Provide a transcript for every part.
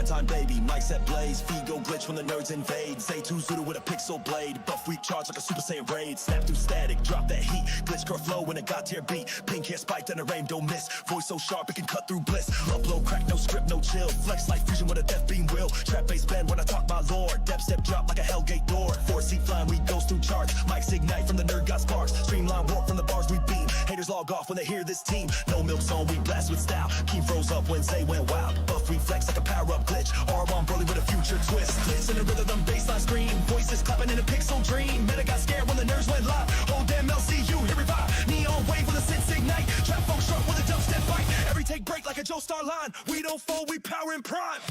prime time baby. Mic set blaze, feed go glitch when the nerds invade. Say 2 Zuda with a pixel blade. Buff weak charge like a Super Saiyan raid. Snap through static, drop that heat. Glitch core flow when it got to your beat. Pink hair spiked and a rain don't miss. Voice so sharp it can cut through bliss. Upload crack, no script, no chill. Flex like fusion with a death beam will. Trap bass bend when I talk my lore. Depth step drop like a Hellgate door. 4-seat flying, we goes through charts. Mics ignite from the nerd got sparks. Streamline warp from the bars we beam. Haters log off when they hear this team. No milk zone, we blast with style. Key froze up when Zay went wild. Buff reflex like a power up glitch. R1 Broly with a future twist. Glitch in the rhythm, baseline scream. Voices clapping in a pixel dream. Meta got scared when the nerds went live. Oh damn LCU, here revive. Neon wave with a sense ignite. Trap folk sharp with a dubstep bite. Every take break like a Joe Star line. We don't fold, we power in prime.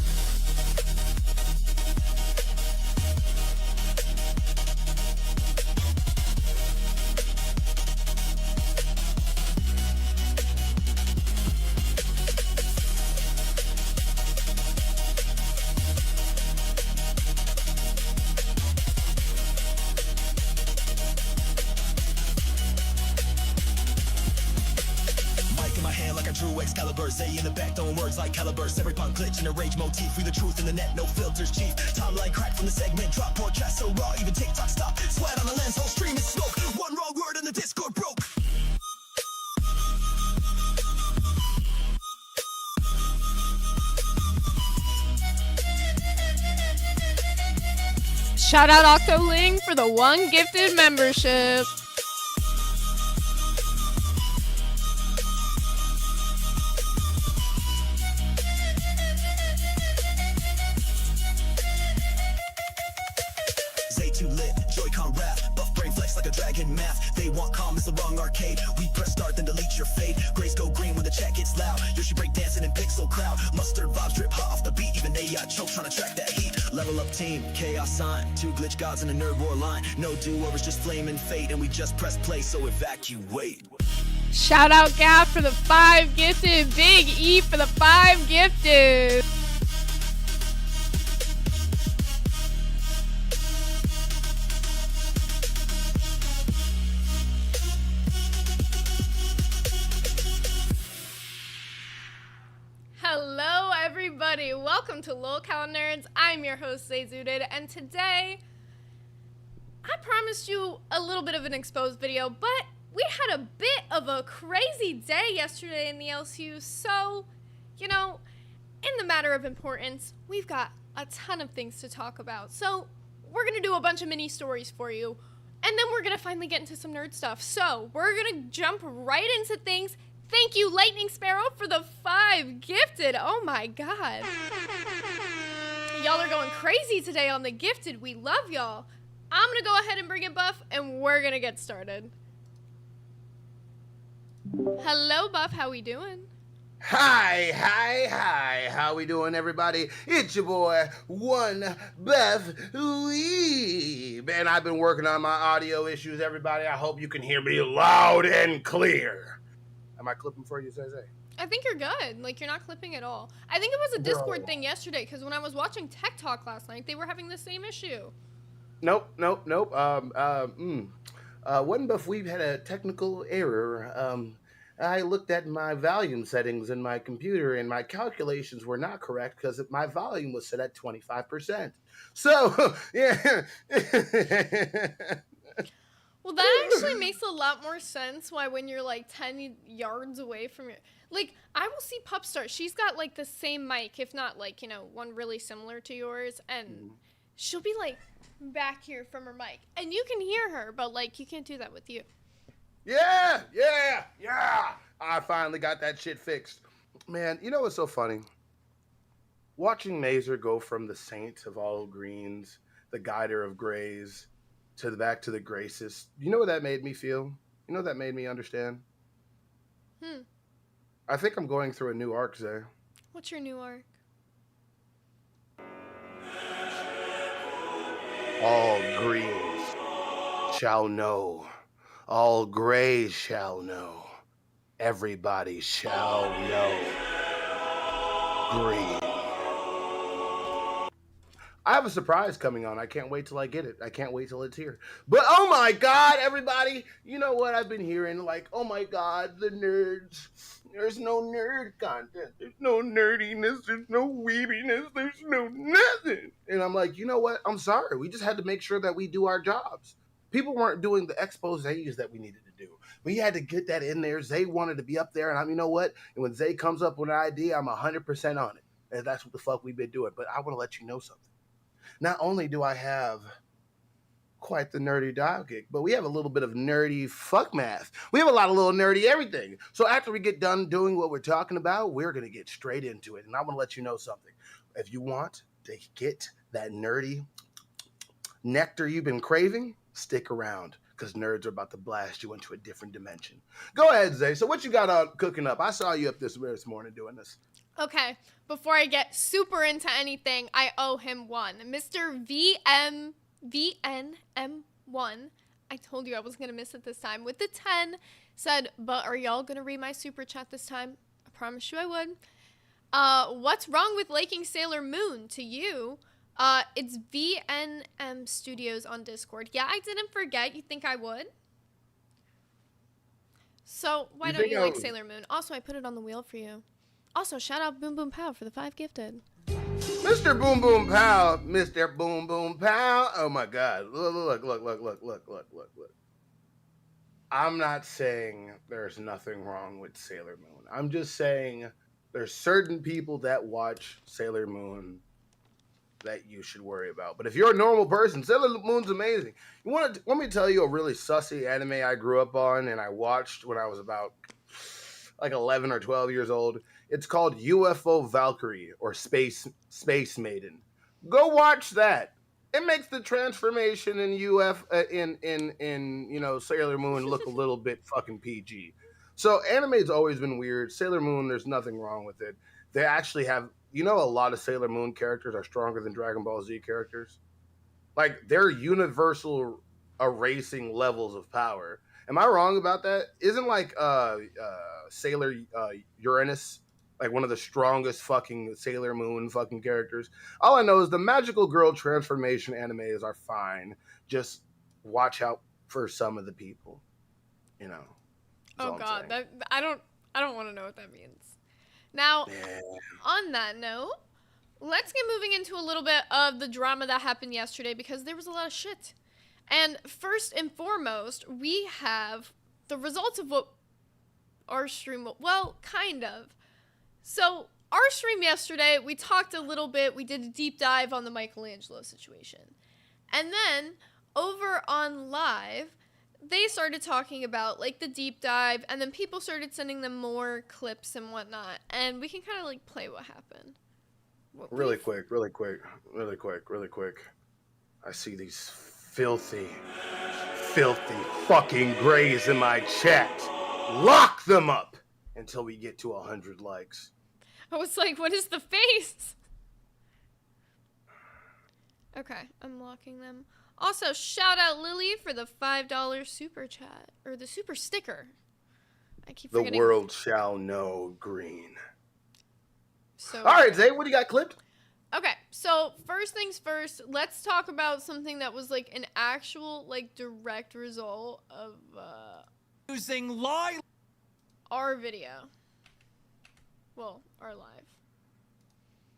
Excalibur, Zay in the back, throwing words like calibers. Every punk glitch in a rage motif. We the truth in the net, no filters, chief. Timeline crack from the segment, drop podcast so raw, even TikTok stop. Sweat on the lens, whole stream is smoke. One wrong word and the Discord broke. Shout out Octoling for the 1 gifted membership. Math. They want calm, it's the wrong arcade. We press start, then delete your fade. Grace go green when the chat gets loud. Yoshi break dancing in pixel cloud. Mustard vibes drip hot off the beat. Even AI choke trying to track that heat. Level up team, chaos sign. 2 glitch gods in a nerd war line. No do-overs, just flame and fate. And we just press play, so evacuate. Shout out Gaff for the 5 gifted. Big E for the 5 gifted. Hello everybody, welcome to Lolcow Nerds. I'm your host Zay Zooted, and today I promised you a little bit of an exposed video, but we had a bit of a crazy day yesterday in the LCU, so, you know, in the matter of importance, we've got a ton of things to talk about. So we're gonna do a bunch of mini stories for you, and then we're gonna finally get into some nerd stuff. So we're gonna jump right into things. Thank you, Lightning Sparrow, for the 5 gifted. Oh my god. Y'all are going crazy today on the gifted. We love y'all. I'm gonna go ahead and bring it Buff, and we're gonna get started. Hello, Buff. How we doing? Hi. How we doing, everybody? It's your boy, One Beth Lee. Man, I've been working on my audio issues, everybody. I hope you can hear me loud and clear. Am I clipping for you, Zay? I think you're good. Like, you're not clipping at all. I think it was a Discord thing yesterday, because when I was watching Tech Talk last night, they were having the same issue. Nope. One Buff, we've had a technical error. I looked at my volume settings in my computer, and my calculations were not correct because my volume was set at 25%. So, yeah. Well, that actually makes a lot more sense why when you're like 10 yards away from your... Like, I will see Pupstart. She's got like the same mic, if not like, you know, one really similar to yours. And she'll be like back here from her mic. And you can hear her, but like you can't do that with you. Yeah. I finally got that shit fixed. Man, you know what's so funny? Watching Mazer go from the saint of all greens, the guider of grays, to the back to the graces. You know what that made me feel? You know what that made me understand? I think I'm going through a new arc, Zay. What's your new arc? All greens shall know. All grays shall know. Everybody shall know. Green. I have a surprise coming on. I can't wait till I get it. I can't wait till it's here. But oh my God, everybody, you know what I've been hearing? Like, oh my God, the nerds. There's no nerd content. There's no nerdiness. There's no weebiness. There's no nothing. And I'm like, you know what? I'm sorry. We just had to make sure that we do our jobs. People weren't doing the exposés that we needed to do. We had to get that in there. Zay wanted to be up there, and you know what? And when Zay comes up with an idea, I'm 100% on it. And that's what the fuck we've been doing. But I want to let you know something. Not only do I have quite the nerdy dial kick, but we have a little bit of nerdy fuck math. We have a lot of little nerdy everything. So after we get done doing what we're talking about, we're going to get straight into it. And I want to let you know something. If you want to get that nerdy nectar you've been craving, stick around, because nerds are about to blast you into a different dimension. Go ahead, Zay. So what you got cooking up? I saw you up this morning doing this. Okay, before I get super into anything, I owe him one. Mr. VNM1, I told you I was going to miss it this time, with the 10, said, but are y'all going to read my super chat this time? I promised you I would. What's wrong with liking Sailor Moon to you? It's VNM Studios on Discord. Yeah, I didn't forget. You think I would? So, why don't you like Sailor Moon? Also, I put it on the wheel for you. Also, shout out Boom Boom Pow for the 5 gifted. Mr. Boom Boom Pow, Mr. Boom Boom Pow. Oh my God. Look. I'm not saying there's nothing wrong with Sailor Moon. I'm just saying there's certain people that watch Sailor Moon that you should worry about. But if you're a normal person, Sailor Moon's amazing. Want me to tell you a really sussy anime I grew up on and I watched when I was about like 11 or 12 years old? It's called UFO Valkyrie or Space Maiden. Go watch that. It makes the transformation in Sailor Moon look a little bit fucking PG. So anime's always been weird. Sailor Moon, there's nothing wrong with it. They actually have, a lot of Sailor Moon characters are stronger than Dragon Ball Z characters. Like, they're universal erasing levels of power. Am I wrong about that? Isn't Sailor Uranus like one of the strongest fucking Sailor Moon fucking characters? All I know is the magical girl transformation animes are fine. Just watch out for some of the people. Oh God, I don't want to know what that means. Now, on that note, let's get moving into a little bit of the drama that happened yesterday because there was a lot of shit. And first and foremost, we have the results of what our stream, well, kind of. So, our stream yesterday, we talked a little bit, we did a deep dive on the Michelangelo situation. And then, over on live, they started talking about, the deep dive, and then people started sending them more clips and whatnot. And we can kind of, play what happened. Really quick. I see these filthy fucking grays in my chat. Lock them up until we get to 100 likes. I was like, what is the face? Okay, I'm locking them. Also, shout out Lily for the $5 super chat, or the super sticker. I keep forgetting. The world shall know green. So, all right, Zay, what do you got clipped? Okay, so first things first, let's talk about something that was an actual direct result of using our video. Well, our live.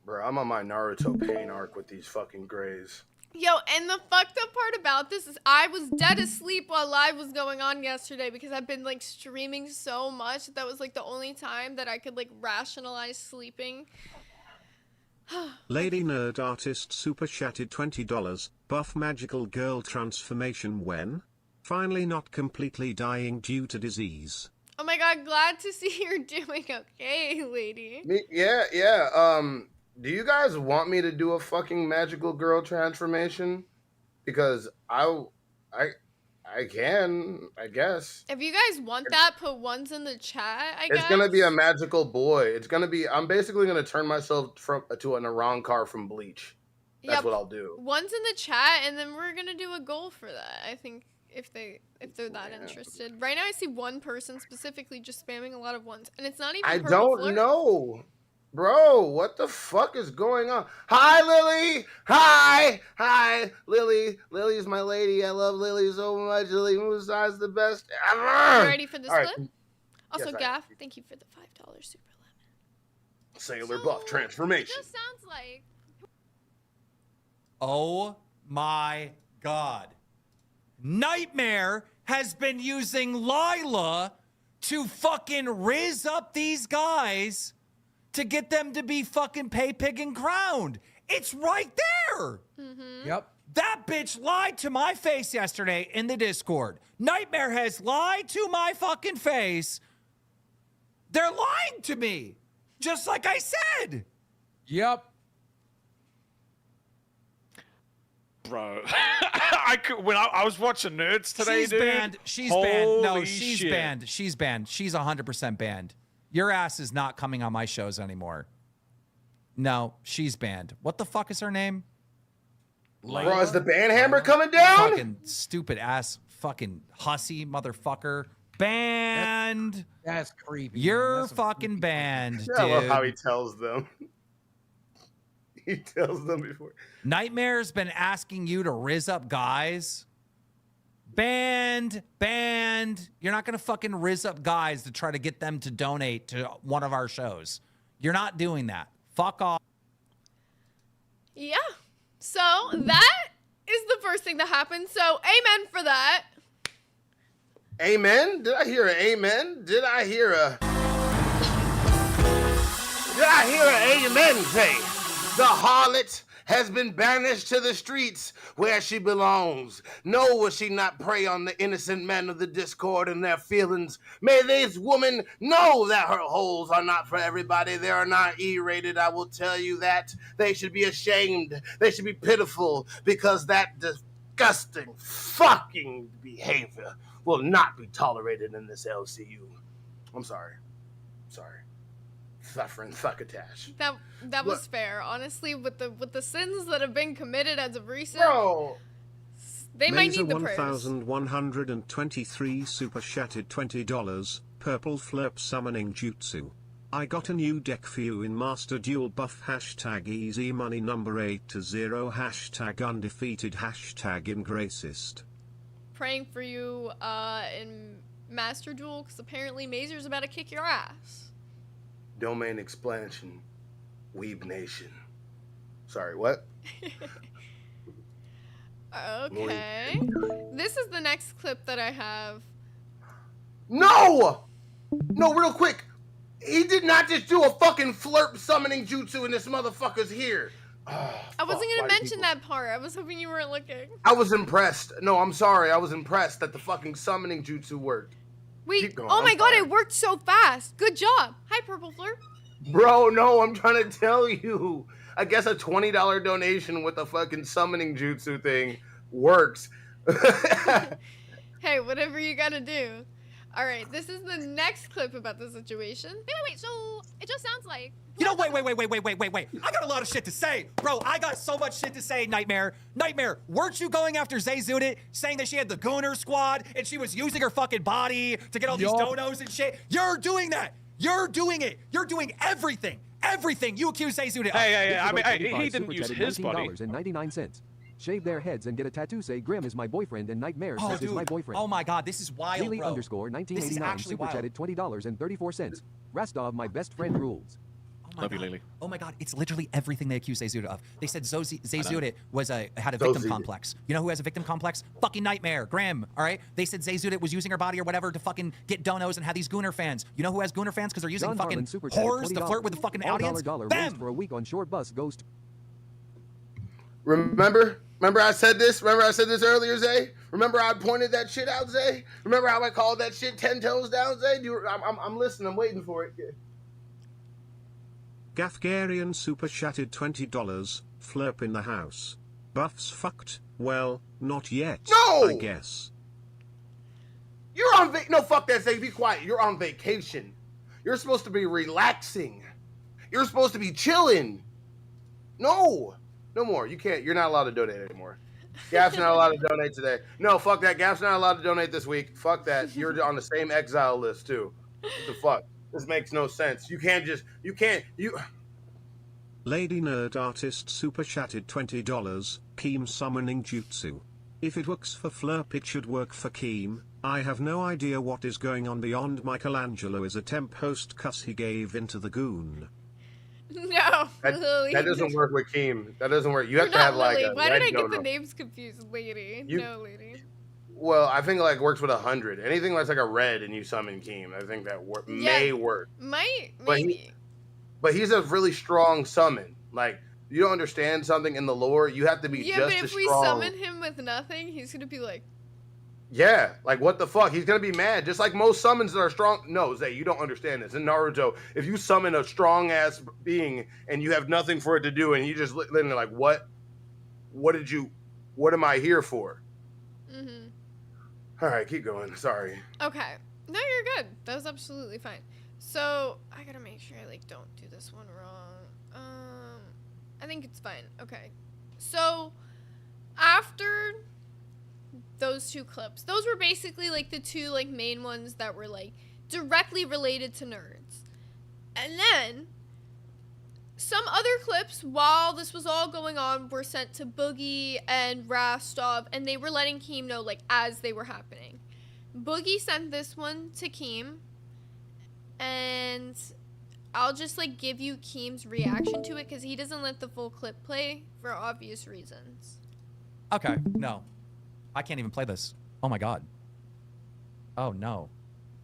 Bro, I'm on my Naruto pain arc with these fucking grays. Yo, and the fucked up part about this is I was dead asleep while live was going on yesterday because I've been streaming so much that was the only time that I could rationalize sleeping. Lady Nerd Artist super chatted $20. Buff magical girl transformation when? Finally not completely dying due to disease. Oh my God, glad to see you're doing okay, lady. Yeah. Do you guys want me to do a fucking magical girl transformation? Because I can, I guess. If you guys want that, put ones in the chat, I guess. It's gonna be a magical boy. I'm basically gonna turn myself to an Arankar from Bleach. That's what I'll do. Ones in the chat, and then we're gonna do a goal for that. I think if they're that interested. Right now, I see one person specifically just spamming a lot of ones, and it's not even. I don't know. Bro, what the fuck is going on? Hi, Lily! Hi, Lily. Lily's my lady. I love Lily so much. Lily Musai's the best ever. You ready for this clip? Also, Yes, I Gaff, am. thank you for the $5 super lemon. Sailor So, Buff It transformation. just sounds like Oh my God. Nightmare has been using Lila to fucking riz up these guys to get them to be fucking pay pig and crowned. It's right there. Yep. That bitch lied to my face yesterday in the Discord. Nightmare has lied to my fucking face. They're lying to me, just like I said. Yep. Bro, when I was watching Nerds today, She's dude. banned. She's banned. No, holy she's shit. banned. She's banned. She's 100% banned. Your ass is not coming on my shows anymore. No, she's banned. What the fuck is her name? Bro, is the ban hammer coming down? Fucking stupid ass fucking hussy motherfucker. Banned. That's creepy. man. You're That's some fucking creepy banned, dude. I love how he tells them. He tells them before. Nightmare's been asking you to riz up guys. Banned. You're not gonna fucking riz up guys to try to get them to donate to one of our shows. You're not doing that. Fuck off. yeah. So that is the first thing that happened. So amen for that. Amen? Did I hear an amen? Did I hear an amen say? The harlot has been banished to the streets where she belongs. No, will she not prey on the innocent men of the discord and their feelings? May these women know that her holes are not for everybody. They are not E-rated, I will tell you that. They should be ashamed. They should be pitiful because that disgusting fucking behavior will not be tolerated in this LCU. I'm sorry. Suffering succotash. That was fair, honestly. With the sins that have been committed as of recent, Bro, they might Laser need the prayers. 1123 super chatted $20. Purple Flurp summoning jutsu. I got a new deck for you in Master Duel buff hashtag easy money number 8 to 0 hashtag undefeated hashtag ingracist. Praying for you in Master Duel because apparently Mazer's about to kick your ass. domain expansion, Weeb Nation. Sorry, what? Okay. This is the next clip that I have. No! No, real quick. He did not just do a fucking flurp summoning jutsu and this motherfucker's here. Oh, I wasn't fuck, gonna why do mention people- that part. I was hoping you weren't looking. I was impressed. No, I'm sorry. I was impressed that the fucking summoning jutsu worked. Wait, Keep going, oh I'm my god, sorry. it worked so fast. Good job. Hi, Purple Fleur. Bro, no, I'm trying to tell you. I guess a $20 donation with a fucking summoning jutsu thing works. Hey, whatever you gotta do. Alright, this is the next clip about the situation. Wait, so it just sounds like... You know, wait. I got a lot of shit to say. Bro, I got so much shit to say, Nightmare. Nightmare, weren't you going after Zay Zudit, saying that she had the Gooner Squad and she was using her fucking body to get all these Yup. donos and shit? You're doing that. You're doing it. You're doing everything. Everything you accuse Zay Zudit of. Hey, I mean, hey, 25 he didn't super use chatted his body. $19.99. Shave their heads and get a tattoo say Grim is my boyfriend and Nightmare Oh, says is my dude. boyfriend. Oh my god, this is wild, Lily bro. underscore This is 1989 actually super wild. chatted $20.34. Rastov, my best friend rules. Oh my Love you, God. Lily. Oh my god, it's literally everything they accuse Zay Zudit of. They said Zay Zudit was had a victim Zudit. complex. You know who has a victim complex? Fucking Nightmare, Grim. All right. They said Zay Zudit was using her body or whatever to fucking get donos and have these Gooner fans. You know who has Gooner fans because they're using John fucking Harlan super chatted whores to $20. flirt with the fucking All audience. dollar Them. raised for a week on short bus goes to Remember I said this? Remember I said this earlier, Zay? Remember I pointed that shit out, Zay? Remember how I called that shit 10 toes down, Zay? I'm listening. I'm waiting for it. Gafgarian super chatted $20. Flurp in the house. Buffs fucked? Well, not yet. No! I guess. You're on no, fuck that, Zay. Be quiet. You're on vacation. You're supposed to be relaxing. You're supposed to be chilling. No more. You can't. You're not allowed to donate anymore. Gap's not allowed to donate today. No, fuck that. Gap's not allowed to donate this week. Fuck that. You're on the same exile list too. What the fuck? This makes no sense. You can't. Lady Nerd Artist super chatted $20. Keem summoning jutsu. If it works for Flurp, it should work for Keem. I have no idea what is going on beyond Michelangelo is a temp host cuss he gave into the goon. No, Lily. That doesn't work with Keem. That doesn't work. You have You're to not have like Lily. a Why red did I get the no-no. names confused, lady? You- No, lady. Well, I think like works with 100. Anything that's like a red and you summon Keem, I think that may work. Might, But maybe. But he's a really strong summon. Like, you don't understand something in the lore, you have to be Yeah, just but as if we strong. summon him with nothing, he's gonna be like, Yeah, like what the fuck? He's gonna be mad. Just like most summons that are strong. No, Zay, you don't understand this. In Naruto, if you summon a strong ass being and you have nothing for it to do, and you just literally like, what? What am I here for? mm-hmm. All right, keep going. Sorry. Okay. No, you're good. That was absolutely fine. So, I gotta make sure I, like, don't do this one wrong. I think it's fine. Okay. So, after those two clips, those were basically, like, the two, like, main ones that were, like, directly related to nerds. And then, some other clips, while this was all going on, were sent to Boogie and Rastov, and they were letting Keem know, like, as they were happening. Boogie sent this one to Keem, and I'll just, like, give you Keem's reaction to it, because he doesn't let the full clip play for obvious reasons. Okay, no. I can't even play this. Oh my god. Oh no.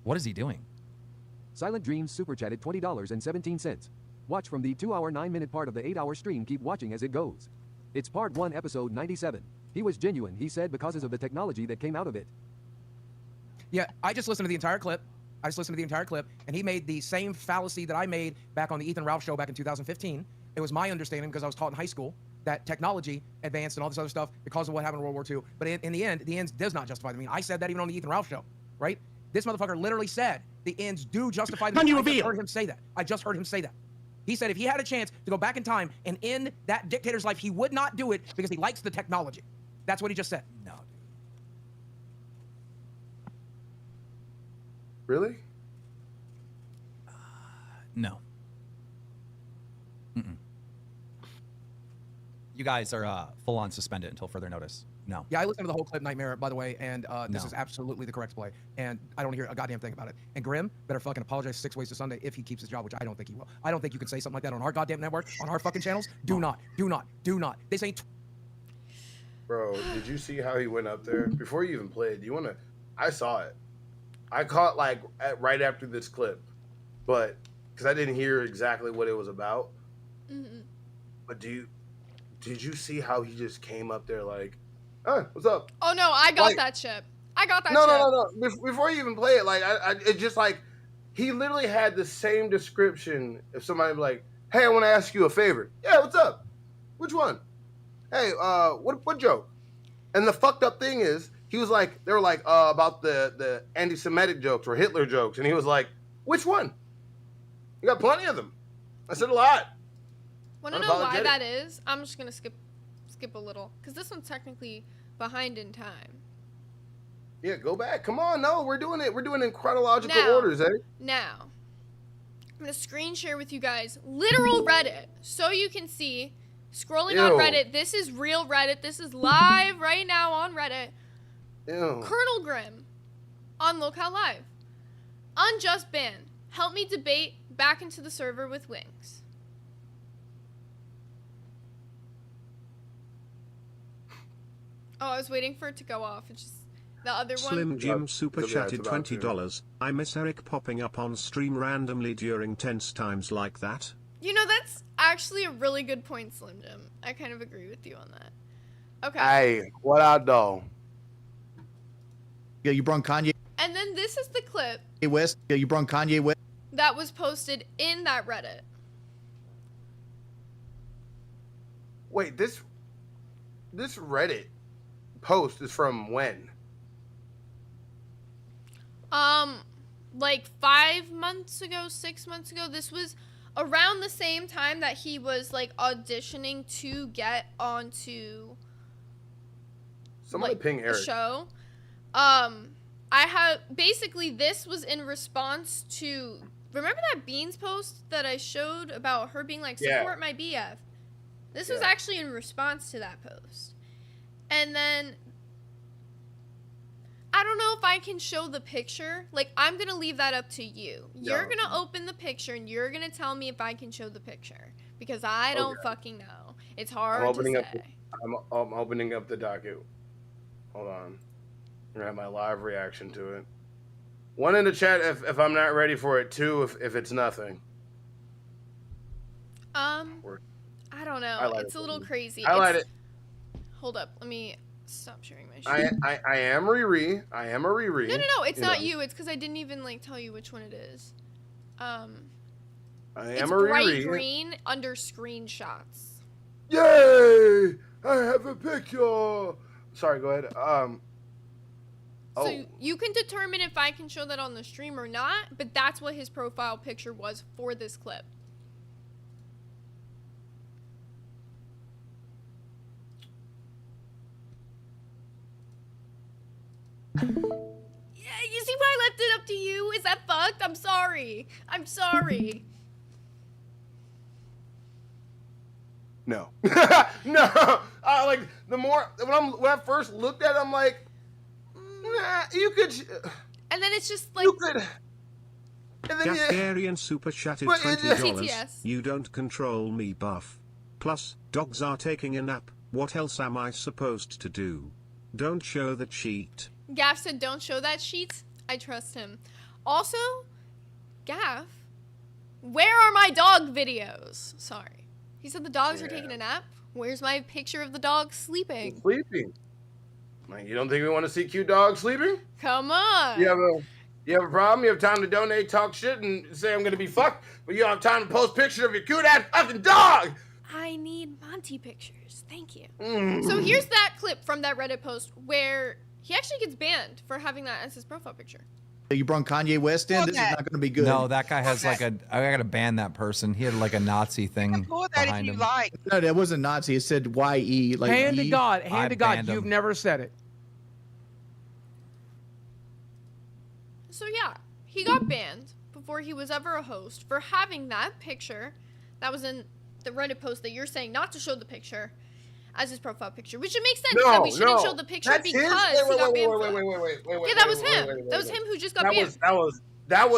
What is he doing? Silent Dreams super chatted $20.17. Watch from the 2-hour 9-minute part of the 8-hour stream. Keep watching as it goes. It's part 1, episode 97. He was genuine, he said, because of the technology that came out of it. Yeah, I just listened to the entire clip. And he made the same fallacy that I made back on the Ethan Ralph show back in 2015. It was my understanding, because I was taught in high school, that technology advanced and all this other stuff because of what happened in World War II. But in the end, the ends does not justify the means. I said that even on the Ethan Ralph show, right? This motherfucker literally said the ends do justify the means. I just heard him say that. I just heard him say that. He said if he had a chance to go back in time and end that dictator's life, he would not do it because he likes the technology. That's what he just said. No, dude. Really? No. Mm-mm. You guys are full on suspended until further notice. No. Yeah, I listened to the whole clip, Nightmare, by the way, and this No. is absolutely the correct play. And I don't hear a goddamn thing about it. And Grim better fucking apologize 6 ways to Sunday if he keeps his job, which I don't think he will. I don't think you can say something like that on our goddamn network, on our fucking channels. Do not. This ain't. Bro, did you see how he went up there? Before you even played, I saw it. I caught like right after this clip, but because I didn't hear exactly what it was about. Mm-hmm. But did you see how he just came up there like, "Hey, what's up?" Oh, no, I got Like- that chip. I got that No, chip. no. Before you even play it, like it's just like he literally had the same description. If somebody be like, "Hey, I want to ask you a favor." Yeah, what's up? Which one? Hey, what joke? And the fucked up thing is, he was like, they were like about the anti-Semitic jokes or Hitler jokes, and he was like, "Which one? You got plenty of them." I said a lot. Want to know why Unapologetic. that is? I'm just going to skip a little, because this one's technically behind in time. Yeah, go back. Come on, no, we're doing it. We're doing it in chronological Now. orders, eh? Now, I'm going to screen share with you guys literal Reddit so you can see. Scrolling on Ew. Reddit, this is real Reddit. This is live right now on Reddit. Ew. Colonel Grimm on Locale Live. Unjust ban. Help me debate back into the server with wings. Oh, I was waiting for it to go off. It's just the other one. Slim Jim super Yeah, it's chatted about to. $20. I miss Eric popping up on stream randomly during tense times like that. You know, that's actually a really good point, Slim Jim. I kind of agree with you on that. Okay. Hey, what I do? Yeah, you brung Kanye And then this is the clip West. Yeah, you brung Kanye West. that was posted in that Reddit. Wait, this Reddit post is from when? Like 5 months ago, 6 months ago. This was around the same time that he was like auditioning to get onto Somebody like, ping the Eric. show. I have basically this was in response to, remember that Beans post that I showed about her being like, Yeah. support my BF. This was Yeah. actually in response to that post. And then I don't know if I can show the picture. Like, I'm going to leave that up to you. You're No. going to open the picture, and you're going to tell me if I can show the picture. Because I don't fucking know. It's hard to say. I'm opening up the docket. Hold on. I'm gonna have my live reaction to it. One in the chat if I'm not ready for it. Two if it's nothing. I don't know. Highlight It's it. a little crazy. Highlight it. Hold up. Let me stop sharing my screen. I am Riri. I am a Riri. No. It's not you. It's because I didn't even like tell you which one it is. I It's am a bright Riri. green under screenshots. Yay! I have a picture. Sorry, go ahead. So you can determine if I can show that on the stream or not, but that's what his profile picture was for this clip. Yeah, you see why I left it up to you? Is that fucked? I'm sorry. I'm sorry. No. No. Like the more when I first looked at it, I'm like, nah, you could. And then it's just like You could. And then Gasgarian super chatted But $20. TTS. You don't control me, buff. Plus, dogs are taking a nap. What else am I supposed to do? Don't show the cheat. Gaff said don't show that sheet. I trust him. Also, Gaff, where are my dog videos? Sorry. He said the dogs are taking a nap. Where's my picture of the dog sleeping? Sleeping. Like, you don't think we want to see cute dogs sleeping? Come on. You have a problem? You have time to donate, talk shit, and say I'm gonna be fucked, but you don't have time to post pictures of your cute ass fucking dog. I need Monty pictures. Thank you. So here's that clip from that Reddit post where he actually gets banned for having that as his profile picture. You brought Kanye West in. This is not going to be good. No, that guy has like a. I gotta ban that person. He had like a Nazi thing behind him. No, that wasn't Nazi. It said YE. Like Hand to E. God, I hand to God, banned you've him. never said it. So yeah, he got banned before he was ever a host for having that picture that was in the Reddit post that you're saying not to show the picture as his profile picture, which it makes sense that we shouldn't show the picture because he got banned for that. Yeah, that was him. That was him who just got banned. That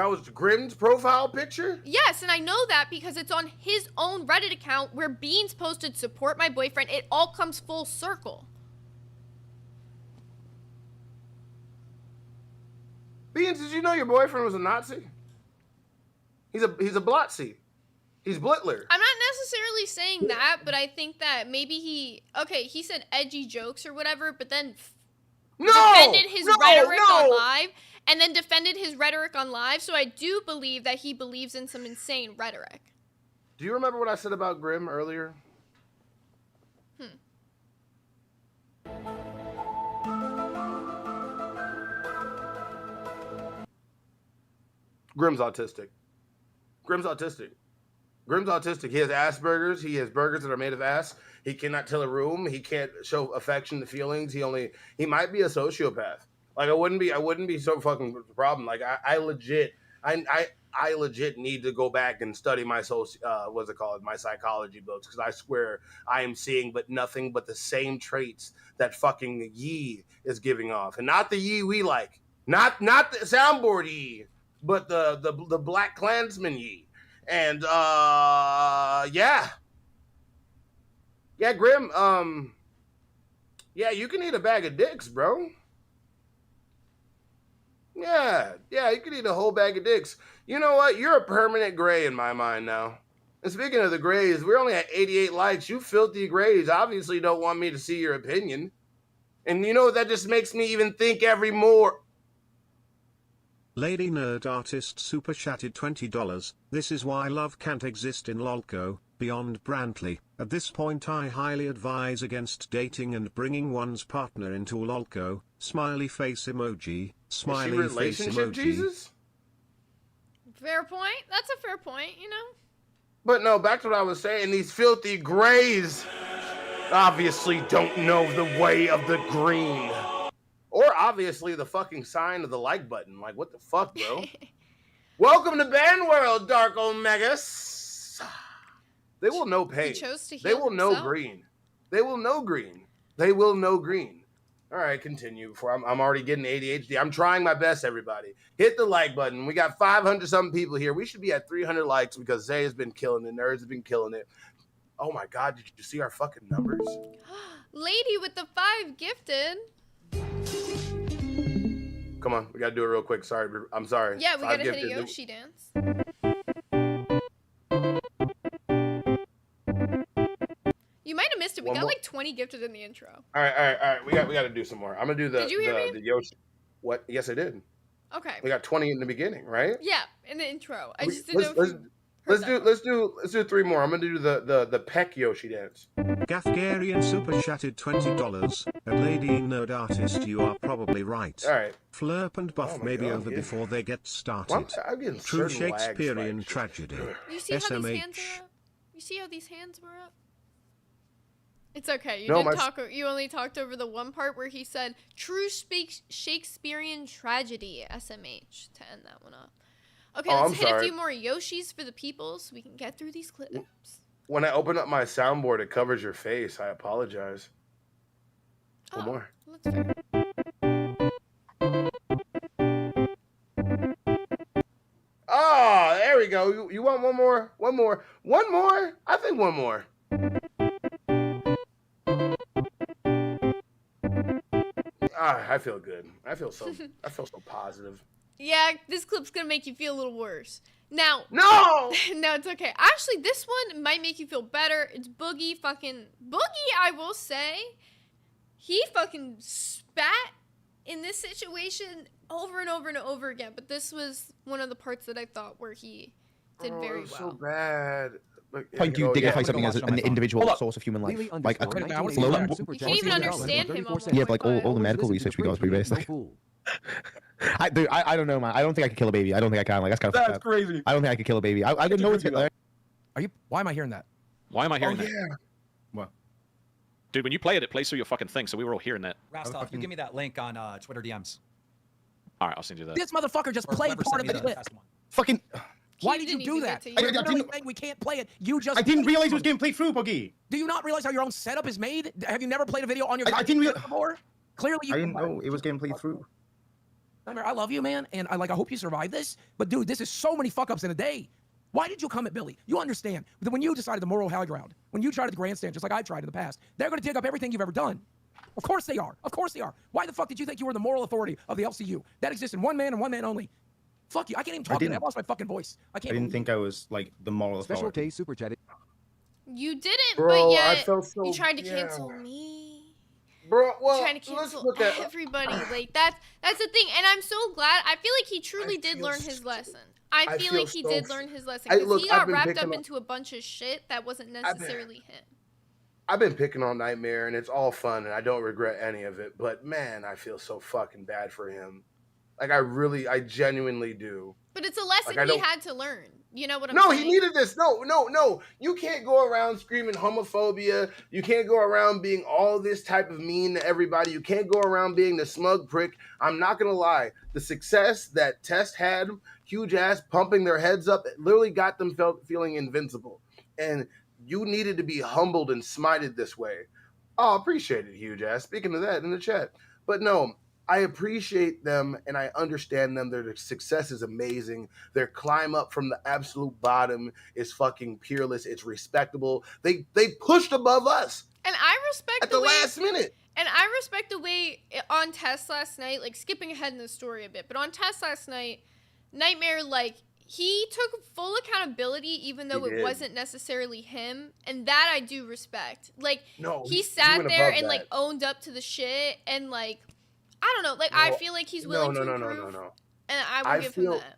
was Grimm's profile picture? Yes, and I know that because it's on his own Reddit account where Beans posted support my boyfriend. It all comes full circle. Beans, did you know your boyfriend was a Nazi? He's a Blotzi. He's Blitler. I'm not necessarily saying that, but I think that maybe he said edgy jokes or whatever, but then defended his rhetoric on live, and then defended his rhetoric on live, so I do believe that he believes in some insane rhetoric. Do you remember what I said about Grimm earlier? Grimm's autistic. Grimm's autistic. Grimm's autistic. He has Asperger's. He has burgers that are made of ass. He cannot tell a room. He can't show affection to feelings. He might be a sociopath. Like I wouldn't be so fucking problem. Like I legit need to go back and study my my psychology books, because I swear I am seeing nothing but the same traits that fucking Yee is giving off, and not the Yee we like, not the soundboard Yee, but the Black Klansman Yee. And Grim, you can eat a bag of dicks, bro. Yeah, you can eat a whole bag of dicks. You know what? You're a permanent gray in my mind now. And speaking of the grays, we're only at 88 likes. You filthy grays obviously don't want me to see your opinion. And you know, that just makes me even think every more. Lady Nerd Artist super chatted $20. This is why love can't exist in Lolco, beyond Brantley. At this point I highly advise against dating and bringing one's partner into Lolco. Smiley face emoji. Smiley face emoji. Jesus? Fair point. That's a fair point, you know? But no, back to what I was saying. These filthy grays obviously don't know the way of the green. Or obviously the fucking sign of the like button. Like, what the fuck, bro? Welcome to Band World, Dark Omegas. They will know pain. He chose to They heal will know himself. green. They will know green. They will know green. All right, continue. Before I'm already getting ADHD. I'm trying my best, everybody. Hit the like button. We got 500 something people here. We should be at 300 likes because Zay has been killing it. Nerds have been killing it. Oh my God, did you see our fucking numbers? Lady with the 5 gifted. Come on, we gotta do it real quick. Sorry, I'm sorry. Yeah, we 5 gotta hit a gifted. Yoshi dance. You might have missed it. We One got more. like 20 gifted in the intro. All right. We got to do some more. I'm gonna do the Did you hear me? the Yoshi. What? Yes, I did. Okay. We got 20 in the beginning, right? Yeah, in the intro. I We- just didn't know if you Let's heard do 3 more. I'm gonna do the peck Yoshi dance. Gafgarian super chatted $20. A lady nerd artist, you are probably right. All right. Flurp and Buff Oh my may be God, over yeah. before they get started. Well, I'm getting True certain lag Shakespearean spikes. tragedy. You see how these hands SMH. are up? You see how these hands were up? It's okay. You No, didn't my- talk. You only talked over the one part where he said "true Shakespearean tragedy." SMH to end that one off. Okay, Oh, let's I'm hit a sorry. few more Yoshis for the people so we can get through these clips. When I open up my soundboard, it covers your face. I apologize. Oh, One more. that's fair. Oh, there we go. You want one more? One more? One more? I think one more. I feel good. I feel so positive. Yeah, this clip's gonna make you feel a little worse. Now, No! no, it's okay. Actually, this one might make you feel better. It's Boogie. I will say, he fucking spat in this situation over and over and over again. But this was one of the parts that I thought where he did very It's well. so bad. Look, Point you yeah, dignify yeah. something as an individual source of human life. Lily Like, underscore I wanna 1989 see that. super You chat can't even $2 understand and him 34 almost. cents. yeah, but like all the Or medical listen research to we got was Fridge pretty Video, basic. no fool. I don't know, man. I don't think I could kill a baby. I don't think I can. Like, that's kind of fucked That's up. crazy. I don't think I could kill a baby. I didn't know it's Hitler. Are you? Why am I hearing that? Why am I Oh, hearing that? yeah. Dude, when you play it, it plays through your fucking thing, so we were all hearing that. Rastov, you give me that link on Twitter DMs. All right, I'll send you that. This motherfucker just Or played whoever part sent of me the clip. test one. Fucking. Why He did you didn't do even that? get to We're you. literally didn't- saying we can't play it. You just. I didn't realize it was getting played through, Boogie. Do you not realize how your own setup is made? Have you never played a video on your I didn't computer before? Clearly, you. I didn't know it was getting played through. I love you, man, and I hope you survive this. But dude, this is so many fuck ups in a day. Why did you come at Billy? You understand that when you decided the moral high ground, when you tried the grandstand, just like I tried in the past, they're going to dig up everything you've ever done. Of course they are. Of course they are. Why the fuck did you think you were the moral authority of the LCU? That exists in one man and one man only. Fuck you. I can't even talk today. I lost my fucking voice. I I can't. didn't believe think I was like the moral Special authority. K super chatted. You didn't, Bro, but I yet felt so you tried to yeah. cancel me. Bro, well, Trying to let's cancel look at everybody. Like that's the thing, and I'm so glad. I feel like he truly did feel learn his so- lesson. I I feel feel like he so did f- learn his lesson I- because look, he I've got been wrapped picking up up- into a bunch of shit that wasn't been- necessarily him. I've been picking on Nightmare, and it's all fun, and I don't regret any of it. But man, I feel so fucking bad for him. Like I genuinely do. But it's a lesson Like, I he don't- had to learn. You know what I'm No, saying? he needed this. No. You can't go around screaming homophobia. You can't go around being all this type of mean to everybody. You can't go around being the smug prick. I'm not gonna lie. The success that Test had, huge ass pumping their heads up, it literally got them feeling invincible. And you needed to be humbled and smited this way. Oh, appreciate it, huge ass. Speaking of that in the chat. But no, I appreciate them and I understand them. Their success is amazing. Their climb up from the absolute bottom is fucking peerless. It's respectable. They pushed above us And I respect at the the way. last minute. And I respect the way on Test last night, like skipping ahead in the story a bit, but on Test last night, Nightmare, like, he took full accountability even though He it did. wasn't necessarily him. And that I do respect. Like, No, he he sat went there above and, like, that. owned up to the shit. And, like, I don't know. Like, I No, feel like he's willing to improve. No. And I will I give feel- him that.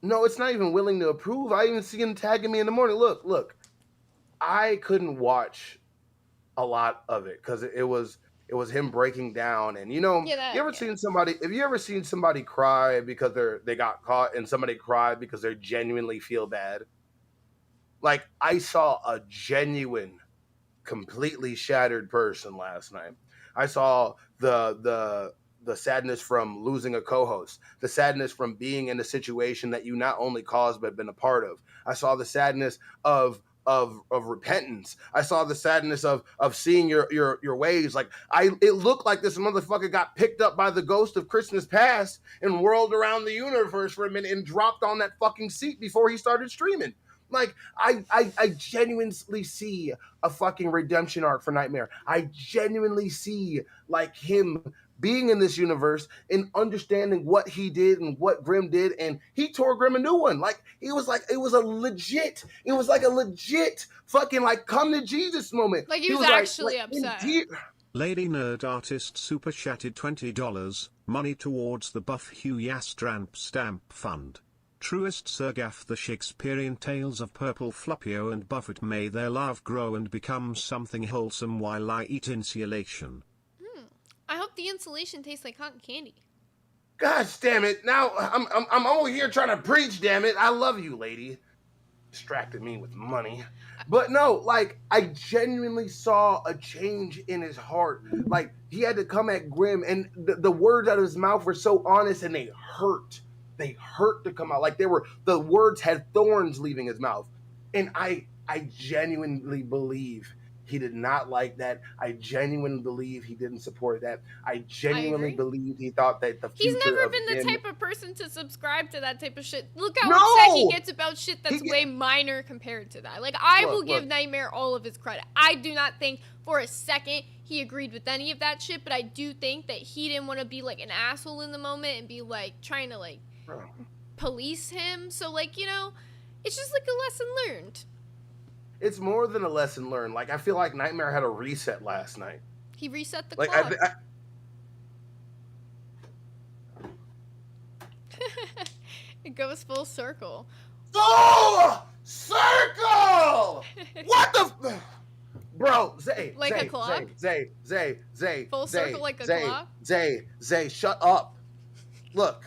No, it's not even willing to approve. I even see him tagging me in the morning. Look. I couldn't watch a lot of it because it was him breaking down. And you know, Yeah, that- you ever yeah. seen somebody? Have you ever seen somebody cry because they got caught, and somebody cried because they genuinely feel bad? Like I saw a genuine, completely shattered person last night. I saw the sadness from losing a co-host, the sadness from being in a situation that you not only caused but been a part of. I saw the sadness of of repentance. I saw the sadness of seeing your ways. Like it looked like this motherfucker got picked up by the ghost of Christmas past and whirled around the universe for a minute and dropped on that fucking seat before he started streaming. Like I genuinely see a fucking redemption arc for Nightmare. I genuinely see like him being in this universe and understanding what he did and what Grimm did, and he tore Grimm a new one. Like it was like a legit fucking like come to Jesus moment. Like he was actually upset. Lady Nerd Artist super chatted $20, money towards the Buff Hugh Yastramp Stamp Fund. Truest Sir Gaff, the Shakespearean tales of Purple Fluffio and Buffett, may their love grow and become something wholesome while I eat insulation. I hope the insulation tastes like cotton candy. Gosh damn it! Now I'm over here trying to preach. Damn it! I love you, lady. Distracted me with money, but no, like I genuinely saw a change in his heart. Like he had to come at Grimm, and the words out of his mouth were so honest, and they hurt. They hurt to come out. Like the words had thorns leaving his mouth, and I genuinely believe he did not like that. I genuinely believe he didn't support that. I genuinely believe he thought that the future He's never of been the him... type of person to subscribe to that type of shit. Look how upset he gets about shit that's way minor compared to that. Like, I will give Nightmare all of his credit. I do not think for a second he agreed with any of that shit, but I do think that he didn't want to be, like, an asshole in the moment and be, like, trying to, like, police him. So, like, you know, it's just, like, a lesson learned. It's more than a lesson learned. Like, I feel like Nightmare had a reset last night. He reset the like, clock. It goes full circle. Full circle! What the... Bro, Zay. Like Zay, a clock? Zay. Full circle like a clock? Zay, shut up. Look.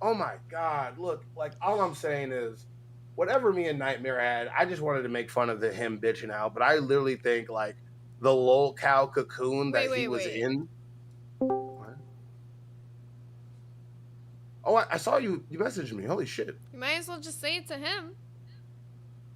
Oh my God. Look, like, all I'm saying is, whatever me and Nightmare had, I just wanted to make fun of him bitching out. But I literally think, like, the lolcow cocoon that he was in. What? Oh, I saw you messaged me. Holy shit. You might as well just say it to him.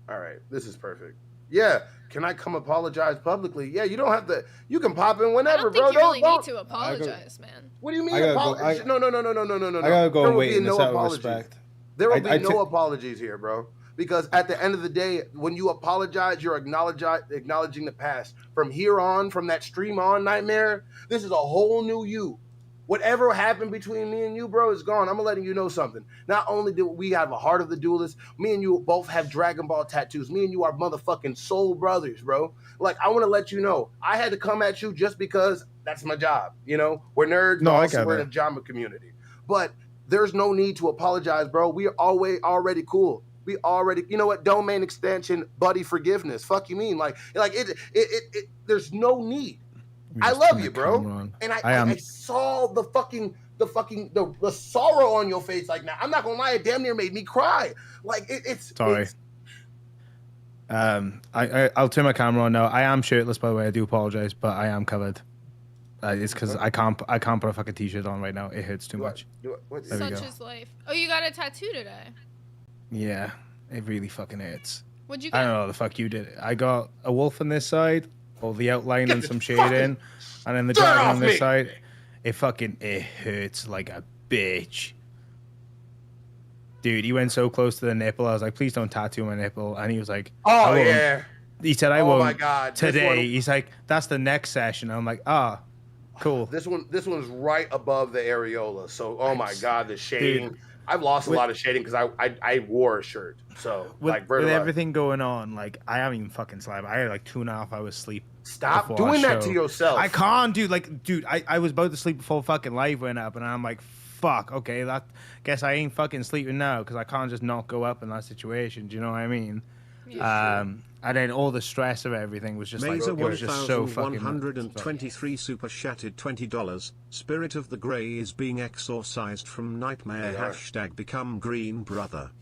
All right, this is perfect. Yeah, can I come apologize publicly? Yeah, you don't have to. You can pop in whenever, bro. I don't think you really need to apologize, man. What do you mean apologize? No. I gotta go and wait in this out of respect. There will be no apologies here, bro. Because at the end of the day, when you apologize, you're acknowledging the past. From here on, from that stream on, Nightmare, this is a whole new you. Whatever happened between me and you, bro, is gone. I'm letting you know something. Not only do we have a heart of the duelist, me and you both have Dragon Ball tattoos. Me and you are motherfucking soul brothers, bro. Like, I want to let you know, I had to come at you just because that's my job. You know, we're nerds. No, also we're in a Jamba community. But there's no need to apologize, bro. We are already cool. We already, you know what? Domain extension, buddy, forgiveness. Fuck you mean? Like it there's no need. I love you, bro. And I saw the sorrow on your face. Like, now, I'm not gonna lie, it damn near made me cry. Like it's sorry. I'll turn my camera on now. I am shirtless, by the way. I do apologize, but I am covered. It's because I can't put a fucking t-shirt on right now. It hurts too much. Such is life. Oh, you got a tattoo today? Yeah, it really fucking hurts. What'd you get? I don't know how the fuck you did it. I got a wolf on this side, all the outline and some shading, and then the dragon on this side. It hurts like a bitch. Dude, he went so close to the nipple. I was like, please don't tattoo my nipple. And he was like, oh, yeah. He said, I won't. Oh, my God. Today. He's like, that's the next session. I'm like, cool. This one's right above the areola. So, oh, my God, the shading. Dude, I've lost a lot of shading because I wore a shirt. So, with everything going on, like, I haven't even fucking slept. I had like 2.5 hours sleep. Stop doing that to yourself. I can't, dude. Like, dude, I was about to sleep before fucking live went up, and I'm like, fuck, okay, guess I ain't fucking sleeping now because I can't just not go up in that situation. Do you know what I mean? Yeah. And then all the stress of everything was just Mazer like, it was just so fucking... 123 super chatted $20. Spirit of the Grey is being exorcised from Nightmare. # become green brother.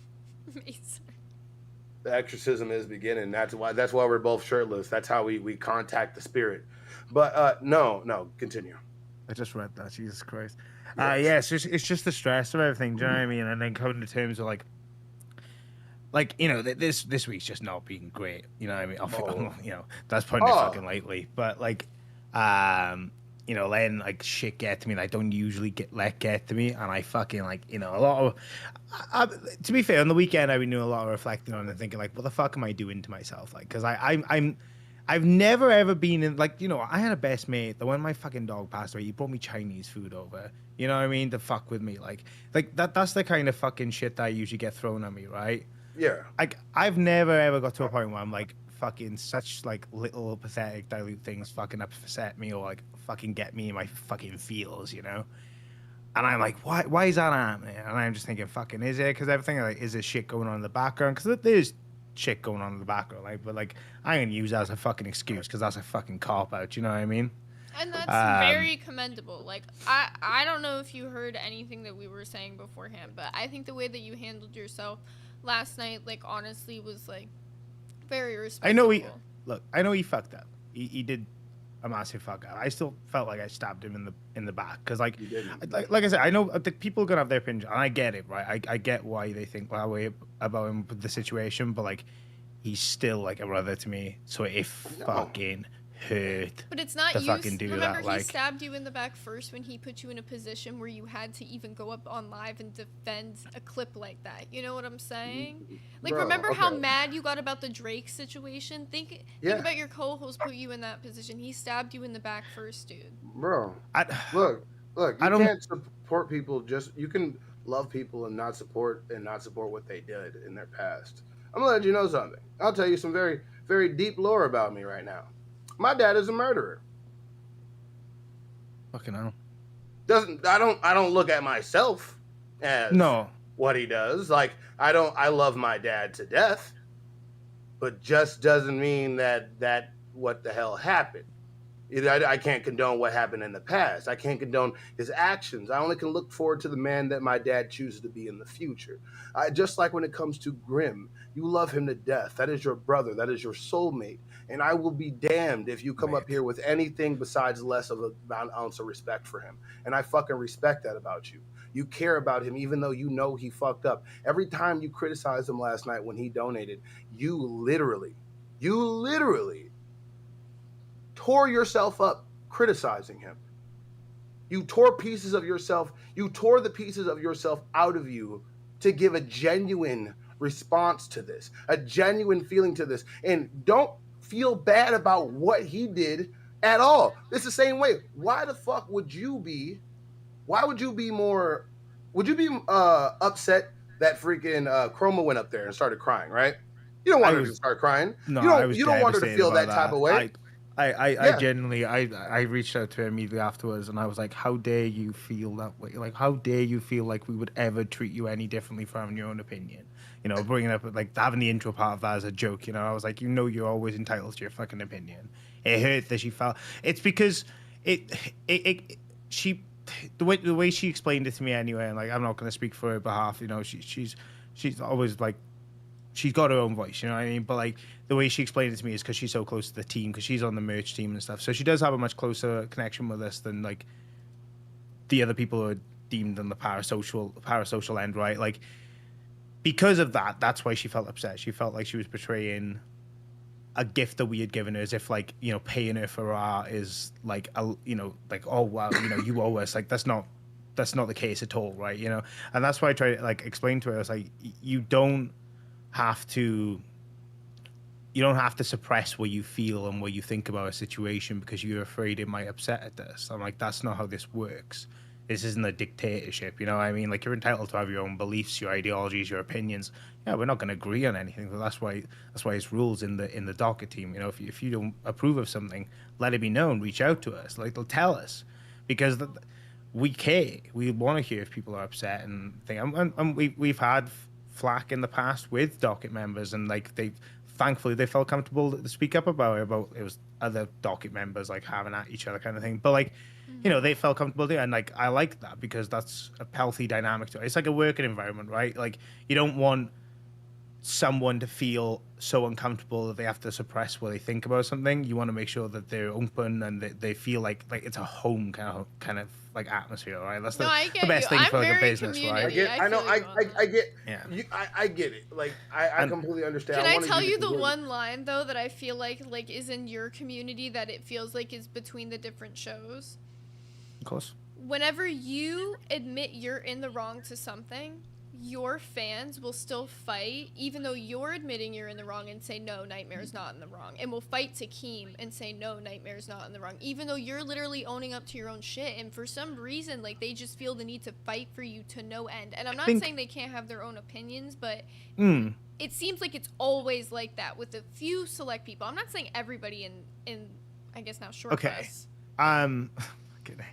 The exorcism is beginning. That's why we're both shirtless. That's how we contact the spirit. But no, continue. I just read that. Jesus Christ. Yeah, it's just the stress of everything. Do you know what I mean? And then coming to terms of like like, you know, this week's just not been great. You know what I mean? Oh. You know, that's putting it Oh. fucking lightly. But like, you know, letting like shit get to me, and I don't usually let get to me, and I fucking like, you know, a lot of. To be fair, on the weekend I've been doing a lot of reflecting on it and thinking like, what the fuck am I doing to myself? Like, because I've never ever been in, like, you know, I had a best mate that when my fucking dog passed away, he brought me Chinese food over. You know what I mean? To fuck with me, like that's the kind of fucking shit that I usually get thrown at me, right? Yeah. Like, I've never ever got to a point where I'm like, fucking such like little pathetic dilute things fucking upset me or like fucking get me in my fucking feels, you know? And I'm like, why is that happening? And I'm just thinking, fucking, is it? Because everything, like, is there shit going on in the background? Because there's shit going on in the background, like, but like, I'm gonna use that as a fucking excuse because that's a fucking cop out, you know what I mean? And that's very commendable. Like, I don't know if you heard anything that we were saying beforehand, but I think the way that you handled yourself last night, like, honestly, was like very respectful. I know he fucked up. He did a massive fuck up. I still felt like I stabbed him in the back because, like I said, I know that people are gonna have their opinion, and I get it, right? I get why they think that way about him with the situation, but like, he's still like a brother to me, so it fucking hurt. But it's not to you. fucking do Remember, that. he Like, stabbed you in the back first when he put you in a position where you had to even go up on live and defend a clip like that. You know what I'm saying? Like, Bro, remember how okay. mad you got about the Drake situation? Think about your co-host put you in that position. He stabbed you in the back first, dude. Bro, look, you can't support people. You can love people and not support what they did in their past. I'm gonna let you know something. I'll tell you some very, very deep lore about me right now. My dad is a murderer. fucking hell. I don't look at myself as what he does. Like, I love my dad to death, but just doesn't mean that what the hell happened. I can't condone what happened in the past. I can't condone his actions. I only can look forward to the man that my dad chooses to be in the future. Just like when it comes to Grim, you love him to death. That is your brother. That is your soulmate. And I will be damned if you come up here with anything besides less of an ounce of respect for him. And I fucking respect that about you. You care about him even though you know he fucked up. Every time you criticized him last night when he donated, you literally tore yourself up criticizing him. You tore the pieces of yourself out of you to give a genuine response to this, a genuine feeling to this. And don't feel bad about what he did at all. It's the same way. Why the fuck would you be upset that freaking Chroma went up there and started crying, right? You don't want her to start crying. No, you don't want her to feel that type of way. I genuinely, I reached out to her immediately afterwards, and I was like, "How dare you feel that way? Like, how dare you feel like we would ever treat you any differently for having your own opinion? You know, bringing up like having the intro part of that as a joke. You know, I was like, you're always entitled to your fucking opinion. It hurt that she felt. It's because the way she explained it to me anyway, and like, I'm not going to speak for her behalf. You know, she's always like, she's got her own voice, you know what I mean? But like, the way she explained it to me is because she's so close to the team, because she's on the merch team and stuff. So she does have a much closer connection with us than like the other people who are deemed on the parasocial end, right? Like, because of that, that's why she felt upset. She felt like she was betraying a gift that we had given her, as if like, you know, paying her for art is like, like, oh wow, you know, you owe us. Like, that's not the case at all, right? You know, and that's why I try to like explain to her, I was like, you don't have to suppress what you feel and what you think about a situation because you're afraid it might upset at this. I'm like, that's not how this works. This isn't a dictatorship, you know what I mean? Like, you're entitled to have your own beliefs, your ideologies, your opinions. Yeah, we're not going to agree on anything, but that's why it's rules in the docket team. You know, if you don't approve of something, let it be known. Reach out to us, like, they'll tell us, because we care. We want to hear if people are upset and thing. And we've had flack in the past with docket members, and like, thankfully they felt comfortable to speak up about it was other docket members like having at each other kind of thing, but like, you know, they felt comfortable there, and like, I like that because that's a healthy dynamic to it. It's like a working environment, right? Like, you don't want someone to feel so uncomfortable that they have to suppress what they think about something. You want to make sure that they're open and they feel like it's a home kind of like atmosphere, right? That's No, I the get best you. thing I'm for like a very business, I right? community. get. I know. feel you on that. I get. Yeah. I get it. Like I And- completely understand. Can I wanted tell to you the continue. one line though that I feel like is in your community that it feels like is between the different shows? Of course. Whenever you admit you're in the wrong to something, your fans will still fight, even though you're admitting you're in the wrong and say, no, Nightmare's not in the wrong. And will fight to Keem and say, no, Nightmare's not in the wrong. Even though you're literally owning up to your own shit. And for some reason, like, they just feel the need to fight for you to no end. And I'm not saying they can't have their own opinions, but it seems like it's always like that with a few select people. I'm not saying everybody in I guess now short Okay. press. Okay.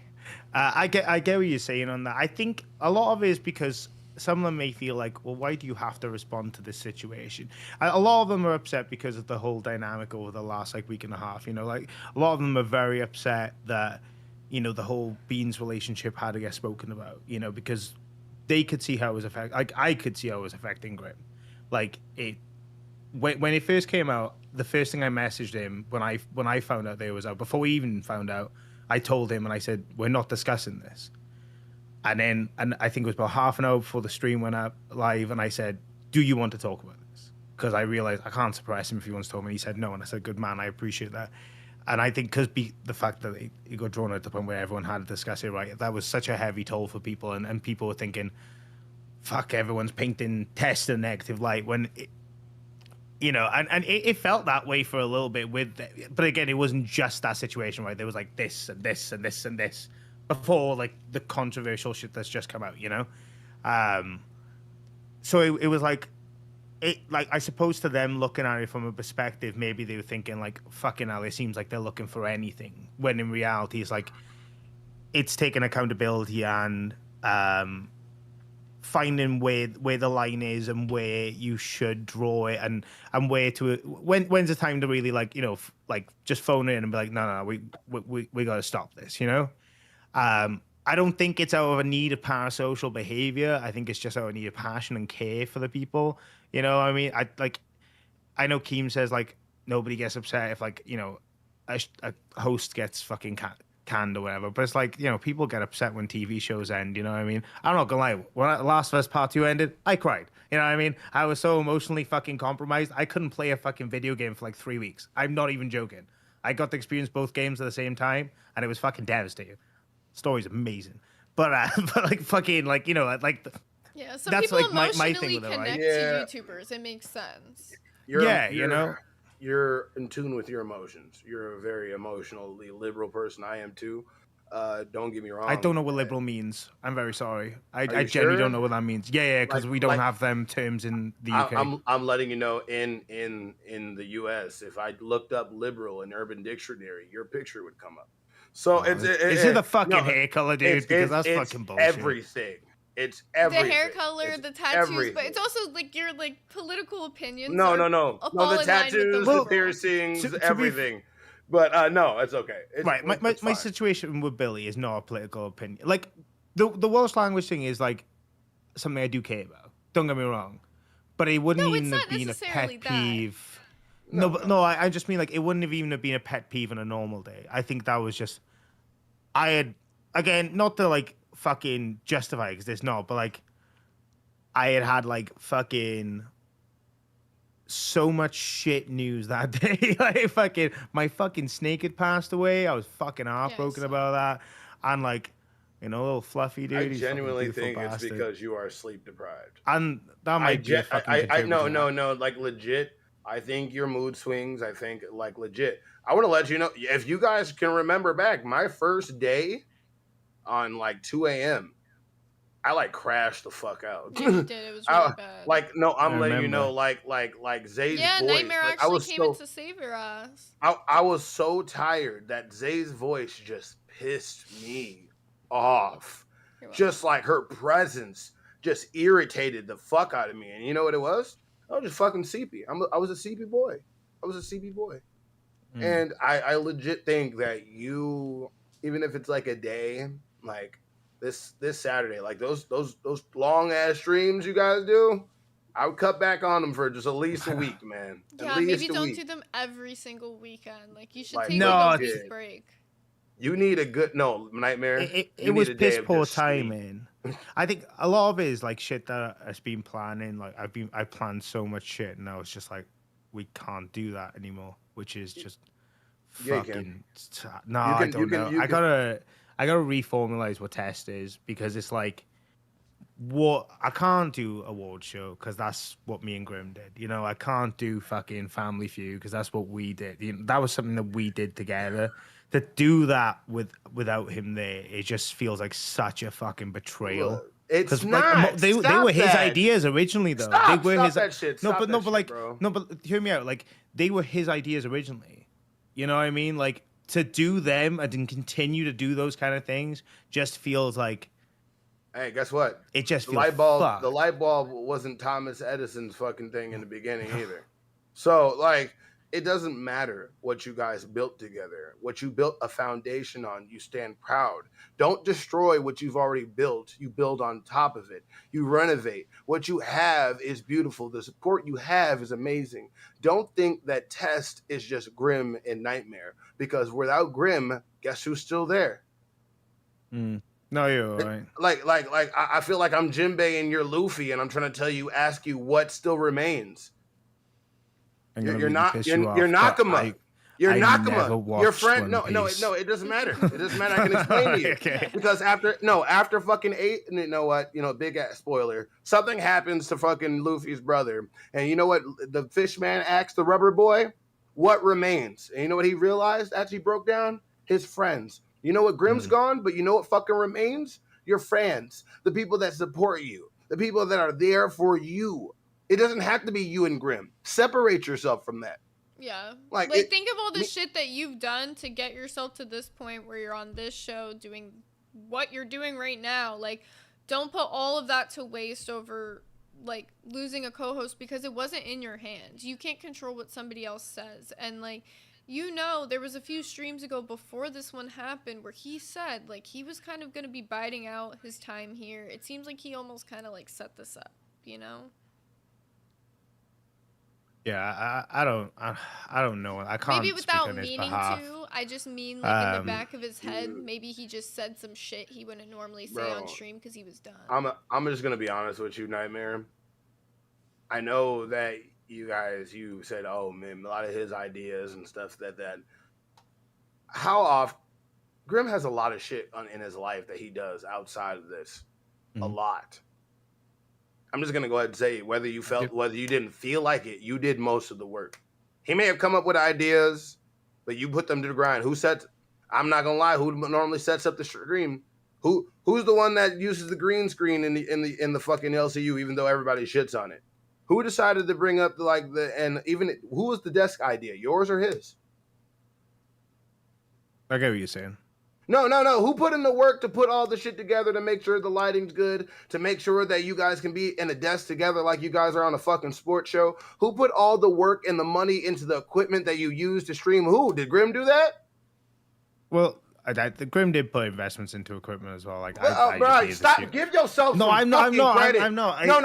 I get what you're saying on that. I think a lot of it is because some of them may feel like, well, why do you have to respond to this situation? A lot of them are upset because of the whole dynamic over the last like week and a half. You know, like a lot of them are very upset that, you know, the whole Beans relationship had to get spoken about. You know, because they could see how it was affecting. Like I could see how it was affecting Grim. Like it when it first came out. The first thing I messaged him when I found out that it was out, before we even found out, I told him and I said, we're not discussing this. And I think it was about half an hour before the stream went up live, and I said, do you want to talk about this? Because I realized I can't suppress him if he wants to talk. And he said no, and I said, good man, I appreciate that. And I think because the fact that it got drawn out to the point where everyone had to discuss it, right, that was such a heavy toll for people, and people were thinking, fuck, everyone's painting Test in a negative light when you know, and it felt that way for a little bit but again, it wasn't just that situation, right? There was like this and this and this and this before like the controversial shit that's just come out, you know? So it was like, I suppose to them looking at it from a perspective, maybe they were thinking like, fucking hell, it seems like they're looking for anything. When in reality, it's like, it's taking accountability and finding where the line is and where you should draw it and where to when's the time to really like, you know, like just phone in and be like, no, we got to stop this, you know. I don't think it's out of a need of parasocial behavior. I think it's just out of a need of passion and care for the people, you know. I mean, I know Keem says like nobody gets upset if like, you know, a host gets fucking canned or whatever, but it's like, you know, people get upset when TV shows end, you know what I mean? I'm not gonna lie, when Last of Us Part 2 ended, I cried, you know what I mean? I was so emotionally fucking compromised, I couldn't play a fucking video game for like 3 weeks. I'm not even joking. I got to experience both games at the same time, and it was fucking devastating. Story's amazing, but but like fucking like, you know, like Yeah, some that's people like my emotionally thing with it, right? connect Yeah. to YouTubers. It makes sense. You know, you're in tune with your emotions. You're a very emotionally liberal person. I am too. Don't get me wrong. I don't know what liberal means. I'm very sorry. I you genuinely sure? don't know what that means. Yeah, because we don't have them terms in the UK. I'm letting you know in the US, if I looked up liberal in Urban Dictionary, your picture would come up. So Is it the fucking hair color, dude? Because that's it's fucking bullshit. everything. It's everything. The hair color, It's the tattoos, everything. but it's also like your like political opinions. No. all The in line with tattoos, the liberal. piercings, to be everything. But no, it's okay. Right, my it's fine. situation with Billy is not a political opinion. Like the Welsh language thing is like something I do care about. Don't get me wrong, but it wouldn't No, even it's have not been a necessarily pet that. peeve. No, I just mean like it wouldn't have even have been a pet peeve on a normal day. I think that was just I had again not to like fucking justify because there's not, but like I had like fucking so much shit news that day. Like fucking my fucking snake had passed away. I was fucking heartbroken saw about that. And like, you know, little fluffy dude. I he's fucking genuinely beautiful think bastard. it's because you are sleep deprived. And that might be a fucking no, contributor. like legit. I think your mood swings. I think like legit. I want to let you know if you guys can remember back my first day on like 2 a.m. I like crashed the fuck out. Yeah, you did. It was really bad. Like no, I'm I letting you know, remember. like Zay's yeah, voice. Nightmare like, actually came in to save your ass. I was so tired that Zay's voice just pissed me off. Just like her presence just irritated the fuck out of me. And you know what it was? I was just fucking CP. I was a CP boy. And I legit think that you, even if it's like a day, like this Saturday, like those long ass streams you guys do, I would cut back on them for just at least a week, man. At Yeah, least maybe a don't week. do them every single weekend. Like, you should Like, take No, like a it's- week break. You need a good Nightmare. It You was need a day piss of poor just sleep. timing. I think a lot of it is like shit that I've been planning. Like I planned so much shit, and now it's just like we can't do that anymore, which is just Yeah, you fucking. can. No, You I can- don't you can- know. you I can- gotta reformulate what test is, because it's like what I can't do award show because that's what me and Grim did. You know, I can't do fucking Family Feud because that's what we did. You know, that was something that we did together. To do that without him there, it just feels like such a fucking betrayal. It's 'Cause, not. they Stop were his that. ideas originally, though. Stop, they were stop his. that shit. No, Stop but that shit, like bro. no, but hear me out. Like they were his ideas originally. You know what I mean? Like to do them and then continue to do those kind of things just feels like Hey, guess what? it just The feels light bulb. fucked. The light bulb wasn't Thomas Edison's fucking thing in the beginning either. So like, it doesn't matter what you guys built together. What you built a foundation on, you stand proud. Don't destroy what you've already built. You build on top of it. You renovate. What you have is beautiful. The support you have is amazing. Don't think that Test is just Grim and Nightmare, because without Grim, guess who's still there? No, you're right. I feel like I'm Jinbei and you're Luffy, and I'm trying to ask you what still remains. I'm gonna You're really not piss you're, you off, you're but Nakama. You're I never Nakama. watched Your friend. No, One no, Piece. no. It doesn't matter. It doesn't matter. I can explain to you. Okay. Because after fucking 8, you know what? Big ass spoiler. Something happens to fucking Luffy's brother, and you know what? The Fishman asks the Rubber Boy, "What remains?" And you know what he realized after he broke down? His friends. You know what? Grim's gone, but you know what fucking remains? Your friends, the people that support you, the people that are there for you. It doesn't have to be you and Grim. Separate yourself from that. Yeah. Like, Think of all the shit that you've done to get yourself to this point where you're on this show doing what you're doing right now. Like, don't put all of that to waste over, like, losing a co-host because it wasn't in your hands. You can't control what somebody else says. And, like, there was a few streams ago before this one happened where he said, like, he was kind of going to be biding out his time here. It seems like he almost kind of, like, set this up, you know? Yeah, I don't know. I can't. Maybe speak without on his meaning behalf. to. I just mean, like, in the Um, back of his head, maybe he just said some shit he wouldn't normally say Bro, on stream because he was done. I'm just gonna be honest with you, Nightmare. I know that you said, oh man, a lot of his ideas and stuff that. How often Grim has a lot of shit in his life that he does outside of this, a lot. I'm just gonna go ahead and say, whether you didn't feel like it, you did most of the work. He may have come up with ideas, but you put them to the grind. I'm not gonna lie. Who normally sets up the stream? Who's the one that uses the green screen in the fucking LCU, even though everybody shits on it? Who decided to bring up who was the desk idea? Yours or his? I get what you're saying. No. Who put in the work to put all the shit together to make sure the lighting's good, to make sure that you guys can be in a desk together like you guys are on a fucking sports show? Who put all the work and the money into the equipment that you use to stream? Who? Did Grim do that? Well, the Grim did put investments into equipment as well. Like, Bro, stop. Give yourself No, some I'm not. fucking I'm not. credit. I'm not. No.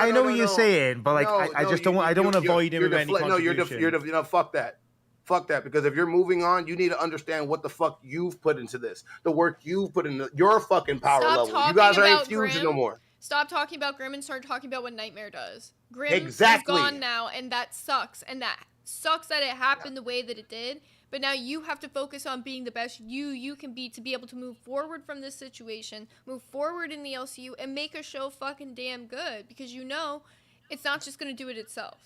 I know what you're saying, but like, I just don't. I don't want to avoid him of any contribution. Fuck that. Fuck that, because if you're moving on, you need to understand what the fuck you've put into this, the work you've put into your fucking power level. You guys ain't fusing no more. Stop talking about Grim and start talking about what Nightmare does. Grim Exactly. is gone now, and that sucks. And that sucks that it happened the way that it did. But now you have to focus on being the best you can be to be able to move forward from this situation, move forward in the LCU, and make a show fucking damn good. Because it's not just going to do it itself.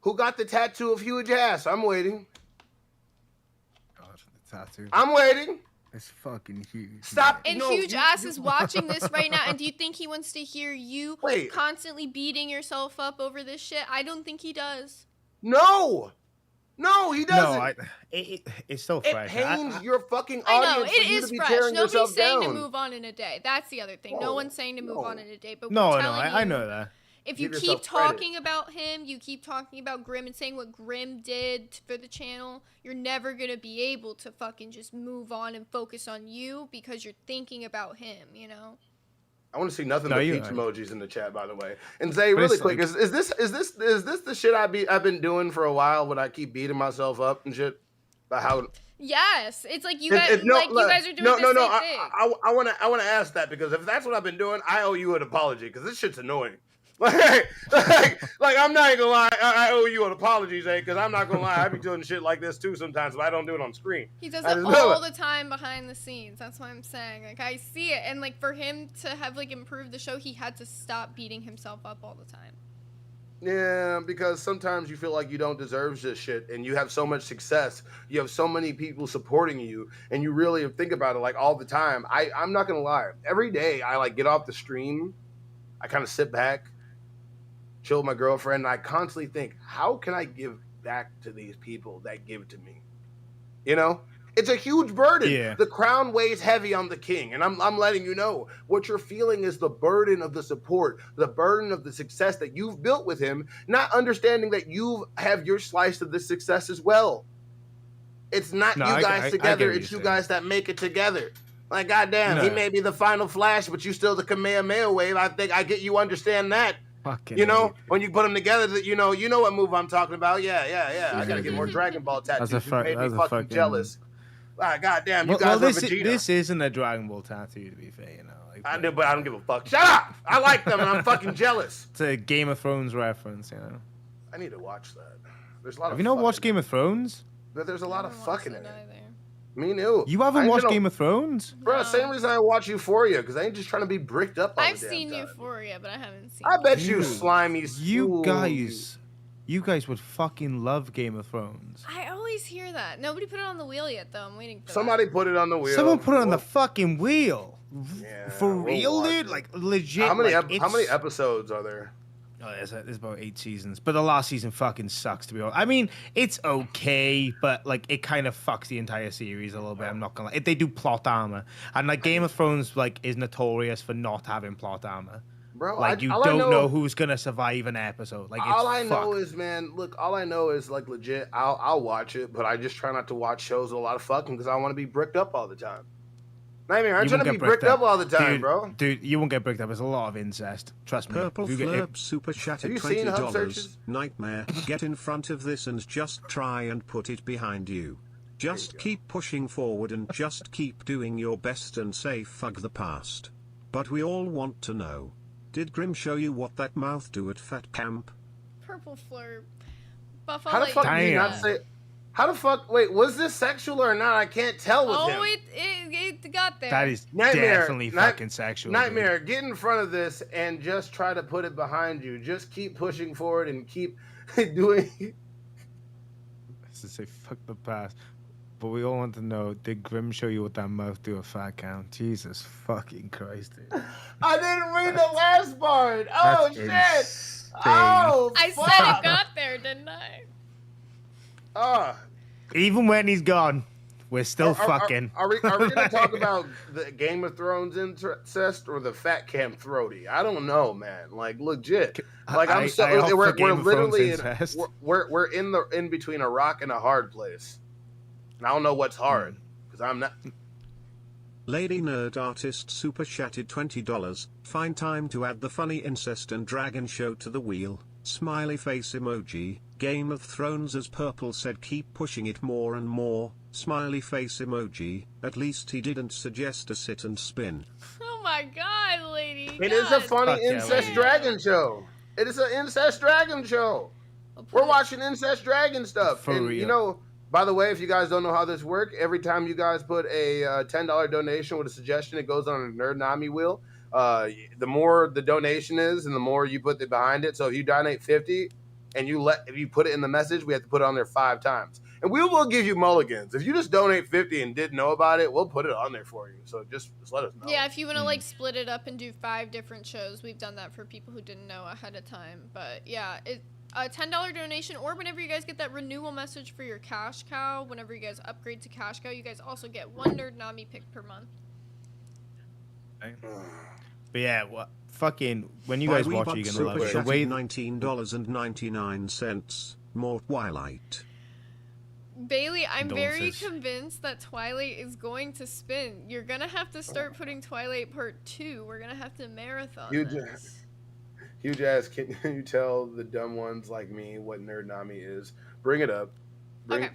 Who got the tattoo of huge ass? I'm waiting. God, the tattoo. I'm waiting. It's fucking huge. Stop. And Huge Ass is watching this right now. And do you think he wants to hear you constantly beating yourself up over this shit? I don't think he does. No, he doesn't. No, it's so fresh. It pains your fucking I audience know, for it you is to be fresh. tearing Nobody's yourself saying down. to move on in a day. That's the other thing. No one's saying to move on in a day. But I know that. If you Give keep yourself credit. talking about him, you keep talking about Grim and saying what Grim did for the channel, you're never going to be able to fucking just move on and focus on you because you're thinking about him, you know? I want to see nothing No, but you're peach right. emojis in the chat, by the way. And Zay, But really it's quick, like- is this the shit I've been doing for a while when I keep beating myself up and shit about how Yes, it's like you guys, you guys are doing no, the no, no. same thing. I want to ask that because if that's what I've been doing, I owe you an apology because this shit's annoying. Like I'm not gonna lie, I owe you an apology, Zay, because I'm not gonna lie, I be doing shit like this too sometimes, but I don't do it on screen. He does I it just know all the time behind the scenes. That's what I'm saying. Like I see it, and like for him to have like improved the show, he had to stop beating himself up all the time. Yeah, because sometimes you feel like you don't deserve this shit, and you have so much success, you have so many people supporting you, and you really think about it like all the time. I'm not gonna lie, every day I like get off the stream, I kind of sit back, chill with my girlfriend, and I constantly think, how can I give back to these people that give to me? You know, it's a huge burden. Yeah. The crown weighs heavy on the king, and I'm letting you know what you're feeling is the burden of the support, the burden of the success that you've built with him, not understanding that you have your slice of the success as well. It's not No, you I guys get together, what it's you're you saying. guys that make it together. Like, goddamn, he No. may be the final Flash, but you still the Kamehameha wave. I think I get you understand that. Fucking You know, idiot. when you put them together, that you know what move I'm talking about. Yeah. I gotta get more Dragon Ball tattoos. That's a You made me that's a fucking fucking- jealous. Ah, goddamn, you Well, guys this were Vegeta. this isn't a Dragon Ball tattoo, to be fair. You know, like, I do, but I don't give a fuck. Shut up! I like them, and I'm fucking jealous. it's a Game of Thrones reference. You know. I need to watch that. There's a lot Have of. you not watched fucking- Game of Thrones? But there's a lot of I haven't watched fucking in it. either. Me neither. You haven't watched Game of Thrones? Bro, No. same reason I watch Euphoria, because I ain't just trying to be bricked up all I've the damn seen time. Euphoria, but I haven't seen. I bet you Dude, slimy. You Ooh. guys would fucking love Game of Thrones. I always hear that. Nobody put it on the wheel yet, though. I'm waiting for Somebody that. put it on the wheel. Someone put it on the We'll- fucking wheel. Yeah, For we'll real, watch dude? it. Like legit. How many? like, How many it's- episodes are there? Oh, there's about 8 seasons, but the last season fucking sucks, to be honest. I mean, it's okay, but like it kind of fucks the entire series a little bit. I'm not gonna lie. They do plot armor, and like Game of Thrones like is notorious for not having plot armor. Bro, Like you all I don't know who's gonna survive an episode. Like it's all I know fucked. is, man, look, all I know is like legit. I'll watch it, but I just try not to watch shows with a lot of fucking because I want to be bricked up all the time. Nightmare, I'm You trying won't to be get bricked up all the time, dude, bro. Dude, you won't get bricked up. There's a lot of incest. Trust me. Purple If you get- Flurp super chatted Have you seen Hub $20. Searches? Nightmare, get in front of this and just try and put it behind you. Just keep pushing forward and just keep doing your best and say fuck the past. But we all want to know. Did Grim show you what that mouth do at Fat Camp? Purple Flurp. Buff, I'll How the let fuck you do you do not that. say? How the fuck? Wait, was this sexual or not? I can't tell with him. Oh, it got there. that is Nightmare, definitely fucking sexual. dude. Nightmare, get in front of this and just try to put it behind you. Just keep pushing forward and keep doing. To say fuck the past. But we all want to know, did Grim show you what that mouth do at Fat Camp? Jesus fucking Christ, dude. I didn't read the last part. Oh That's shit! insane. Oh, I fuck. said it got there, didn't I? Even when he's gone, we're still fucking. Are we gonna talk about the Game of Thrones incest or the Fat Camp throaty? I don't know, man. Like legit. Like I opt for we're Game of Thrones literally incest. we're in between a rock and a hard place. And I don't know what's hard because I'm not. Lady Nerd Artist super chatted $20. Find time to add the funny incest and dragon show to the wheel. Smiley face emoji. Game of Thrones as Purple said keep pushing it more and more. Smiley face emoji. At least he didn't suggest a sit and spin. Oh my god, lady. It is a God. funny Fuck yeah, incest lady. dragon show. It is an incest dragon show. I'll put We're it- watching incest dragon stuff. For and real. you know, by the way, if you guys don't know how this works, every time you guys put a $10 donation with a suggestion, it goes on a Nerd Nami wheel. The more the donation is, and the more you put it behind it. So if you donate 50, and if you put it in the message, we have to put it on there 5 times, and we will give you mulligans. If you just donate 50 and didn't know about it, we'll put it on there for you. So just let us know. Yeah, if you want to like split it up and do 5 different shows, we've done that for people who didn't know ahead of time. But yeah, a $10 donation, or whenever you guys get that renewal message for your cash cow, whenever you guys upgrade to cash cow, you guys also get 1 Nerd Nami pick per month. But yeah, what fucking when you Why guys we watch bought it, you're super gonna love it. The chatted way $19.99. More Twilight. Bailey, I'm very Condolences. convinced that Twilight is going to spin. You're gonna have to start putting Twilight Part 2. We're gonna have to marathon Huge, this. huge ass. Can you tell the dumb ones like me what Nerdnami is? Bring it up.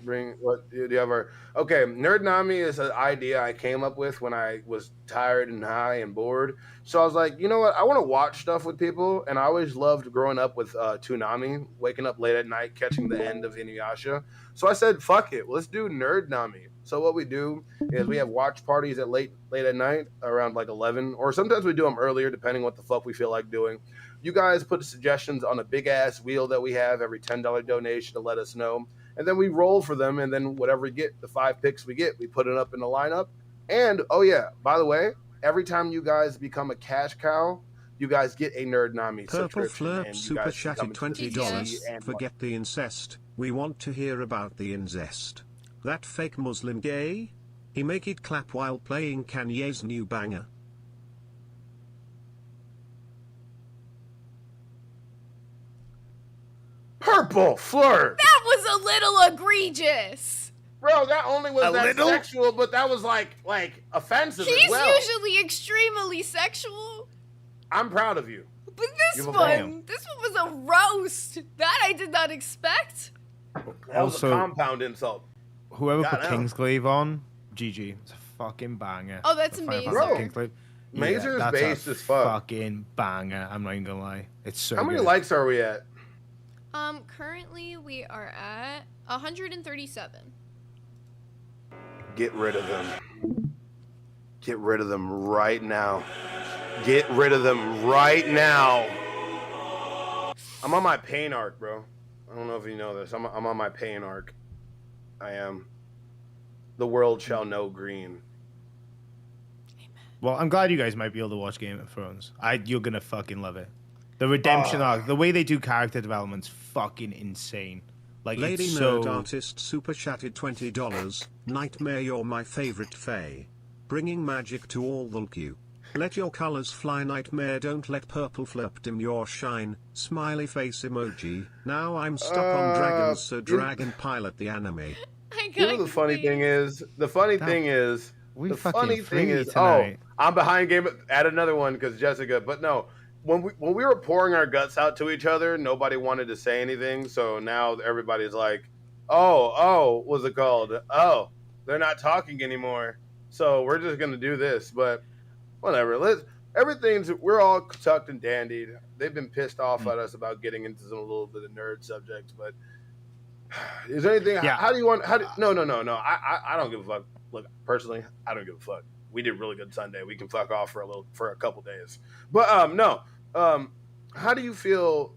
Bring what do you have? Okay, Nerdnami is an idea I came up with when I was tired and high and bored. So I was like, you know what? I want to watch stuff with people, and I always loved growing up with Toonami, waking up late at night, catching the end of Inuyasha. So I said, fuck it, let's do Nerdnami. So what we do is we have watch parties at late at night around like 11, or sometimes we do them earlier, depending what the fuck we feel like doing. You guys put suggestions on a big ass wheel that we have every $10 donation to let us know. And then we roll for them, and then whatever we get, the 5 picks we get, we put it up in the lineup. And, oh yeah, by the way, every time you guys become a cash cow, you guys get a Nerdnami Purple subscription. Flurp and you super guys chatted come into the $20. CC and Forget the incest. We want to hear about the incest. That fake Muslim gay? He make it clap while playing Kanye's new banger. Purple Flurp! That was a little egregious. Bro, that only was A that little? sexual, but that was like offensive He's as well. usually extremely sexual, I'm proud of you. but this Give a one was a roast. That I did not expect. That was Also- a compound insult. Whoever put Goddamn. Kingsglaive on, GG. It's a fucking banger. Oh, that's The Final amazing. Fantasy Bro, Kingsglaive. Mazer's that's based a as fuck. Fucking banger. I'm not even gonna lie. It's so How many good. likes are we at? Currently we are at 137. Get rid of them. Get rid of them right now. Get rid of them right now. I'm on my pain arc, bro. I don't know if you know this. I'm on my pain arc. I am. The world shall know green. Well, I'm glad you guys might be able to watch Game of Thrones. You're gonna fucking love it. The redemption arc, the way they do character development's fucking insane. Like Lady it's Nerd so. Artist super chatted $20. Nightmare, you're my favorite fae. Bringing magic to all the LCU. Let your colors fly, Nightmare, don't let purple flip dim your shine. Smiley face emoji. Now I'm stuck on dragons, so dragon pilot the anime. I You got know the funny thing is, We the fucking funny thing free is, tonight. I'm behind game. Add another one because Jessica. But no, when we were pouring our guts out to each other, nobody wanted to say anything. So now everybody's like, oh, what's it called? Oh, they're not talking anymore. So we're just gonna do this. But whatever. We're all tucked and dandied. They've been pissed off at us about getting into some a little bit of nerd subjects, but. Is there anything? Yeah. How do you want? No. I don't give a fuck. Look, personally, I don't give a fuck. We did really good Sunday. We can fuck off for a couple days. But no. How do you feel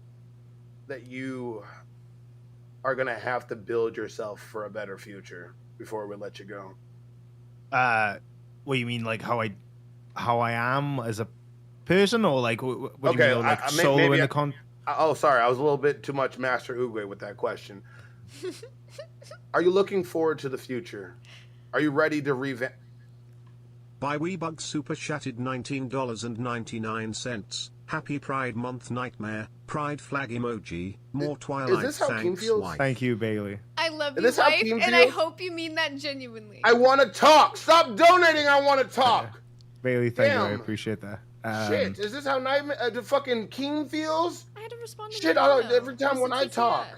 that you are gonna have to build yourself for a better future before we let you go? What you mean, like how I am as a person, or like what do you mean, like solo in the con? Oh, sorry, I was a little bit too much Master Oogway with that question. Are you looking forward to the future? Are you ready to revamp? By Weebug super chatted $19.99. Happy Pride Month, Nightmare. Pride flag emoji. More Twilight. this how King thanks, feels? wife. Thank you, Bailey. I love Is you, this how wife, Team and I feels? hope you mean that genuinely. I want to talk. Stop donating. I want to talk. Bailey, thank you. I Damn. appreciate that. Shit, is this how the fucking King feels? I had to respond to Shit, your email. every time It was when the I talk. TTS.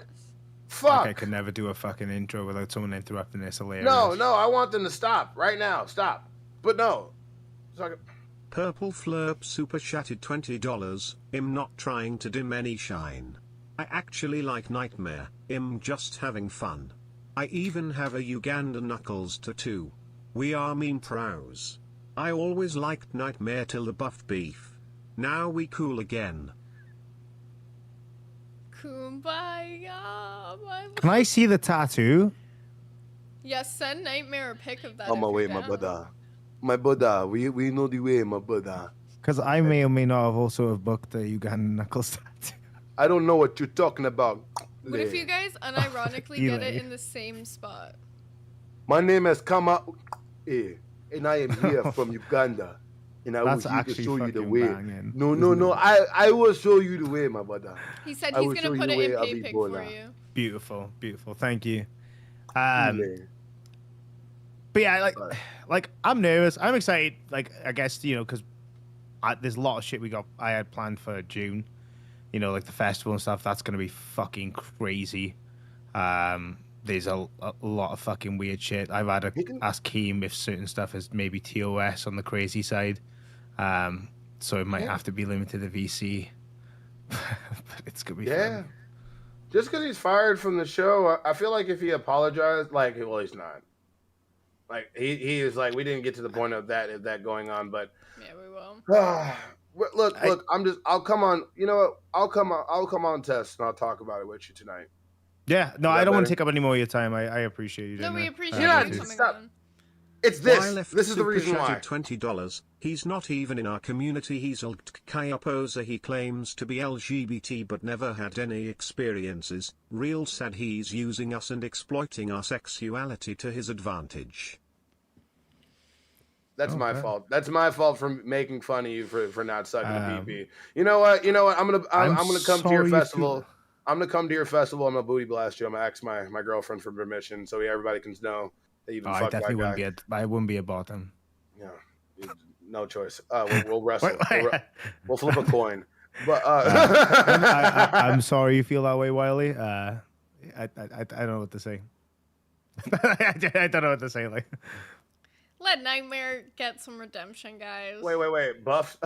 Fuck. Like I could never do a fucking intro without someone interrupting this. Hilarious. No, I want them to stop right now. Stop. But no. Sorry. Purple Flurp super chatted $20. I'm not trying to dim any shine. I actually like Nightmare. I'm just having fun. I even have a Uganda Knuckles tattoo. We are meme pros. I always liked Nightmare till the buff beef. Now we cool again. Kumbaya. Can I see the tattoo? Yes, send Nightmare a pic of that. On my if way, you're my down. brother. My brother, we know the way, my brother. Because I may or may not have also have booked the Uganda Knuckles tattoo. I don't know what you're talking about. What if you guys unironically get it Eli. in the same spot? My name has come out, and I am here from Uganda. And I That's will here to actually show you the fucking way. banging, No. I will show you the way, my brother. He said I he's will gonna show put you it the in way of PayPic for Ebola. you. Beautiful. Thank you. Easy. But yeah, But- like I'm nervous. I'm excited. Like I guess because there's a lot of shit I had planned for June. Like the festival and stuff. That's gonna be fucking crazy. There's a lot of fucking weird shit. I've had to ask Keem if certain stuff is maybe TOS on the crazy side. So it might have to be limited to VC. But it's gonna be fun. Just because he's fired from the show, I feel like if he apologized, like, well, he's not. Like he is like, we didn't get to the point of that going on, but yeah, we will. look, I'll come on. You know what? I'll come on test and I'll talk about it with you tonight. Yeah, no, I don't want to take up any more of your time. I appreciate you. No, we appreciate you coming on. It's this. This is the reason why. $20. He's not even in our community. He's a poser. He claims to be LGBT but never had any experiences. Real sad. He's using us and exploiting our sexuality to his advantage. That's my fault. That's my fault for making fun of you for not sucking a PP. You know what? I'm gonna come to your festival. I'm gonna come to your festival. I'm gonna booty blast you. I'm gonna ask my girlfriend for permission so everybody can know that you've been fucked by a guy. I wouldn't be a bottom. Yeah, no choice. We'll wrestle. We'll flip a coin. But I'm sorry you feel that way, Wiley. I don't know what to say. I don't know what to say. Like, let Nightmare get some redemption, guys. Wait. Buff,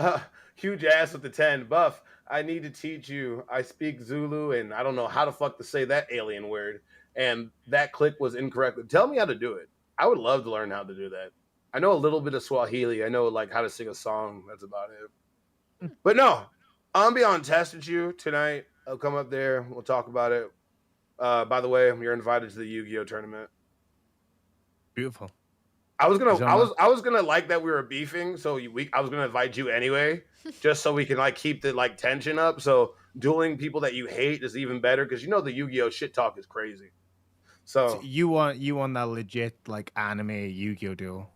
huge ass with the 10. Buff, I need to teach you. I speak Zulu, and I don't know how the fuck to say that alien word. And that click was incorrect. Tell me how to do it. I would love to learn how to do that. I know a little bit of Swahili. I know like how to sing a song. That's about it. But no, I'm be on test with you tonight. I'll come up there. We'll talk about it. By the way, you're invited to the Yu-Gi-Oh tournament. Beautiful. I was gonna like that we were beefing, so I was gonna invite you anyway, just so we can like keep the like tension up. So dueling people that you hate is even better because the Yu-Gi-Oh shit talk is crazy. So you want that legit like anime Yu-Gi-Oh duel?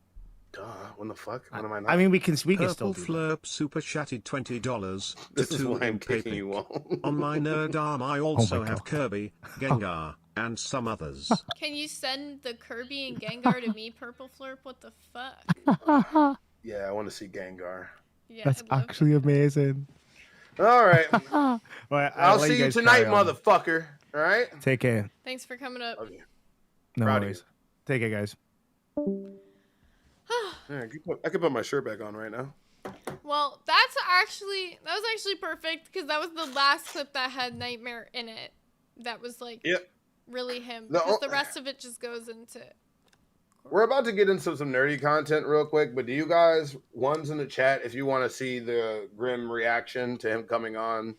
Duh, when the fuck? When am I not? I mean, we can still Purple do Flurp super chatted $20 This to is why I'm kicking you all. On my nerd arm, I also have Kirby, Gengar, and some others. Can you send the Kirby and Gengar to me, Purple Flurp? What the fuck? Yeah, I want to see Gengar. Yeah, that's actually amazing. All right. Well, I'll see you tonight, motherfucker. All right. Take care. Thanks for coming up. Okay. No Proud of worries. Take care, guys. Yeah, I can put my shirt back on right now. Well, that was actually perfect because that was the last clip that had Nightmare in it. That was like really him. Because the rest of it just goes into. We're about to get into some nerdy content real quick, but do you guys, ones in the chat, if you want to see the grim reaction to him coming on?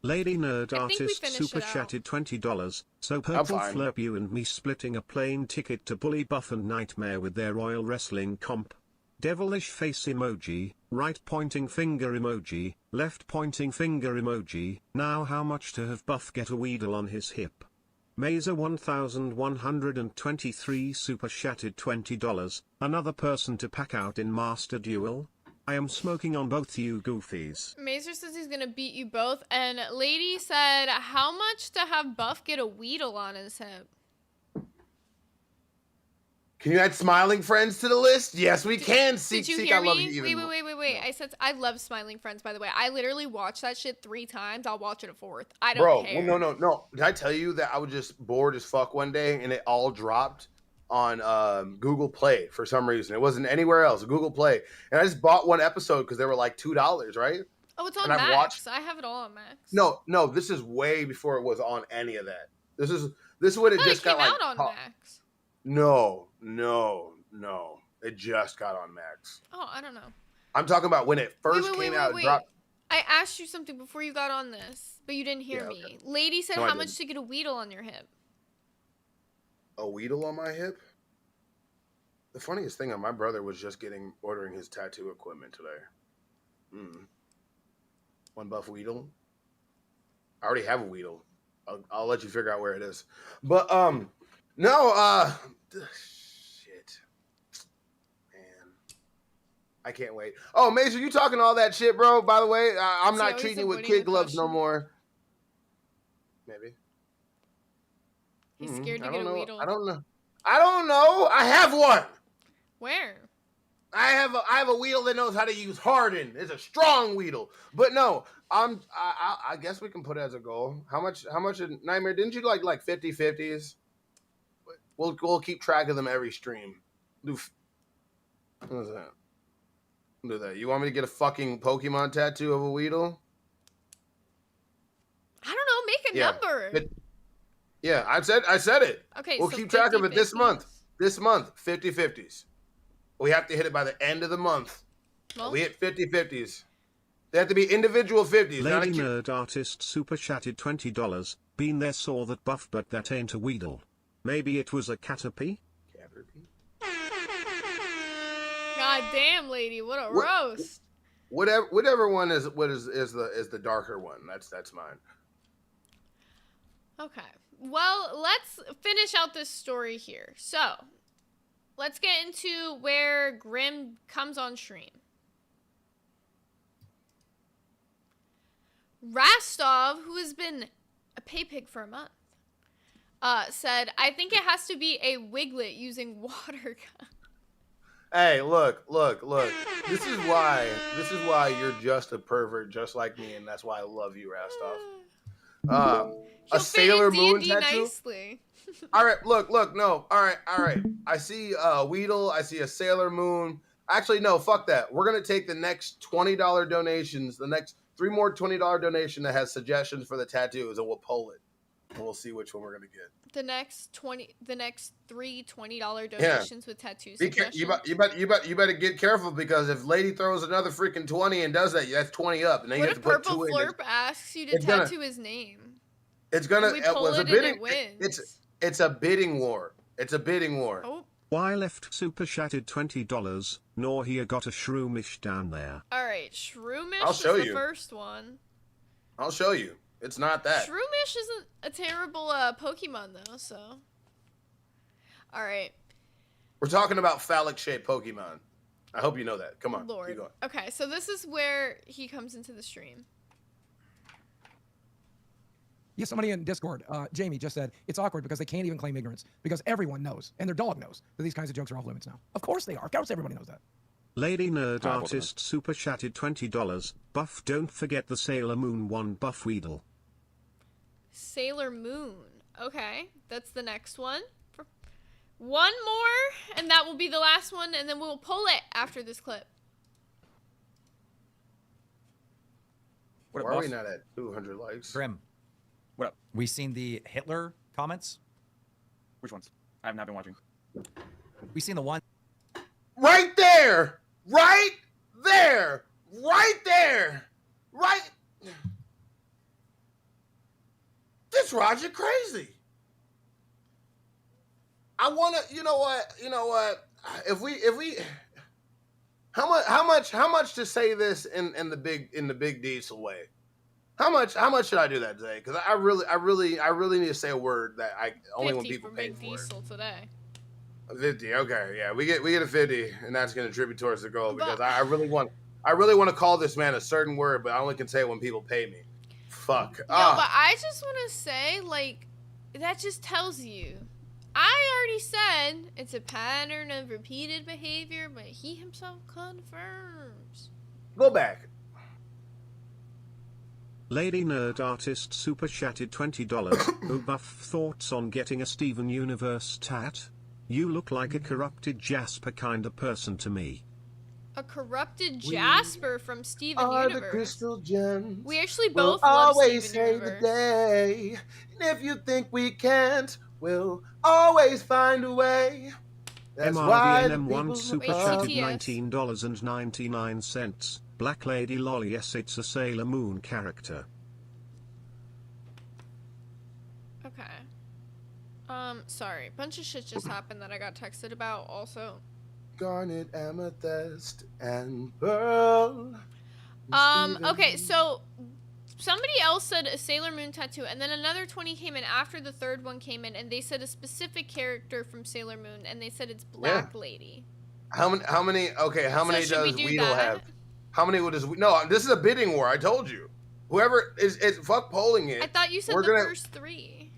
Lady Nerd Artist super chatted $20. So Purple Flurp, you and me splitting a plane ticket to bully Buff and Nightmare with their Royal Wrestling comp. Devilish face emoji, right pointing finger emoji, left pointing finger emoji. Now how much to have Buff get a Weedle on his hip? Mazer 1123 super chatted $20. Another person to pack out in Master Duel. I am smoking on both you goofies. Mazer says he's gonna beat you both, and Lady said, how much to have Buff get a Weedle on his hip? Can you add Smiling Friends to the list? Yes, we can. Did you hear me? Wait. I said I love Smiling Friends, by the way. I literally watched that shit 3 times. I'll watch it a 4th. I don't care. Bro, no. Did I tell you that I was just bored as fuck one day and it all dropped on Google Play for some reason? It wasn't anywhere else. Google Play. And I just bought one episode because they were like $2, right? Oh, it's on Max. I have it all on Max. No, this is way before it was on any of that. This is what it just got like. It came out on Max. No. It just got on Max. Oh, I don't know. I'm talking about when it first came out. It dropped. I asked you something before you got on this, but you didn't hear me. Okay. Lady said how much to get a Weedle on your hip. A Weedle on my hip? The funniest thing, my brother was just ordering his tattoo equipment today. One Buff Weedle. I already have a Weedle. I'll let you figure out where it is. But no, shit, man, I can't wait. Oh, Mason, you talking all that shit, bro? By the way, I'm not treating you with kid gloves no more. Maybe. He's scared to I get don't a know. Weedle. I don't know. I don't know. I have one. Where? I have a Weedle that knows how to use Harden. It's a strong Weedle. But no, I guess we can put it as a goal. How much in Nightmare? Didn't you like 50/50s? We'll keep track of them every stream. What is that? Do that. You want me to get a fucking Pokemon tattoo of a Weedle? I don't know. Make a number. Yeah, I said it. Okay, We'll so keep track of it this 50/50s. month. This month, 50/50s. We have to hit it by the end of the month. Well, We hit 50/50s. They have to be individual 50s. not a Lady cute- Nerd Artist super chatted $20. Been there, saw that buff, but that ain't a Weedle. Maybe it was a Caterpie? God damn, lady, what a roast. Whatever one is the darker one. That's mine. Okay. Well, let's finish out this story here. So, let's get into where Grim comes on stream. Rastov, who has been a pay pig for a month, said, I think it has to be a Wiglet using water gun. Hey, look. This is why you're just a pervert, just like me, and that's why I love you, Rastov. He'll A Sailor fit in Moon D&D tattoo. nicely. All right, look, no. All right. I see a Weedle. I see a Sailor Moon. Actually, no, fuck that. We're gonna take the next $20 donations, the next 3 more $20 donation that has suggestions for the tattoos, and we'll poll it, and we'll see which one we're gonna get. The next three $20 donations with tattoo suggestions. You better get careful, because if Lady throws another freaking 20 and does that, that's 20 up, and then What you if have to put Purple 2 in. Flurp asks you to it's gonna- tattoo his name? It's gonna. We It poll was a it and bidding. it wins. It's a bidding war. It's a bidding war. Oh, Why left super chatted $20? Nor here got a shroomish down there. all right. Shroomish I'll is show the you. first one. I'll show you. It's not that. Shroomish isn't a terrible Pokemon though, so. All right. We're talking about phallic-shaped Pokemon. I hope you know that. Come on, Lord. keep going. Okay, so this is where he comes into the stream. Yeah, somebody in Discord, Jamie, just said, it's awkward because they can't even claim ignorance because everyone knows, and their dog knows, that these kinds of jokes are off limits now. Of course they are. Of course everybody knows that. Lady Nerd Artist super chatted $20. Buff, don't forget the Sailor Moon 1 buff Weedle. Sailor Moon. Okay, that's the next one. One more, and that will be the last one, and then we'll pull it after this clip. Why are we not at 200 likes? Grim. What up? We seen the Hitler comments? Which ones? I have not been watching. We seen the one. Right there! Right there! Right there! Right. This Roger crazy. I wanna. You know what? If we. How much to say this in the big diesel way? How much should I do that today? Because I really need to say a word that I only when 50 people for pay Big for Diesel today. it. 50, okay, yeah, we get a 50, and that's gonna contribute towards the goal, because But- I really want to call this man a certain word, but I only can say it when people pay me. Fuck. Yo, but I just want to say, like, that just tells you. I already said it's a pattern of repeated behavior, but he himself confirms. Go back. Lady Nerd Artist super chatted $20. Buff, thoughts on getting a Steven Universe tat? You look like a corrupted Jasper kind of person to me. A corrupted Jasper from Steven Are the Universe. crystal gems. We actually We'll both love always Steven save the Universe. day. And if you think we can't, we'll always find a way. That's why the MRVNM1 people super Wait, chatted TTS. $19.99. Black Lady Lolly, yes, it's a Sailor Moon character. Okay. Sorry. Bunch of shit just happened that I got texted about also. Garnet, amethyst, and pearl. Okay, so somebody else said a Sailor Moon tattoo, and then another 20 came in after the third one came in, and they said a specific character from Sailor Moon, and they said it's Black Lady. How many? Okay, how many should we does do Weedle that? have? How many does? No, this is a bidding war. I told you. Whoever is fuck polling it. I thought you said we're the gonna- first three.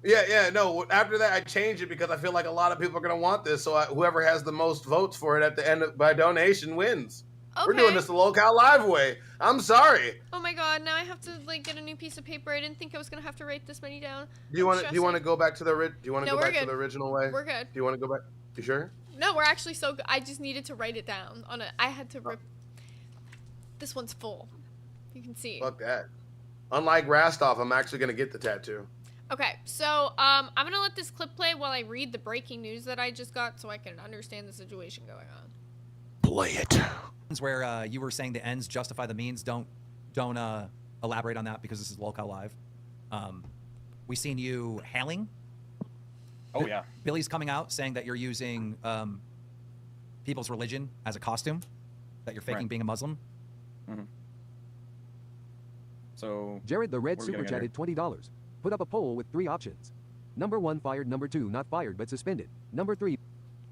Yeah. No, after that, I changed it because I feel like a lot of people are gonna want this. So whoever has the most votes for it at the end by donation wins. Okay. We're doing this the Locale Live way. I'm sorry. Oh my god, now I have to like get a new piece of paper. I didn't think I was gonna have to write this many down. Do you want to go back to the to the original way? We're good. Do you want to go back? You sure? No, we're actually so good. I just needed to write it down on I had to rip. This one's full. You can see. Fuck that. Unlike Rastov, I'm actually gonna get the tattoo. Okay, so I'm gonna let this clip play while I read the breaking news that I just got, so I can understand the situation going on. Play it. Where you were saying the ends justify the means. Don't elaborate on that because this is Locale Live. We seen you hailing. Oh yeah. Billy's coming out saying that you're using people's religion as a costume, that you're faking being a Muslim. Mm-hmm. So Jared the Red what are we super getting chatted $20. Put up a poll with 3 options. Number 1 fired, number 2 not fired but suspended. Number 3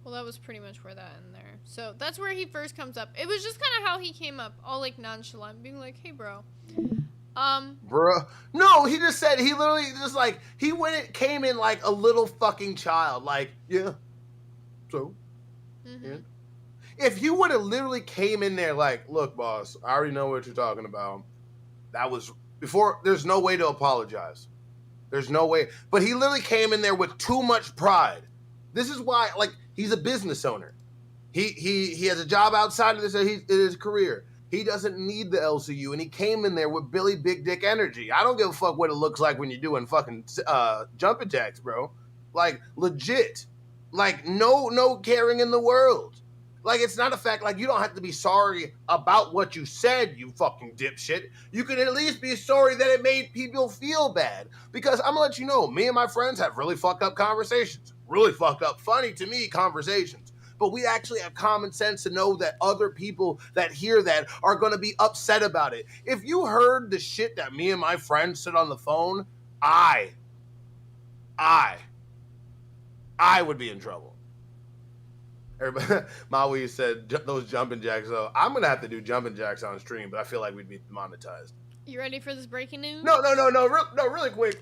Well, that was pretty much where that in there. So that's where he first comes up. It was just kind of how he came up, all like nonchalant, being like, "Hey, bro." Bruh. No, he just said he literally just like came in like a little fucking child. Like, yeah. So. Yeah. If you would have literally came in there like, look, boss, I already know what you're talking about. That was before. There's no way to apologize. There's no way. But he literally came in there with too much pride. This is why, like, he's a business owner. He has a job outside of this in his career. He doesn't need the LCU, and he came in there with Billy Big Dick energy. I don't give a fuck what it looks like when you're doing fucking jumping jacks, bro. Like, legit. Like, no caring in the world. Like, it's not a fact, like, you don't have to be sorry about what you said, you fucking dipshit. You can at least be sorry that it made people feel bad. Because I'm gonna let you know, me and my friends have really fucked up conversations. Really fucked up, funny to me conversations. But we actually have common sense to know that other people that hear that are gonna be upset about it. If you heard the shit that me and my friends said on the phone, I would be in trouble. Everybody, Maui said those jumping jacks. So I'm gonna have to do jumping jacks on stream, but I feel like we'd be monetized. You ready for this breaking news? No, really quick.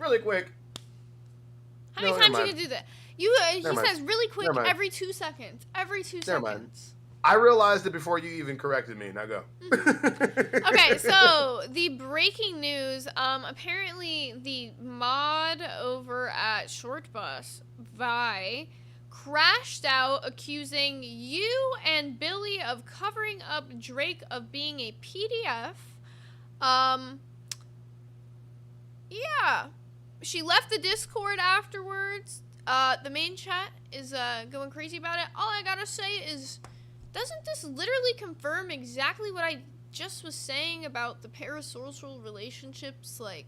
How many times you can do that? He says really quick every 2 seconds. Every 2 seconds. I realized it before you even corrected me. Now go. Okay, so the breaking news. Apparently the mod over at Shortbus, Vi, crashed out accusing you and Billy of covering up Drake of being a PDF. Yeah. She left the Discord afterwards. The main chat is going crazy about it. All I gotta say is, doesn't this literally confirm exactly what I just was saying about the parasocial relationships, like,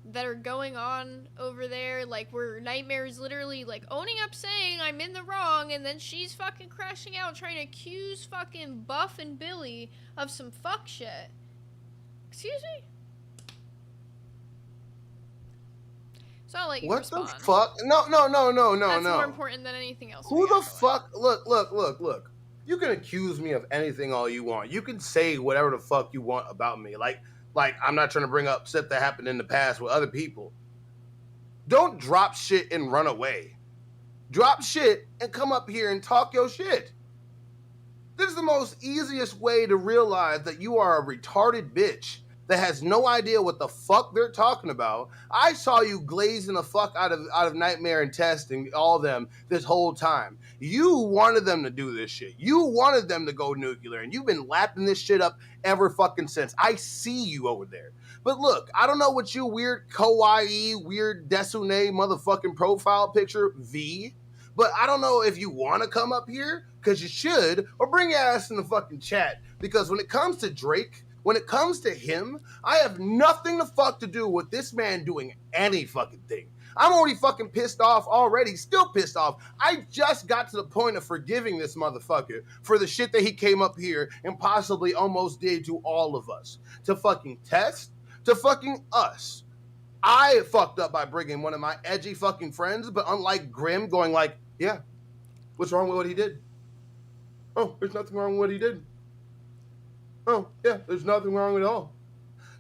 that are going on over there? Like, where Nightmare is literally, like, owning up saying I'm in the wrong, and then she's fucking crashing out trying to accuse fucking Buff and Billy of some fuck shit. Excuse me? So I'll let you respond. The fuck? No. That's more important than anything else. Who the fuck? Look. You can accuse me of anything all you want. You can say whatever the fuck you want about me. Like I'm not trying to bring up stuff that happened in the past with other people. Don't drop shit and run away. Drop shit and come up here and talk your shit. This is the most easiest way to realize that you are a retarded bitch that has no idea what the fuck they're talking about. I saw you glazing the fuck out of Nightmare and Test and all of them this whole time. You wanted them to do this shit. You wanted them to go nuclear, and you've been lapping this shit up ever fucking since. I see you over there. But look, I don't know what you weird kawaii, weird Desune motherfucking profile picture, V, but I don't know if you want to come up here, because you should, or bring your ass in the fucking chat. Because when it comes to Drake, when it comes to him, I have nothing to fuck to do with this man doing any fucking thing. I'm already fucking pissed off already, still pissed off. I just got to the point of forgiving this motherfucker for the shit that he came up here and possibly almost did to all of us. To fucking Test, to fucking us. I fucked up by bringing one of my edgy fucking friends, but unlike Grim going like, yeah, what's wrong with what he did? Oh, there's nothing wrong with what he did. Oh, yeah, there's nothing wrong at all.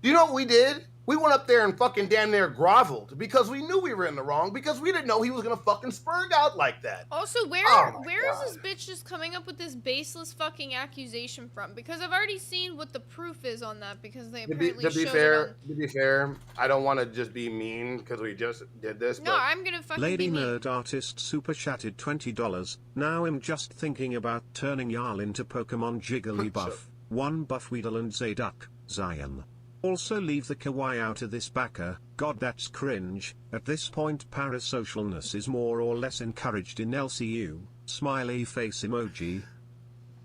Do you know what we did? We went up there and fucking damn near groveled because we knew we were in the wrong because we didn't know he was gonna fucking spurg out like that. Also, where Oh my is God. this bitch just coming up with this baseless fucking accusation from? Because I've already seen what the proof is on that because they apparently showed it To be fair, I don't want to just be mean because we just did this. on... No, but I'm gonna fucking Lady be mean. Nerd Artist super chatted $20. Now I'm just thinking about turning Jarl into Pokemon Jigglypuff. One Buff Weedle and Zaduk, Zion. Also leave the kawaii out of this backer. God, that's cringe. At this point, parasocialness is more or less encouraged in LCU. Smiley face emoji.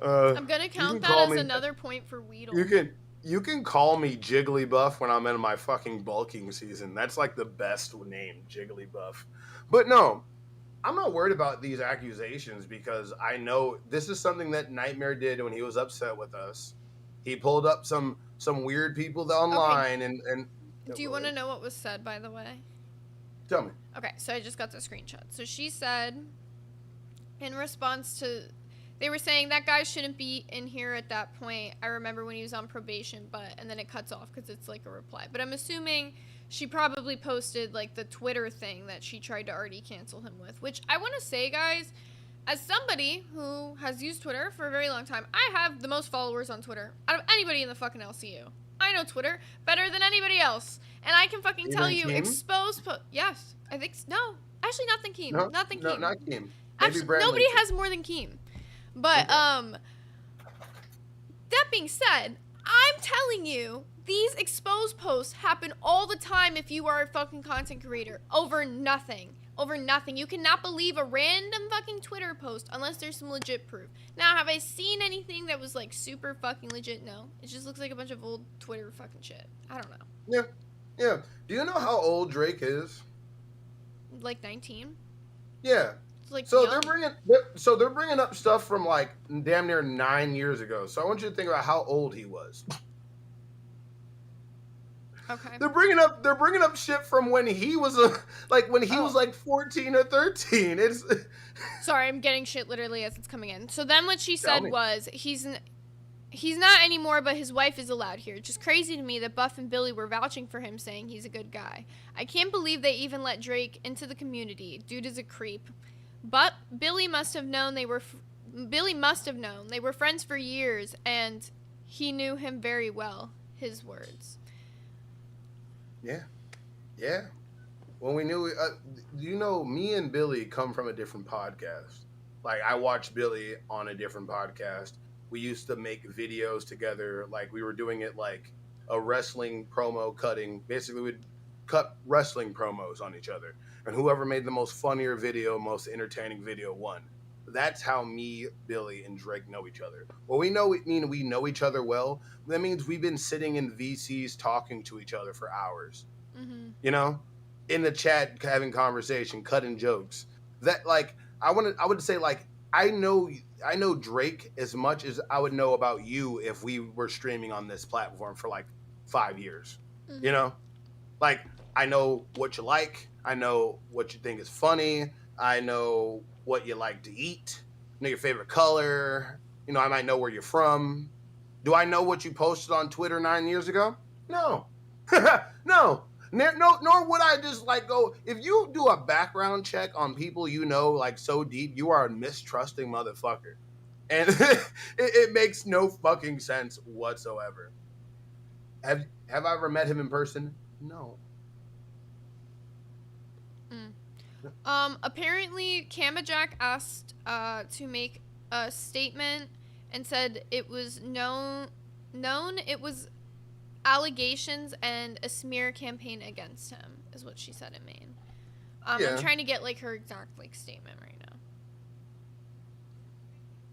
I'm gonna count that as another point for Weedle. You can call me Jigglypuff when I'm in my fucking bulking season. That's like the best name, Jigglypuff. But no, I'm not worried about these accusations because I know this is something that Nightmare did when he was upset with us. He pulled up some weird people online and Do you want to know what was said, by the way? Tell me. Okay, so I just got the screenshot. So she said, in response to, they were saying that guy shouldn't be in here at that point. I remember when he was on probation, and then it cuts off because it's like a reply. But I'm assuming she probably posted like the Twitter thing that she tried to already cancel him with, which I want to say, guys, as somebody who has used Twitter for a very long time, I have the most followers on Twitter out of anybody in the fucking LCU. I know Twitter better than anybody else. And I can fucking tell you, yes, I think, no, actually not than Keem. No, not than Keem. No, not Keem. Actually, nobody has more than Keem. But, that being said, I'm telling you, these exposed posts happen all the time if you are a fucking content creator. Over nothing. Over nothing. You cannot believe a random fucking Twitter post unless there's some legit proof. Now, have I seen anything that was like super fucking legit? No. It just looks like a bunch of old Twitter fucking shit. I don't know. Yeah. Do you know how old Drake is? Like 19? Yeah. It's like So young. they're bringing up stuff from like damn near 9 years ago. So I want you to think about how old he was. Okay. They're bringing up shit from when he was was like 14 or 13. It's Sorry, I'm getting shit literally as it's coming in. So then what she Tell said me. was, he's not anymore, but his wife is allowed here. It's just crazy to me that Buff and Billy were vouching for him, saying he's a good guy. I can't believe they even let Drake into the community. Dude is a creep. But Billy must have known they were friends for years, and he knew him very well. His words. Yeah. When we knew, me and Billy come from a different podcast. Like, I watched Billy on a different podcast. We used to make videos together. Like, we were doing it like a wrestling promo cutting. Basically, we'd cut wrestling promos on each other. And whoever made the most funnier video, most entertaining video won. That's how me, Billy, and Drake know each other. Well, we know each other well. That means we've been sitting in VCs talking to each other for hours. Mm-hmm. You know, in the chat, having conversation, cutting jokes. That like I would say like I know Drake as much as I would know about you if we were streaming on this platform for like 5 years. Mm-hmm. You know, like I know what you like. I know what you think is funny. I know what you like to eat. I know your favorite color. You know, I might know where you're from. Do I know what you posted on Twitter 9 years ago? No. No. Nor would I just like go, if you do a background check on people you know like so deep, you are a mistrusting motherfucker. And it makes no fucking sense whatsoever. Have I ever met him in person? No. Apparently Cambajack asked to make a statement and said it was known it was allegations and a smear campaign against him, is what she said in Maine. Yeah. I'm trying to get like her exact like statement right now.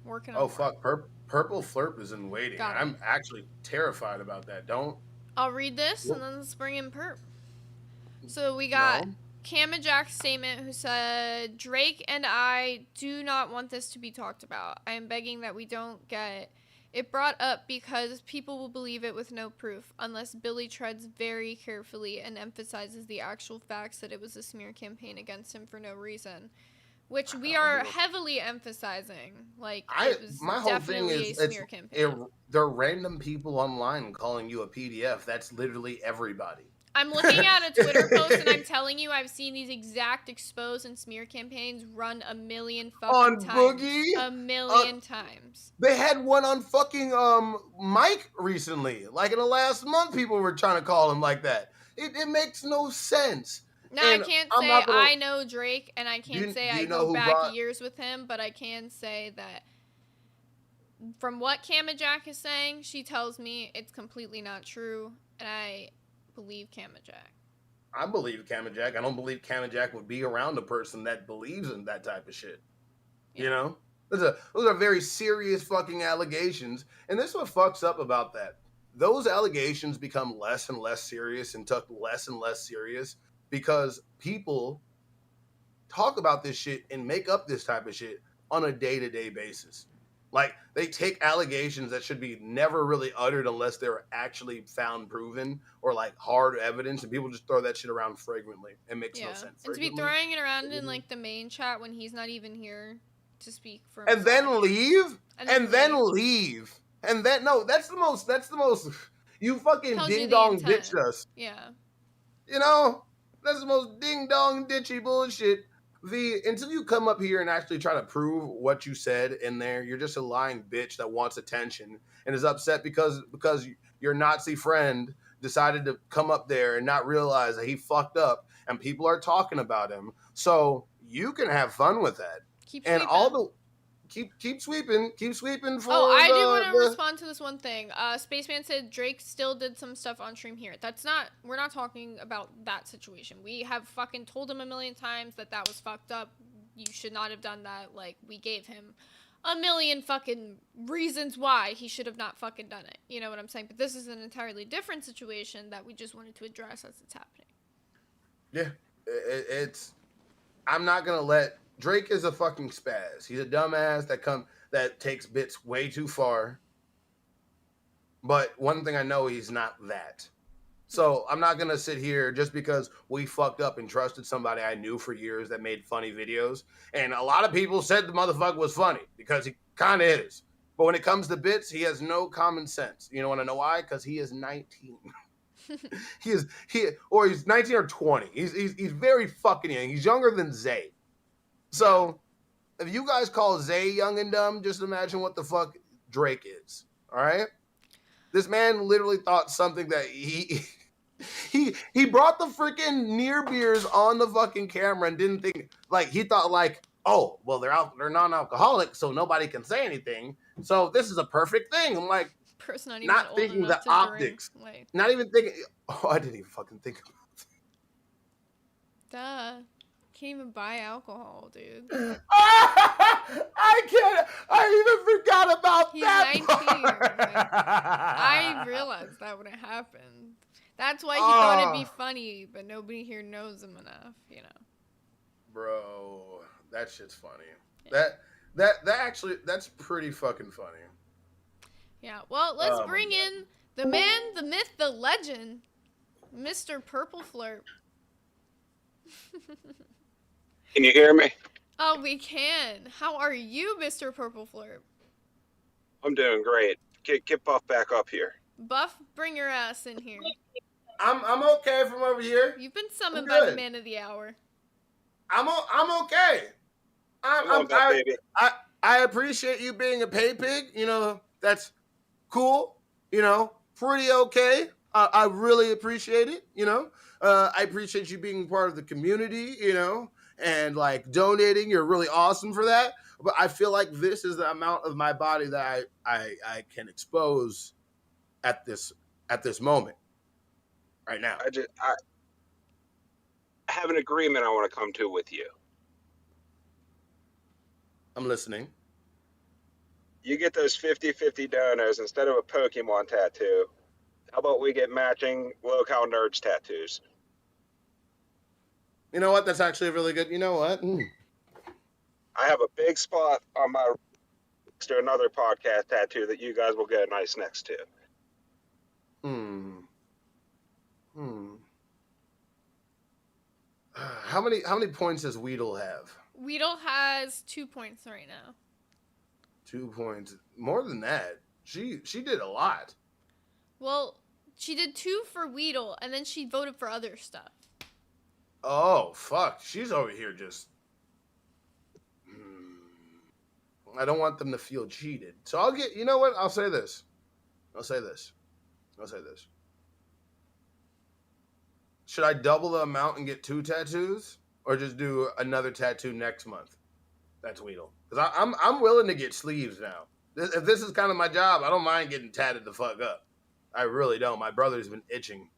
Working on Oh fuck, Purple Flurp is in waiting. Got it. I'm actually terrified about that. Don't. I'll read this and then let's bring in Perp. So we got Cambajack's statement, who said, Drake and I do not want this to be talked about. I am begging that we don't get it brought up because people will believe it with no proof unless Billy treads very carefully and emphasizes the actual facts that it was a smear campaign against him for no reason, which we are heavily emphasizing. Like, it was My whole thing definitely is a smear campaign. they're random people online calling you a PDF. That's literally everybody. I'm looking at a Twitter post and I'm telling you, I've seen these exact expose and smear campaigns run a million fucking On times. Boogie? A million times. They had one on fucking Mike recently. Like in the last month, people were trying to call him like that. It makes no sense. Now, And I can't I'm say not gonna- I know Drake, and I can't say do I you know go who back brought- years with him, but I can say that from what Kama Jack is saying, she tells me it's completely not true, and I believe Kama Jack. I believe Jack. I don't believe Jack would be around a person that believes in that type of shit. You know? Those are very serious fucking allegations. And this is what fucks up about that. Those allegations become less and less serious and took less and less serious because people talk about this shit and make up this type of shit on a day-to-day basis. Like, they take allegations that should be never really uttered unless they're actually found proven or, like, hard evidence, and people just throw that shit around frequently. It makes no sense. And to be throwing it around in, like, the main chat when he's not even here to speak for himself. And then leave? And then leave. And then, no, that's the most, you fucking ding-dong ditched us. Yeah. You know? That's the most ding-dong ditchy bullshit. Until you come up here and actually try to prove what you said in there, you're just a lying bitch that wants attention and is upset because your Nazi friend decided to come up there and not realize that he fucked up and people are talking about him. So you can have fun with that. Keep sweeping for I do want to respond to this one thing. Spaceman said Drake still did some stuff on stream here. We're not talking about that situation. We have fucking told him a million times that was fucked up. You should not have done that. Like, we gave him a million fucking reasons why he should have not fucking done it. You know what I'm saying? But this is an entirely different situation that we just wanted to address as it's happening. Yeah, I'm not gonna let Drake is a fucking spaz. He's a dumbass that takes bits way too far. But one thing I know, he's not that. So I'm not gonna sit here just because we fucked up and trusted somebody I knew for years that made funny videos. And a lot of people said the motherfucker was funny because he kind of is. But when it comes to bits, he has no common sense. You want to know why? Because he is 19. he's 19 or 20. He's very fucking young. He's younger than Zay. So, if you guys call Zay young and dumb, just imagine what the fuck Drake is. All right? This man literally thought something that he brought the freaking near beers on the fucking camera and didn't think, like, he thought like, oh, well, they're non-alcoholic, so nobody can say anything. So this is a perfect thing. I'm like, not thinking the optics. Not even thinking. Oh, I didn't even fucking think about it. Duh. Can't even buy alcohol, dude. I can't. I even forgot about He's that. 19. I realized that would have happened. That's why he thought it'd be funny, but nobody here knows him enough, you know. Bro, that shit's funny. Yeah. That's pretty fucking funny. Yeah. Well, let's bring in the man, the myth, the legend, Mr. Purple Flirt. Can you hear me? Oh, we can. How are you, Mr. Purple Flirt? I'm doing great. Get Buff back up here. Buff, bring your ass in here. I'm okay from over here. You've been summoned by the man of the hour. I'm okay. I appreciate you being a pay pig. You know, that's cool. You know, pretty okay. I really appreciate it. You know, I appreciate you being part of the community. You know. And like donating, you're really awesome for that. But I feel like this is the amount of my body that I can expose at this moment, right now. I have an agreement I want to come to with you. I'm listening. You get those 50-50 donors instead of a Pokemon tattoo. How about we get matching Low-Cal Nerds tattoos? You know what? That's actually really good. You know what? I have a big spot on my next to another podcast tattoo that you guys will get nice next to. How many points does Weedle have? Weedle has 2 points right now. 2 points. More than that. She did a lot. Well, She did 2 for Weedle, and then she voted for other stuff. Oh, fuck. She's over here just... I don't want them to feel cheated. So I'll get... You know what? I'll say this. Should I double the amount and get 2 tattoos? Or just do another tattoo next month? That's Weedle. Because I'm willing to get sleeves now. If this is kind of my job, I don't mind getting tatted the fuck up. I really don't. My brother's been itching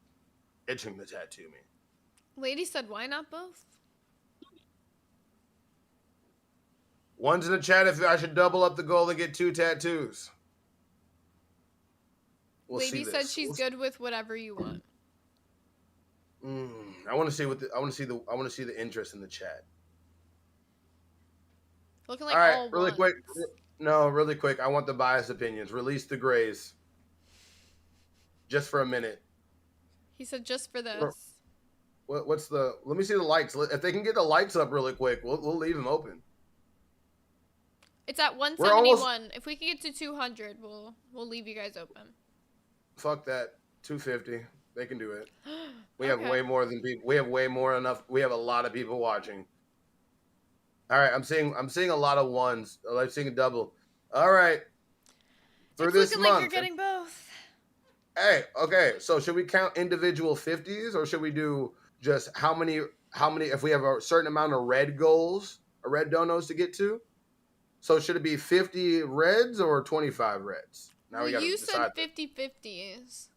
to tattoo me. Lady said, why not both? One's in the chat if I should double up the goal and get 2 tattoos. Lady said she's good with whatever you want. I want to see the interest in the chat. Looking like all right, all really ones. quick. No, really quick. I want the biased opinions. Release the grays. Just for a minute. He said just for this. What's the? Let me see the likes. If they can get the likes up really quick, we'll leave them open. It's at 171. If we can get to 200, we'll leave you guys open. Fuck that. 250. They can do it. We have way more than people. We have way more enough. We have a lot of people watching. All right, I'm seeing a lot of ones. I'm seeing a double. All right. For this looking month, like you're getting both. Hey, okay. So should we count individual 50s, or should we do just how many? If we have a certain amount of red goals, or red donos to get to, so should it be 50 reds or 25 reds? Now we got to decide. You said 50-50s.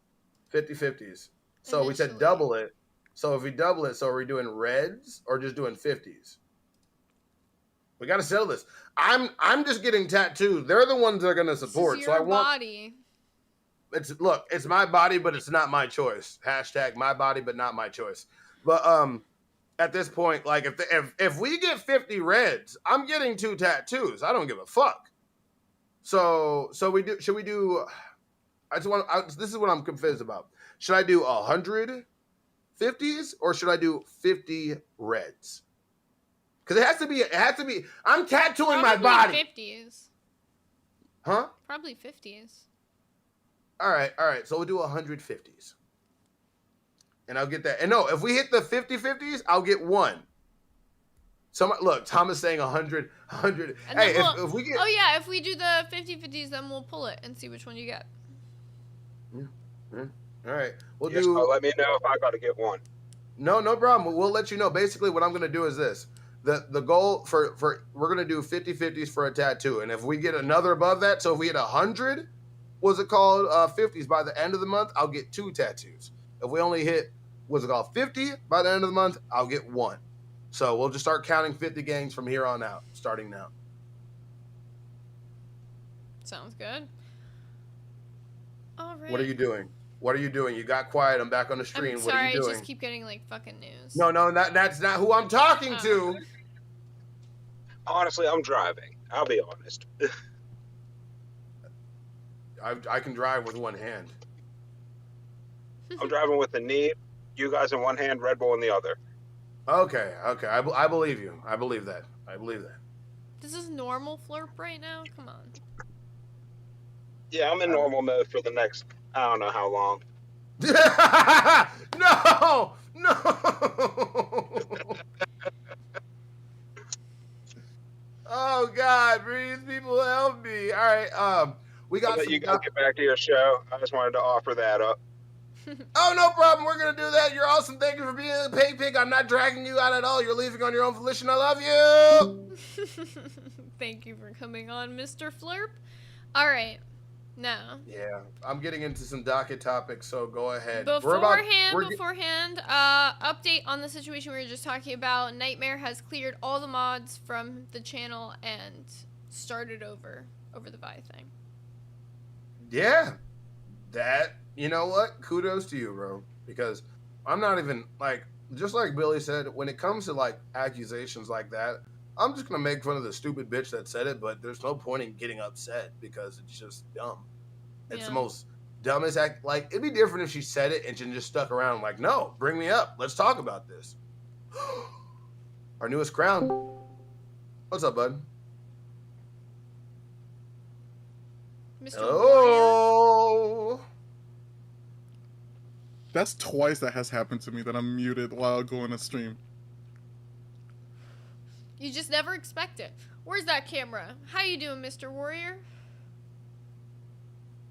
50-50s. So we said double it. So if we double it, so are we doing reds or just doing 50s? We got to settle this. I'm just getting tattoos. They're the ones that are going to support. This is your body. It's my body, but it's not my choice. # my body, but not my choice. But at this point, like if we get 50 reds, I'm getting 2 tattoos. I don't give a fuck. So we do. Should we do? This is what I'm confused about. Should I do 100 50s or should I do 50 reds? Because it has to be. I'm tattooing my body. 50s. Huh? Probably 50s. All right. So we'll do 150s. And I'll get that. And no, if we hit the 50-50s, I'll get 1. Look, Tom is saying 100. Hey, if we get... Oh, yeah, if we do the 50-50s, then we'll pull it and see which one you get. Yeah. All right. We'll Just let me know if I got to get 1. No problem. We'll let you know. Basically, what I'm going to do is this. The goal for we're going to do 50-50s for a tattoo. And if we get another above that, so if we hit 100, what's it called, 50s by the end of the month, I'll get 2 tattoos. If we only hit, 50 by the end of the month, I'll get 1. So we'll just start counting 50 gangs from here on out, starting now. Sounds good. All right. What are you doing? You got quiet. I'm back on the stream. I'm what are you doing? I just keep getting like fucking news. No, that's not who I'm talking to. Okay. Honestly, I'm driving. I'll be honest. I can drive with one hand. I'm driving with the knee. You guys in one hand, Red Bull in the other. Okay. I believe you. I believe that. This is normal flirp right now? Come on. Yeah, I'm in normal mode for the next, I don't know how long. No! Oh God, please, people help me. All right, we got. You guys get back to your show. I just wanted to offer that up. Oh, no problem. We're gonna do that. You're awesome. Thank you for being a pig. I'm not dragging you out at all. You're leaving on your own volition. I love you. Thank you for coming on, Mr. Flirp. All right. Now. Yeah, I'm getting into some docket topics, so go ahead. Beforehand, update on the situation we were just talking about. Nightmare has cleared all the mods from the channel and started over the Vi thing. Yeah, that, you know what? Kudos to you, bro. Because I'm not even, like, just like Billy said, when it comes to, like, accusations like that, I'm just going to make fun of the stupid bitch that said it, but there's no point in getting upset because it's just dumb. It's the most dumbest act. Like, it'd be different if she said it and she just stuck around like, no, bring me up. Let's talk about this. Our newest crown. What's up, bud? Mr. Oh. That's twice that has happened to me that I'm muted while going to stream. You just never expect it. Where's that camera? How you doing, Mr. Warrior?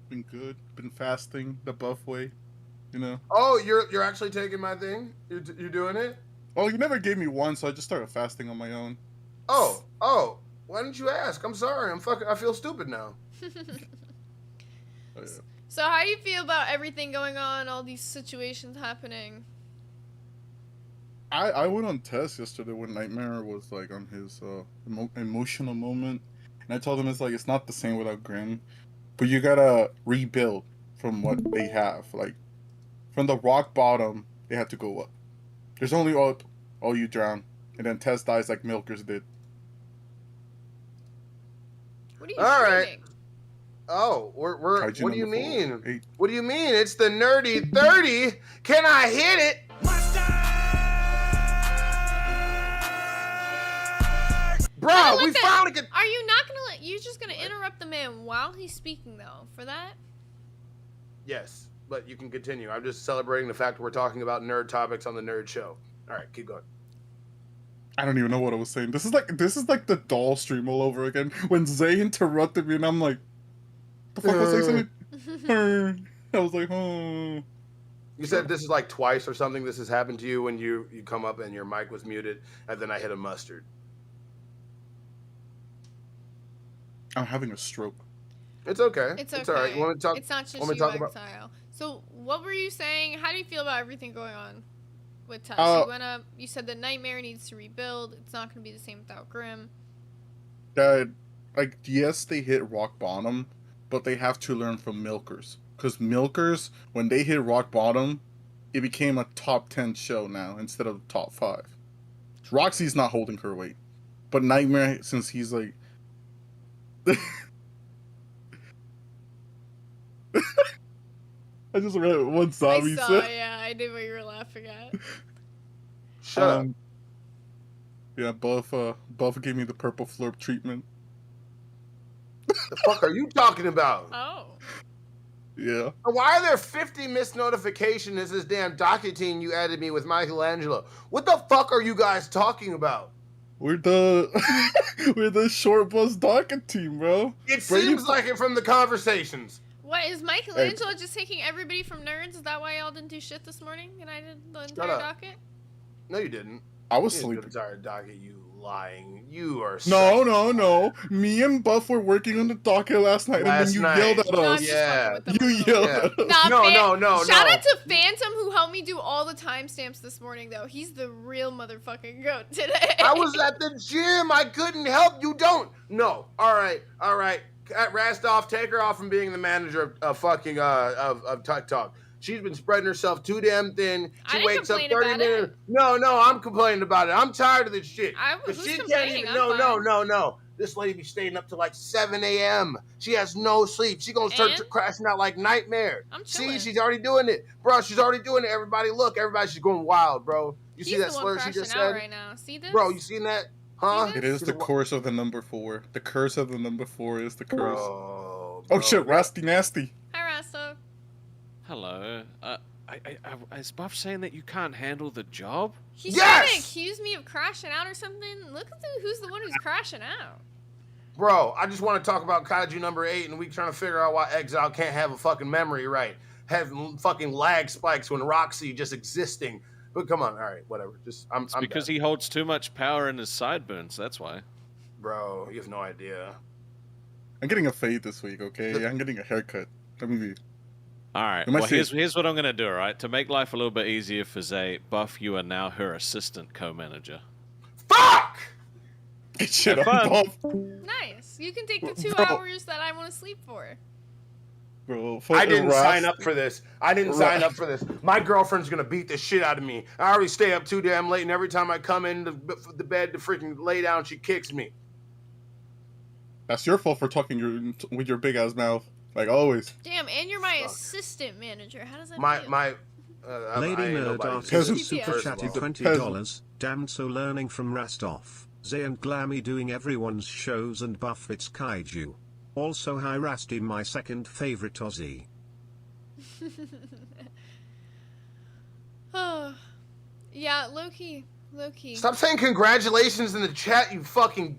Been good. Been fasting the buff way, you know. Oh, you're actually taking my thing? You're doing it? Oh, you never gave me one, so I just started fasting on my own. Oh. Why didn't you ask? I'm sorry. I feel stupid now. Oh, yeah. So how do you feel about everything going on, all these situations happening? I went on test yesterday when Nightmare was like on his emotional moment, and I told him it's not the same without Grim, but you gotta rebuild from what they have. Like from the rock bottom, they had to go up. There's only up, oh you drown, and then Tess dies like Milkers did. What are you All right. shooting? Oh, we're. Kaiju What do you number mean? 8. What do you mean? It's the nerdy 30. Can I hit it? Bro, we finally get. Are you not gonna let? You're just gonna interrupt the man while he's speaking, though. For that. Yes, but you can continue. I'm just celebrating the fact we're talking about nerd topics on the Nerd Show. All right, keep going. I don't even know what I was saying. This is like the doll stream all over again. When Zay interrupted me and I'm like, the fuck was I saying? I was like, oh. You said this is like twice or something. This has happened to you when you come up and your mic was muted, and then I hit a mustard. I'm having a stroke. It's okay. It's okay. It's all right. You want to talk? It's not just want me you, to talk about? Exile. So what were you saying? How do you feel about everything going on with Tess? You went up. You said the Nightmare needs to rebuild. It's not going to be the same without Grim. That, like, yes, they hit rock bottom, but they have to learn from Milkers. Because Milkers, when they hit rock bottom, it became a top 10 show now instead of top 5. Roxy's not holding her weight. But Nightmare, since he's like... I just read what Zombie said. Yeah, I knew what you were laughing at. Shut up. Yeah, Buff gave me the purple flurp treatment. The fuck are you talking about? Oh. Yeah. Why are there 50 missed notifications as this damn docketing you added me with Michelangelo? What the fuck are you guys talking about? We're the short bus docket team, bro. It seems like it from the conversations. What, is Michelangelo just taking everybody from nerds? Is that why y'all didn't do shit this morning and I did the entire docket? No, you didn't. I was You sleeping. didn't do the entire docket, you lying. You are No. Me and Buff were working on the docket last night, and then you yelled at No, I'm us. just fucking with them You a little yelled bit. at us. No. Shout out to Phantom who helped me do all the timestamps this morning, though. He's the real motherfucking goat today. I was at the gym. I couldn't help. You don't. No. All right. Rastoff, take her off from being the manager of fucking of TikTok. She's been spreading herself too damn thin. She wakes up 30 minutes. No, I'm complaining about it. I'm tired of this shit. Who's She can't complaining? even. I'm fine. No. This lady be staying up to like 7 a.m. She has no sleep. She gonna start crashing out like Nightmare. I'm chilling. See, she's already doing it, bro. She's already doing it. Everybody, look. She's going wild, bro. You see that slur she just said? Right now. See this? Bro, you seen that? Huh? It is the curse of the number 4. The curse of the number 4 is the curse. Bro. Oh shit, Rusty Nasty. Hi, Rasto. Hello. Is Buff saying that you can't handle the job? He's trying to accuse me of crashing out or something. Look at who's the one who's crashing out. Bro, I just want to talk about Kaiju number 8, and we trying to figure out why Exile can't have a fucking memory right. Have fucking lag spikes when Roxy just existing. But come on, all right, whatever. I'm because he holds too much power in his sideburns. That's why. Bro, you have no idea. I'm getting a fade this week, okay? I'm getting a haircut. Let me be. All right. Well, here's what I'm going to do, all right? To make life a little bit easier for Zay, Buff, you are now her assistant co-manager. Fuck! Get shit on Buff. Nice. You can take the 2 Bro. hours that I want to sleep for. Bro, I didn't sign up for this. My girlfriend's gonna beat the shit out of me. I already stay up too damn late, and every time I come in the bed to freaking lay down, she kicks me. That's your fault for talking with your big ass mouth, like always. Damn, and you're my assistant manager. How does that feel? Lady Nerd Artist super chatted $20. Damn, so learning from Rastoff, Zay and Glammy doing everyone's shows and Buff it's Kaiju. Also hi Rasty, my second favorite Aussie. Oh, yeah, low key. Stop saying congratulations in the chat, you fucking.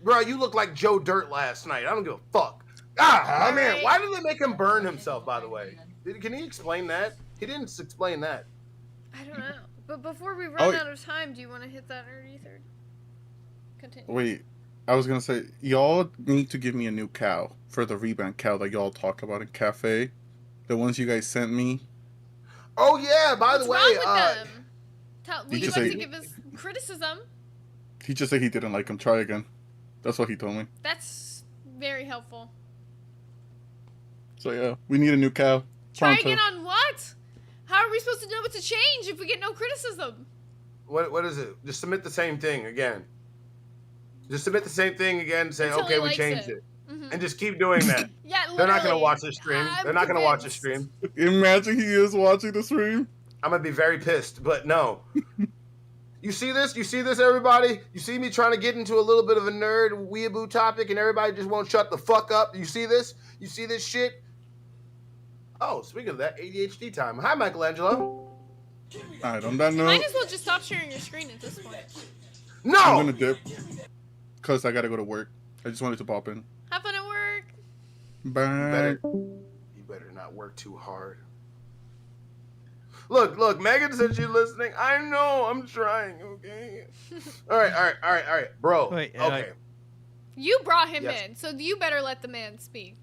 Bro, you look like Joe Dirt last night. I don't give a fuck. Man, right. why did they make him burn himself, by the way? Can he explain that? He didn't explain that. I don't know. But before we run out of time, do you want to hit that nerd ether? Continue. Wait, I was gonna say, y'all need to give me a new cow for the rebrand cow that y'all talked about in Cafe. The ones you guys sent me. Oh yeah, by What's the way, wrong with them? Would you just like say- to give us criticism? He just said he didn't like him. Try again. That's what he told me. That's very helpful. So yeah, we need a new cow. Try Pronto. again on what? How are we supposed to know what to change if we get no criticism? what is it? Just submit the same thing again. Just submit the same thing again and say, Until okay, he we likes changed it. it. Mhm. And just keep doing that. Yeah, They're not gonna literally. watch the stream. I'm They're not gonna watch the convinced. stream. Imagine he is watching the stream. I'm gonna be very pissed, but no. You see this? You see this, everybody? You see me trying to get into a little bit of a nerd weeaboo topic and everybody just won't shut the fuck up? You see this? You see this shit? Oh, speaking of that, ADHD time. Hi, Michelangelo. Alright, on that note, Might as well just stop sharing your screen at this point. No! I'm gonna dip. Because I gotta go to work. I just wanted to pop in. Have fun at work. Bye. You better not work too hard. Look, Megan said she's listening. I know, I'm trying, okay? All right, bro. Wait, okay. You brought him Yes. in, so you better let the man speak.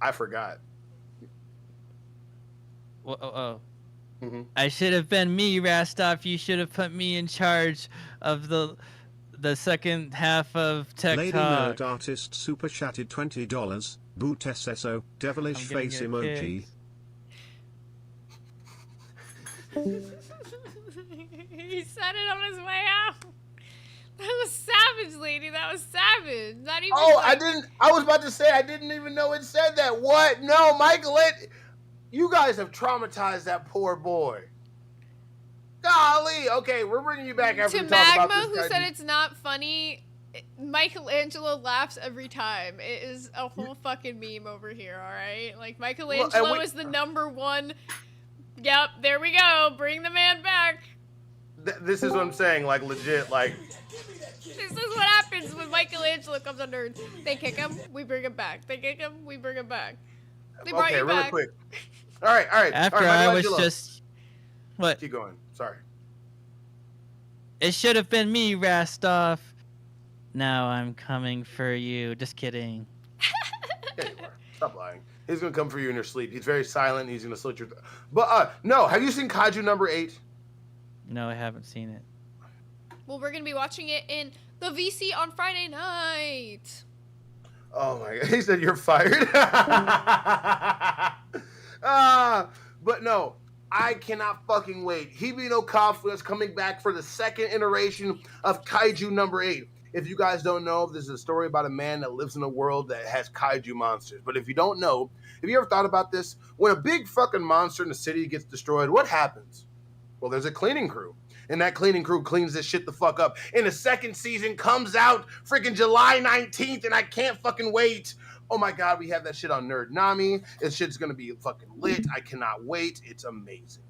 I forgot. I should have been me, Rastov. You should have put me in charge of the second half of Tech Lady Talk. Nerd Artist super chatted $20. Boot SSO, devilish I'm getting face a emoji. He said it on his way out. That was savage, lady. That was savage. Not even. Oh, like... I was about to say I didn't even know it said that. What? No, Michael, you guys have traumatized that poor boy. Golly. Okay, we're bringing you back after To we talk about Magma, this who guy. said it's not funny, Michelangelo laughs every time. It is a whole fucking meme over here, alright? Like, Michelangelo is the #1. Yep, there we go. Bring the man back. This is what I'm saying, like, legit, like... This is what happens when Michelangelo comes on Nerds. They kick him, we bring him back. They kick him, we bring him back. They brought Okay, you really back. quick. All right. After all right, I was Michelangelo. just... What? Keep going. Sorry. It should have been me, Rastov. Now I'm coming for you. Just kidding. Yeah, you are. Stop lying. He's gonna come for you in your sleep. He's very silent. He's gonna slit your. But no. Have you seen Kaiju #8? No, I haven't seen it. Well, we're gonna be watching it in the VC on Friday night. Oh my God. He said you're fired. But no, I cannot fucking wait. Hebe no Kafka is coming back for the second iteration of Kaiju #8. If you guys don't know, this is a story about a man that lives in a world that has kaiju monsters. But if you don't know, have you ever thought about this? When a big fucking monster in the city gets destroyed, what happens? Well, there's a cleaning crew. And that cleaning crew cleans this shit the fuck up. And the second season comes out freaking July 19th, and I can't fucking wait. Oh my God, we have that shit on Nerd Nami. This shit's gonna be fucking lit. I cannot wait. It's amazing.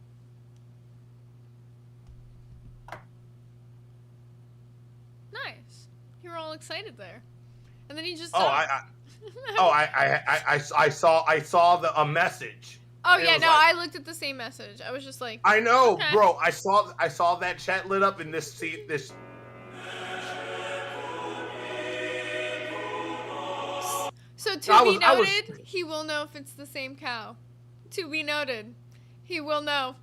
Nice. You were all excited there, and then you just. I saw a message. Oh It yeah, was no, like- I looked at the same message. I was just like. I know, okay. bro. I saw that chat lit up in this seat. This. So I to be was- I was- noted, he will know if it's the same cow. To be noted, he will know.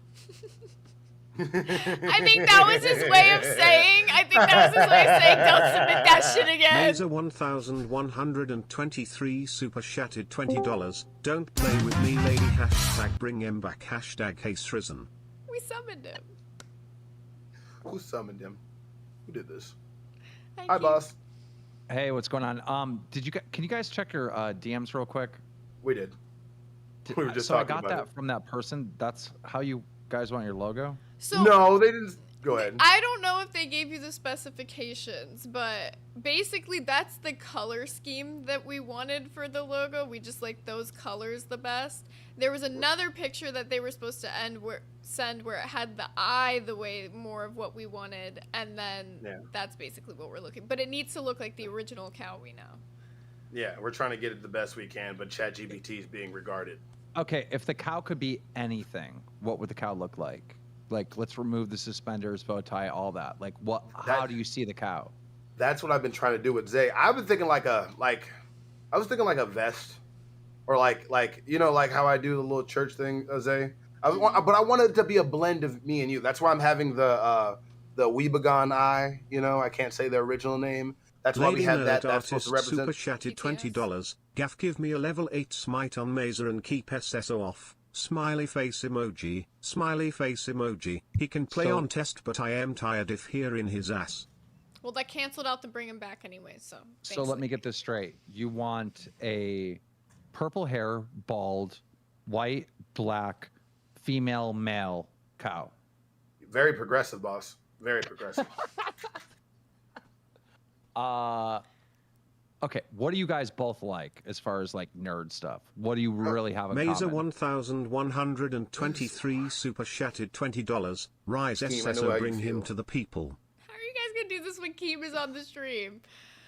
I think that was his way of saying. Don't submit that shit again. Laser 1123 super chatted $20. Don't play with me, lady. Hashtag bring him back. Hashtag case risen. We summoned him. Who summoned him? Who did this? Thank Hi, you. boss. Hey, what's going on? Can you guys check your DMs real quick? We did. We were just so I talking got about that from that person. That's how you guys want your logo? So no, they didn't. Go ahead. I don't know if they gave you the specifications, but basically that's the color scheme that we wanted for the logo. We just like those colors the best. There was another picture that they were supposed to send where it had the eye the way more of what we wanted, and then that's basically what we're looking. But it needs to look like the original cow we know. Yeah, we're trying to get it the best we can, but ChatGPT is being regarded. Okay, if the cow could be anything, what would the cow look like? Like, let's remove the suspenders, bow tie, all that. Like, what? How do you see the cow? That's what I've been trying to do with Zay. I've been thinking like a vest, or like you know, like how I do the little church thing, Zay. But I wanted it to be a blend of me and you. That's why I'm having the Weebagon eye. You know, I can't say the original name. That's why we had that. That's supposed to represent. Super chatted $20. Gaff, give me a level 8 smite on Mazer and keep SSO off. Smiley face emoji. Smiley face emoji. He can play on test, but I am tired if here in his ass. Well, that canceled out to bring him back anyway, so. So let me get this straight. You want a purple hair, bald, white, black, female, male cow. Very progressive, boss. Very progressive. Okay, what do you guys both like as far as like nerd stuff? What do you really have in Mazer common? 1123 super chatted $20. Rise SSO, bring him to the people. How are you guys gonna do this when Keem is on the stream?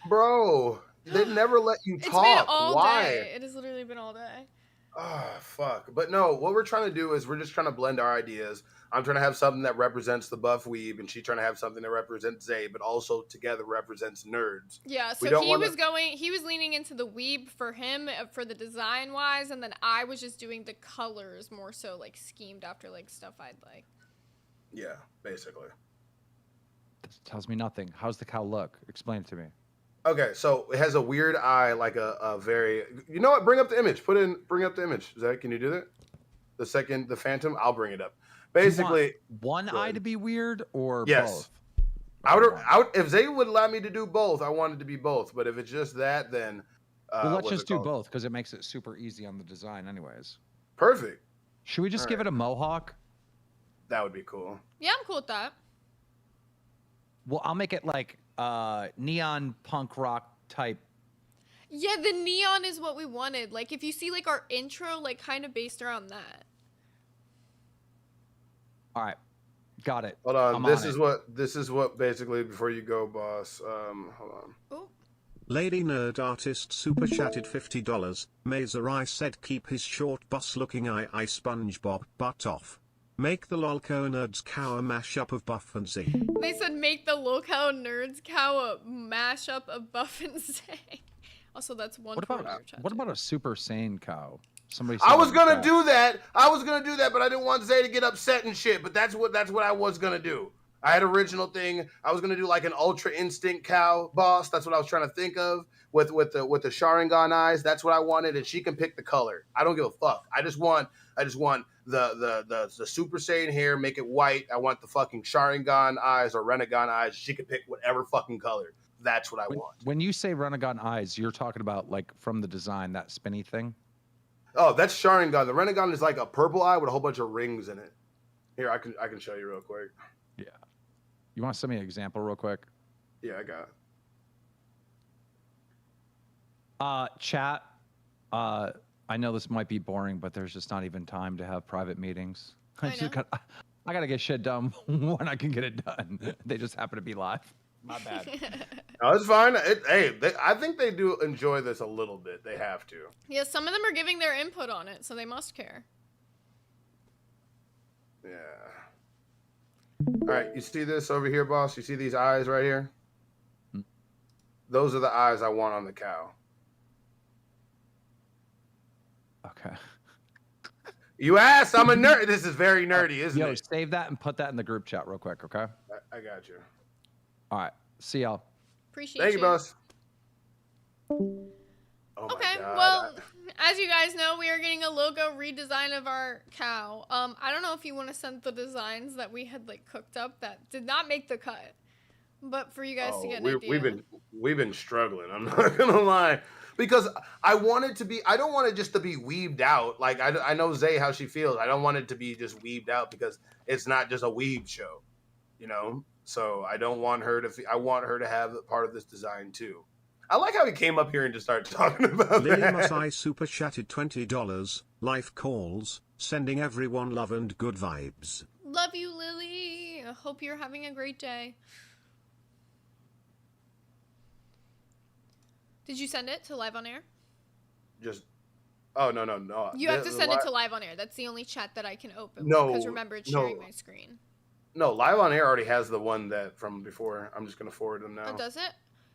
Bro, they never let you talk. It's been all Why? day. It has literally been all day. Oh, fuck. But no, what we're trying to do is we're just trying to blend our ideas. I'm trying to have something that represents the buff weeb, and she's trying to have something that represents Zay, but also together represents nerds. Yeah, so he was leaning into the weeb for him, for the design wise, and then I was just doing the colors more so like schemed after like stuff I'd like. Yeah, basically. This tells me nothing. How's the cow look? Explain it to me. Okay, so it has a weird eye, like a very. You know what? Bring up the image. Bring up the image. Zach, can you do that? The Phantom. I'll bring it up. Basically, one eye to be weird, or yes. both. If Zay would allow me to do both, I want it to be both. But if it's just that, then well, let's just do both because it makes it super easy on the design, anyways. Perfect. Should we just give it a mohawk? That would be cool. Yeah, I'm cool with that. Well, I'll make it like neon punk rock type. Yeah, the neon is what we wanted. Like if you see like our intro, like kind of based around that. All right, got it. Hold on. This is what basically before you go, boss. Hold on. Oh. Lady Nerd Artist super chatted $50. Mazer I said keep his short boss looking eye SpongeBob butt off. Make the lolco nerds cow a mashup of Buff and Z. They said make the lolcow nerds cow a mashup of Buff and Zay. Also, that's one. What about a Super Saiyan cow? Somebody. I was gonna do that. But I didn't want Zay to get upset and shit. But that's what I was gonna do. I had original thing. I was gonna do like an Ultra Instinct cow boss. That's what I was trying to think of with the Sharingan eyes. That's what I wanted, and she can pick the color. I don't give a fuck. I just want the Super Saiyan hair, make it white. I want the fucking Sharingan eyes or Renegon eyes. She can pick whatever fucking color. That's what I want. When you say Renegon eyes, you're talking about like from the design, that spinny thing. Oh, that's Sharingan. The Renegon is like a purple eye with a whole bunch of rings in it. Here, I can show you real quick. Yeah. You want to send me an example real quick? Yeah, I got it. Chat. I know this might be boring, but there's just not even time to have private meetings. I gotta get shit done when I can get it done. They just happen to be live. My bad. No, it's fine. I think they do enjoy this a little bit. They have to. Yeah, some of them are giving their input on it, so they must care. Yeah. All right, you see this over here, boss? You see these eyes right here? Those are the eyes I want on the cow. Okay. You asked. I'm a nerd. This is very nerdy, isn't it? Save that and put that in the group chat real quick, okay? I got you. All right. See y'all. Appreciate Thank you, boss. Oh okay, God. well, as you guys know, we are getting a logo redesign of our cow. I don't know if you want to send the designs that we had like cooked up that did not make the cut, but for you guys to get an idea. We've been struggling. I'm not gonna lie, because I want it to be. I don't want it just to be weaved out. Like I know Zay how she feels. I don't want it to be just weaved out because it's not just a weave show. you know. So I don't want her to. I want her to have part of this design too. I like how he came up here and just started talking about Lily that. Masai super chatted $20. Life calls, sending everyone love and good vibes. Love you, Lily. I hope you're having a great day. Did you send it to live on air? Just. Oh no. You have to send it to live on air. That's the only chat that I can open. No, because remember, it's sharing my screen. No, live on air already has the one that from before. I'm just gonna forward them now. Oh, does it?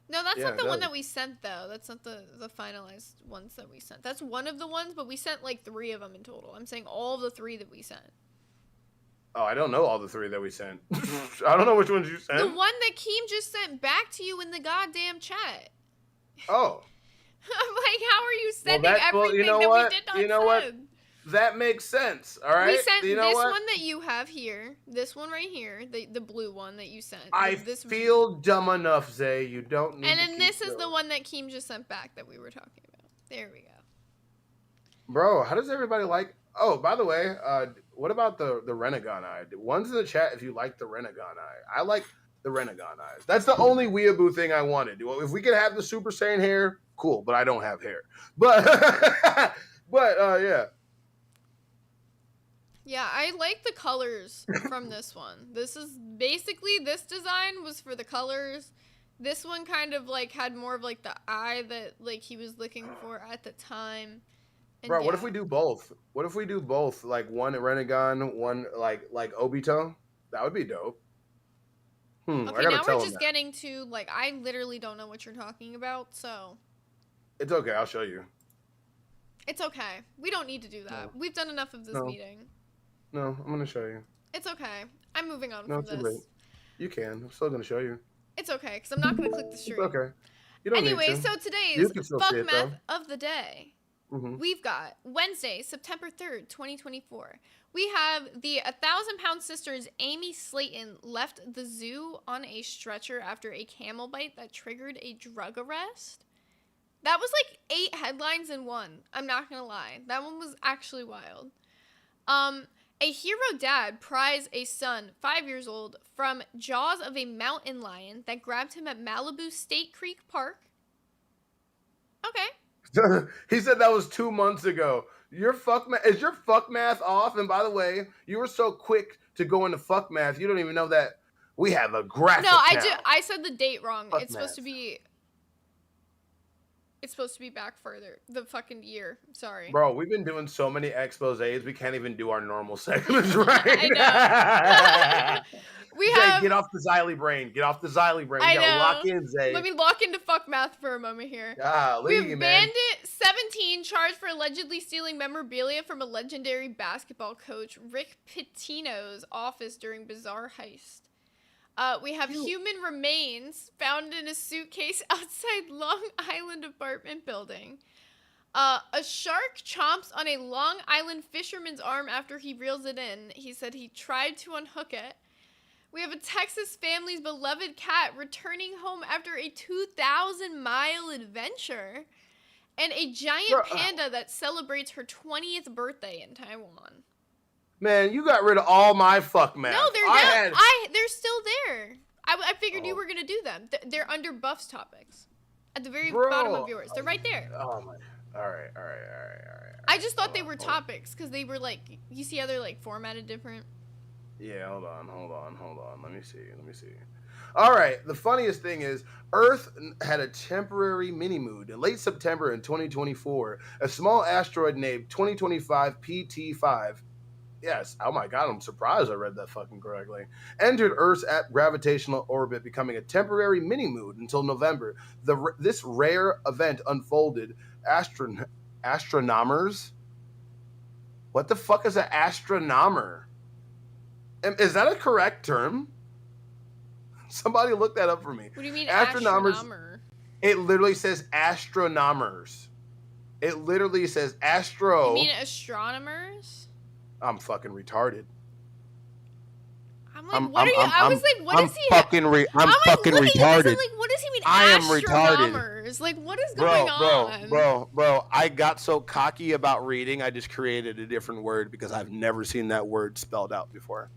No, that's Yeah, not the it one does. that we sent though. That's not the finalized ones that we sent. That's one of the ones, but we sent like 3 of them in total. I'm saying all of the 3 that we sent. Oh, I don't know all the 3 that we sent. I don't know which ones you sent. The one that Keem just sent back to you in the goddamn chat. Oh. I'm like, how are you sending everything you know that what? we did not You know send? what? That makes sense. All right. We sent you know this what? one that you have here, this one right here, the blue one that you sent. I this feel dumb enough, Zay. You don't need And to then keep this is the going. one that Keem just sent back that we were talking about. There we go. Bro, how does everybody like? Oh, by the way, what about the Renegon eye? One's in the chat if you like the Renegon eye. I like the Renegon eyes. That's the only weeaboo thing I wanted. If we could have the Super Saiyan hair, cool. But I don't have hair. But yeah. Yeah, I like the colors from this one. This is basically, this design was for the colors. This one kind of like had more of like the eye that like he was looking for at the time. And Bro, what yeah. if we do both? What if we do both? Like one Renegon, one like Obito? That would be dope. I Okay, gotta now tell we're him just that. getting to like, I literally don't know what you're talking about, so It's okay. I'll show you. it's okay. We don't need to do that. No. We've done enough of this No. meeting. No, I'm gonna show you. It's okay. I'm moving on No, from it's too this. late. You can. I'm still gonna show you. It's okay, because I'm not going to click the It's stream. okay. You don't Anyway, need to. so today's You can still Fuck see it, Math though. of the Day. Mhm. We've got Wednesday, September 3rd, 2024. We have the 1,000-pound sisters Amy Slayton left the zoo on a stretcher after a camel bite that triggered a drug arrest. That was like 8 headlines in one. I'm not going to lie. That one was actually wild. A hero dad pries a son, 5 years old, from jaws of a mountain lion that grabbed him at Malibu State Creek Park. Okay. He said that was 2 months ago. Is your fuck math off? And by the way, you were so quick to go into fuck math. You don't even know that we have a graphic. No, now. I said the date wrong. Fuck It's supposed to math. be. It's supposed to be back further. The fucking year. Sorry. Bro, we've been doing so many exposés. We can't even do our normal segments right. I know. We Zay, have. get off the Xylee brain. Get off the Xylee brain. I You gotta know. lock in, Zay. Let me lock into fuck math for a moment here. Golly, We have man. Bandit 17 charged for allegedly stealing memorabilia from a legendary basketball coach Rick Pitino's office during bizarre heist. We have human remains found in a suitcase outside Long Island apartment building. A shark chomps on a Long Island fisherman's arm after he reels it in. He said he tried to unhook it. We have a Texas family's beloved cat returning home after a 2,000-mile adventure. And a giant panda that celebrates her 20th birthday in Taiwan. Man, you got rid of all my fuck math. No, they're I not. They're still there. I figured you were going to do them. They're under Buff's topics. At the very bottom of yours. They're right there. Oh my. All right. I just thought they were topics because they were like, you see how they're like formatted different? Yeah, hold on. Let me see. All right, the funniest thing is Earth had a temporary mini-moon in late September in 2024. A small asteroid named 2025 PT5, yes, oh my god, I'm surprised I read that fucking correctly, entered Earth's gravitational orbit, becoming a temporary mini-moon until November. This rare event unfolded. Astronomers? What the fuck is an astronomer? Is that a correct term? Somebody look that up for me. What do you mean astronomer? It literally says astronomers. It literally says astro. You mean astronomers? I'm fucking retarded. I'm like, what are you? I was like, what is he? I'm fucking retarded. I'm like, what does he mean? I am retarded. Astronomers? Like, what is going on? Bro, I got so cocky about reading, I just created a different word because I've never seen that word spelled out before.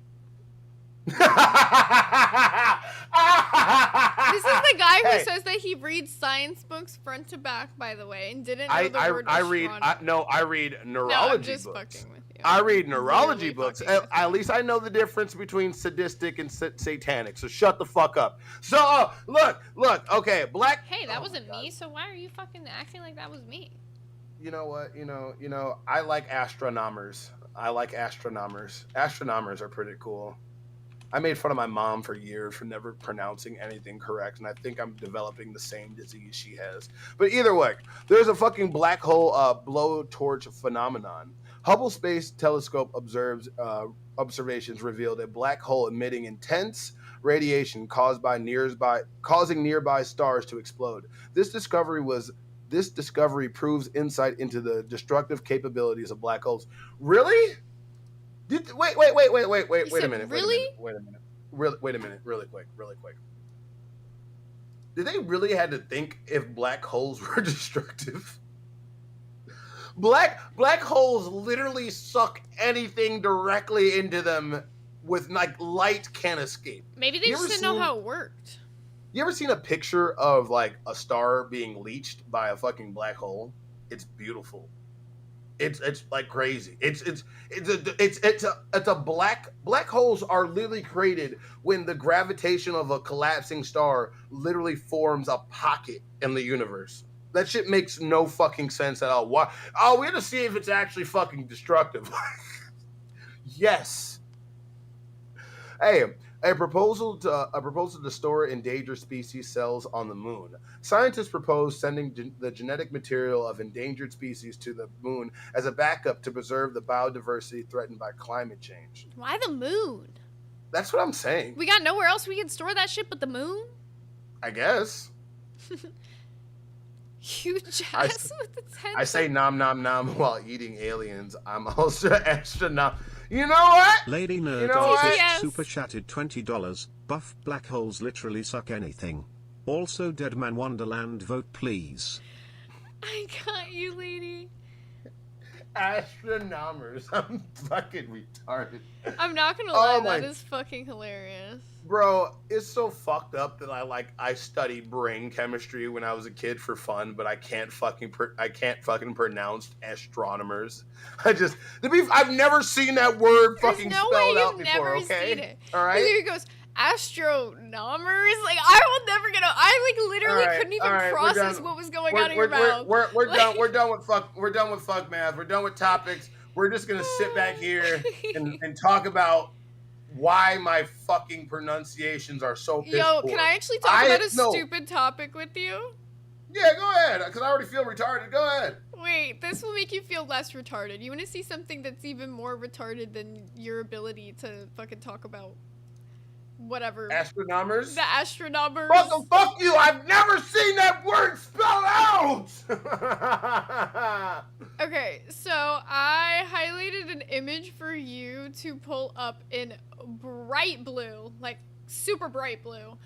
who Hey. says that he reads science books front to back, by the way, and didn't know the word I read neurology I'm just books. fucking with you. I read neurology Literally books. fucking with At least I know the difference between sadistic and satanic. So shut the fuck up. So look. Okay, black. Hey, that oh wasn't my God. me, so why are you fucking acting like that was me? You know what? You know. I like astronomers. Astronomers are pretty cool. I made fun of my mom for years for never pronouncing anything correct, and I think I'm developing the same disease she has. But either way, there's a fucking black hole blowtorch phenomenon. Hubble Space Telescope observations revealed a black hole emitting intense radiation causing nearby stars to explode. This discovery proves insight into the destructive capabilities of black holes. Really? Wait a minute. Really? Wait a minute, really quick. Did they really had to think if black holes were destructive? Black holes literally suck anything directly into them with like light can't escape. Maybe they just didn't know how it worked. You ever seen a picture of like a star being leached by a fucking black hole? It's beautiful. It's like crazy. It's a black holes are literally created when the gravitation of a collapsing star literally forms a pocket in the universe. That shit makes no fucking sense at all. Why? Oh, we have to see if it's actually fucking destructive. Yes. Hey, a proposal to store endangered species cells on the moon. Scientists propose sending the genetic material of endangered species to the moon as a backup to preserve the biodiversity threatened by climate change. Why the moon? That's what I'm saying. We got nowhere else we can store that shit but the moon? I guess. Huge ass with its head. I say nom nom nom while eating aliens. I'm also astronaut. You know what? Lady Nerd You know what? super chatted $20. Buff black holes literally suck anything. Also Deadman Wonderland vote please. I got you, lady. Astronomers. I'm fucking retarded. I'm not gonna lie, Oh my- that is fucking hilarious. Bro, it's so fucked up that I studied brain chemistry when I was a kid for fun, but I can't fucking pronounce astronomers. I've never seen that word fucking There's no spelled way out you've before. never Okay, seen it. all right. He goes astronomers. Like I will never get. I like literally All right, couldn't even all right, we're process done. what was going on in your mouth. We're Like- done. We're done with fuck. We're done with fuck math. We're done with topics. We're just gonna sit back here and talk about why my fucking pronunciations are so piss Yo, poor. can I actually talk about a stupid topic with you? Yeah, go ahead. Because I already feel retarded. Go ahead. Wait, this will make you feel less retarded. You want to see something that's even more retarded than your ability to fucking talk about whatever. Astronomers? The astronomers. Fuck you! I've never seen that word spelled out! Okay, so I highlighted an image for you to pull up in bright blue, like super bright blue.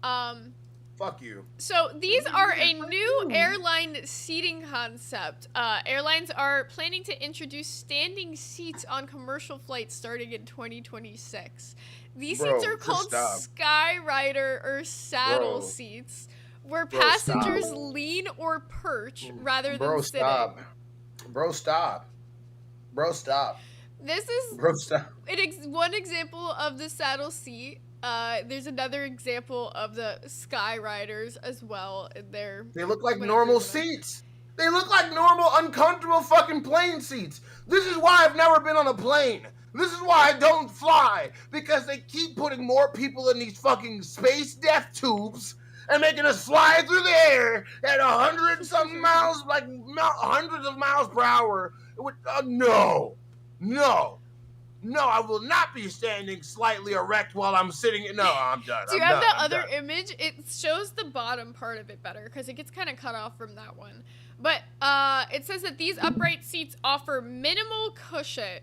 Fuck you. So these are a new airline seating concept. Airlines are planning to introduce standing seats on commercial flights starting in 2026. These seats are called Skyrider or saddle seats, where passengers lean or perch rather than sitting. Bro, stop. This is one example of the saddle seat. There's another example of the Skyriders as well. They look like normal seats. They look like normal, uncomfortable fucking plane seats. This is why I've never been on a plane. This is why I don't fly. Because they keep putting more people in these fucking space death tubes and making us fly through the air at 100-something miles, like hundreds of miles per hour. No, I will not be standing slightly erect while I'm sitting. No, I'm done. Do you have the other image? It shows the bottom part of it better because it gets kind of cut off from that one. But it says that these upright seats offer minimal cushioning,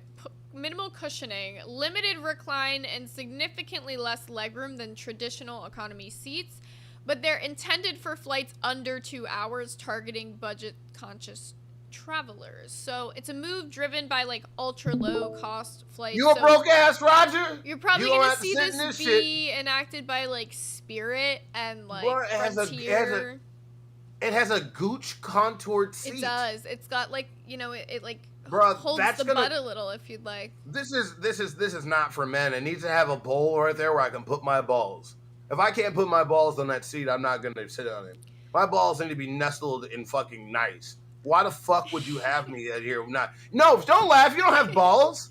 limited recline, and significantly less legroom than traditional economy seats. But they're intended for flights under 2 hours, targeting budget-conscious travelers. So it's a move driven by like ultra low cost flights. You a broke ass Roger? You're probably You gonna have to see sit in this this be enacted by like Spirit and like Boy, Frontier. it has a gooch contoured seat. It does. It's got like, you know, it like Bruh, holds the butt a little if you'd like. This is not for men. It needs to have a bowl right there where I can put my balls. If I can't put my balls on that seat, I'm not gonna sit on it. My balls need to be nestled in fucking nice. Why the fuck would you have me out here? No, don't laugh. You don't have balls.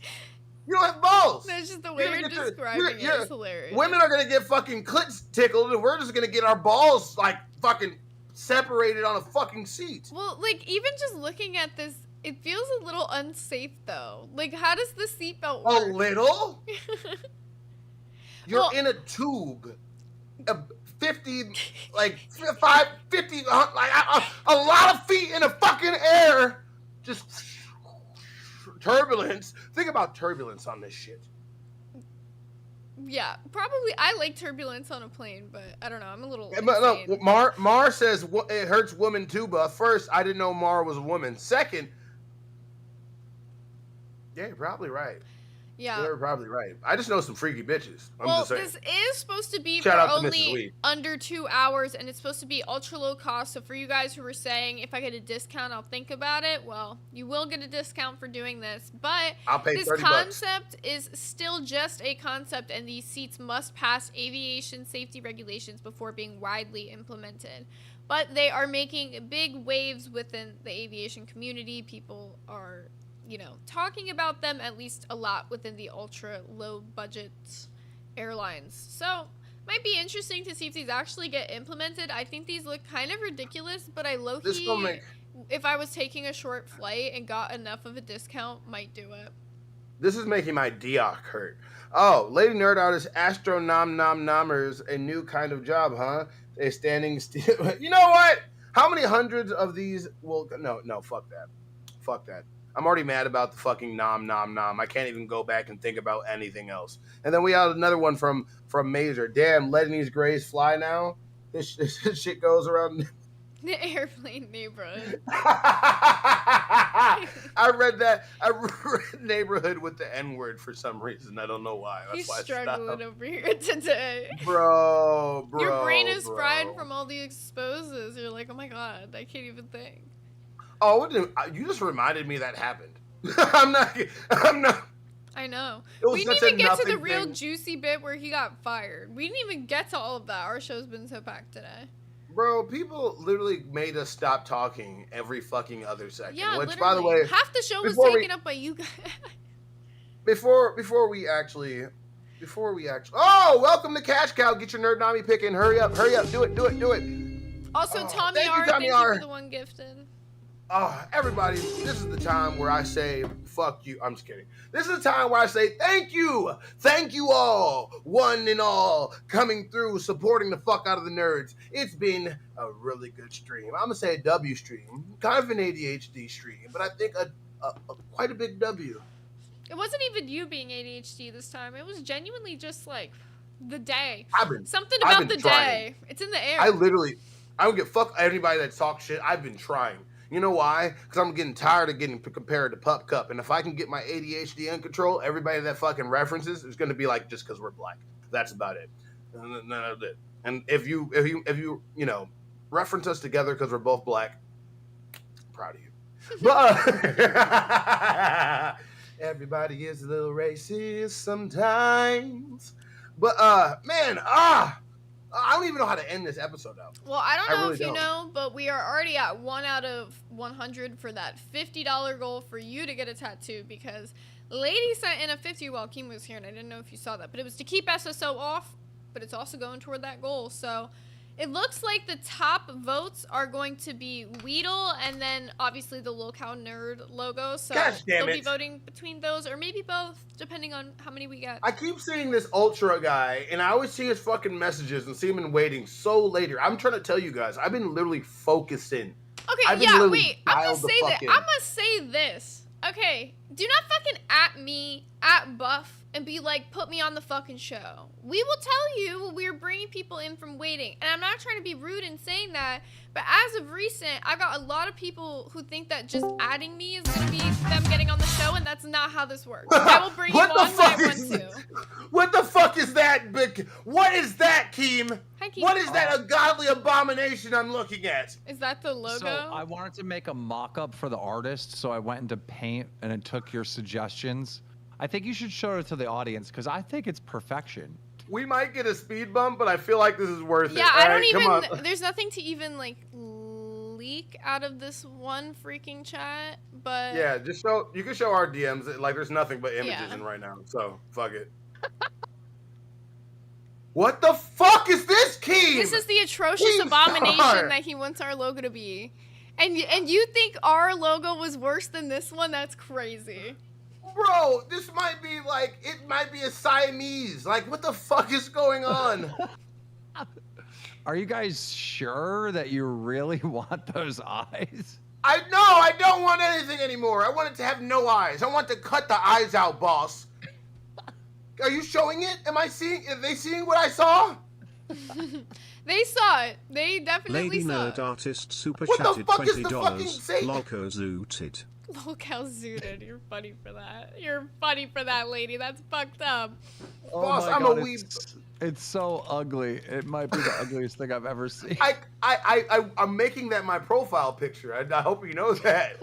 You don't have balls. That's just the way you're describing it. It's hilarious. Women are gonna get fucking clits tickled, and we're just gonna get our balls like fucking separated on a fucking seat. Well, like even just looking at this, it feels a little unsafe though. Like, how does the seatbelt work? A little? You're in a tube. 50, like 50, like a lot of feet in the fucking air. Just turbulence. Think about turbulence on this shit. Yeah, probably. I like turbulence on a plane, but I don't know. I'm a little. No, Mar says it hurts women too, but first, I didn't know Mar was a woman. Second, yeah, you're probably right. Yeah. You're probably right. I just know some freaky bitches. Well, this is supposed to be Shout for out to Mrs. only Lee. under 2 hours, and it's supposed to be ultra low cost. So for you guys who were saying, if I get a discount, I'll think about it. Well, you will get a discount for doing this, but I'll pay this 30 concept is still just a concept, and these seats must pass aviation safety regulations before being widely implemented. But they are making big waves within the aviation community. People are, you know, talking about them at least a lot within the ultra low budget airlines. So might be interesting to see if these actually get implemented. I think these look kind of ridiculous, but I low-key, if I was taking a short flight and got enough of a discount, might do it. This is making my Dioc hurt. Oh, Lady Nerd Out is Astro Nom Nom Nomers, a new kind of job, huh? A standing still. You know what? How many hundreds of these will... No, fuck that. Fuck that. I'm already mad about the fucking nom nom nom. I can't even go back and think about anything else. And then we had another one from Mazer. Damn, letting these grays fly now. This shit goes around The airplane neighborhood. I read neighborhood with the N-word for some reason. I don't know why. That's He's why struggling over here today. Bro. Your brain is fried from all the exposes. You're like, oh my god, I can't even think. Oh, you just reminded me that happened. I'm not. I know. We didn't even get to the real thing. juicy bit where he got fired. We didn't even get to all of that. Our show's been so packed today. Bro, people literally made us stop talking every fucking other second. Yeah, which, literally. by the way, half the show was taken up by you guys. Before we actually. Oh, welcome to Cash Cow. Get your Nerd Nami pick in. Hurry up. Do it. Also, Tommy R, thank you for the one gifted. Oh, everybody, this is the time where I say, fuck you. I'm just kidding. This is the time where I say, thank you. Thank you all, one and all, coming through, supporting the fuck out of the nerds. It's been a really good stream. I'm going to say a W stream. Kind of an ADHD stream, but I think a quite a big W. It wasn't even you being ADHD this time. It was genuinely just like the day. Something I've about been the trying. day. It's in the air. I don't give fuck anybody that talks shit. I've been trying. You know why? Because I'm getting tired of getting compared to Pup Cup. And if I can get my ADHD in control, everybody that fucking references is going to be like, just because we're black. That's about it. And if you reference us together because we're both black, I'm proud of you. But everybody is a little racist sometimes. But I don't even know how to end this episode out. Well, I don't know if you know, but we are already at 1 out of 100 for that $50 goal for you to get a tattoo, because Lady sent in a 50 while Kim was here, and I didn't know if you saw that, but it was to keep SSO off, but it's also going toward that goal. So it looks like the top votes are going to be Weedle and then obviously the Locale Nerd logo. So they'll be voting between those, or maybe both, depending on how many we get. I keep seeing this Ultra guy, and I always see his fucking messages and see him in waiting so later. I'm trying to tell you guys, I've been literally focusing. Okay, yeah, wait. I'm gonna say that. I'm gonna say this. Okay, do not fucking at me, at Buff, and be like, put me on the fucking show. We will tell you we're bringing people in from waiting. And I'm not trying to be rude in saying that, but as of recent, I got a lot of people who think that just adding me is going to be them getting on the show, and that's not how this works. I will bring you on when I want to. What the fuck is that? What is that, Keem? Hi, Keem. What is that ungodly abomination I'm looking at? Is that the logo? So I wanted to make a mock-up for the artist, so I went into Paint and it took your suggestions. I think you should show it to the audience because I think it's perfection. We might get a speed bump, but I feel like this is worth it. Yeah, I don't even. even. There's nothing to even like leak out of this one freaking chat, but Yeah, just show. You can show our DMs. Like, there's nothing but images Yeah. in right now. So fuck it. What the fuck is this, Keem? This is the atrocious Keem abomination Star. that he wants our logo to be. And you think our logo was worse than this one? That's crazy. Bro, this might be like, it might be a Siamese. Like, what the fuck is going on? Are you guys sure that you really want those eyes? I don't want anything anymore. I want it to have no eyes. I want to cut the eyes out, boss. Are you showing it? Are they seeing what I saw? They saw it. They definitely Lady saw Nerd it. Artist super What the chatted fuck is the fucking $20. Satan? Loco zooted. Look how zooted. You're funny for that. You're funny for that, lady. That's fucked up. Boss, my I'm God, a weeb. It's so ugly. It might be the ugliest thing I've ever seen. I'm making that my profile picture. I hope you know that.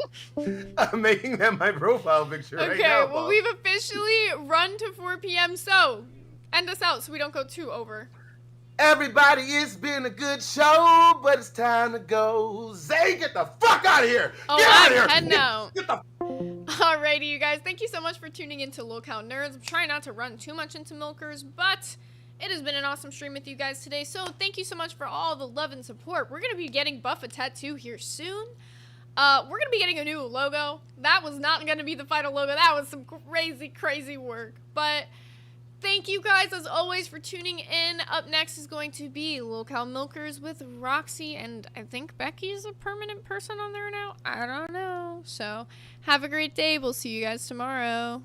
I'm making that my profile picture right Okay, now, well, boss. we've officially run to 4 p.m., so end us out so we don't go too over. Everybody, it's been a good show, but it's time to go. Zay, get the fuck out of here! Oh, Get out I'm of here! heading out. Get the Alrighty, you guys. Thank you so much for tuning into Locale Nerds. I'm trying not to run too much into Milkers, but it has been an awesome stream with you guys today. So thank you so much for all the love and support. We're going to be getting Buff a tattoo here soon. We're going to be getting a new logo. That was not going to be the final logo. That was some crazy, crazy work. But thank you guys, as always, for tuning in. Up next is going to be Locale Milkers with Roxy, and I think Becky's a permanent person on there now. I don't know. So have a great day. We'll see you guys tomorrow.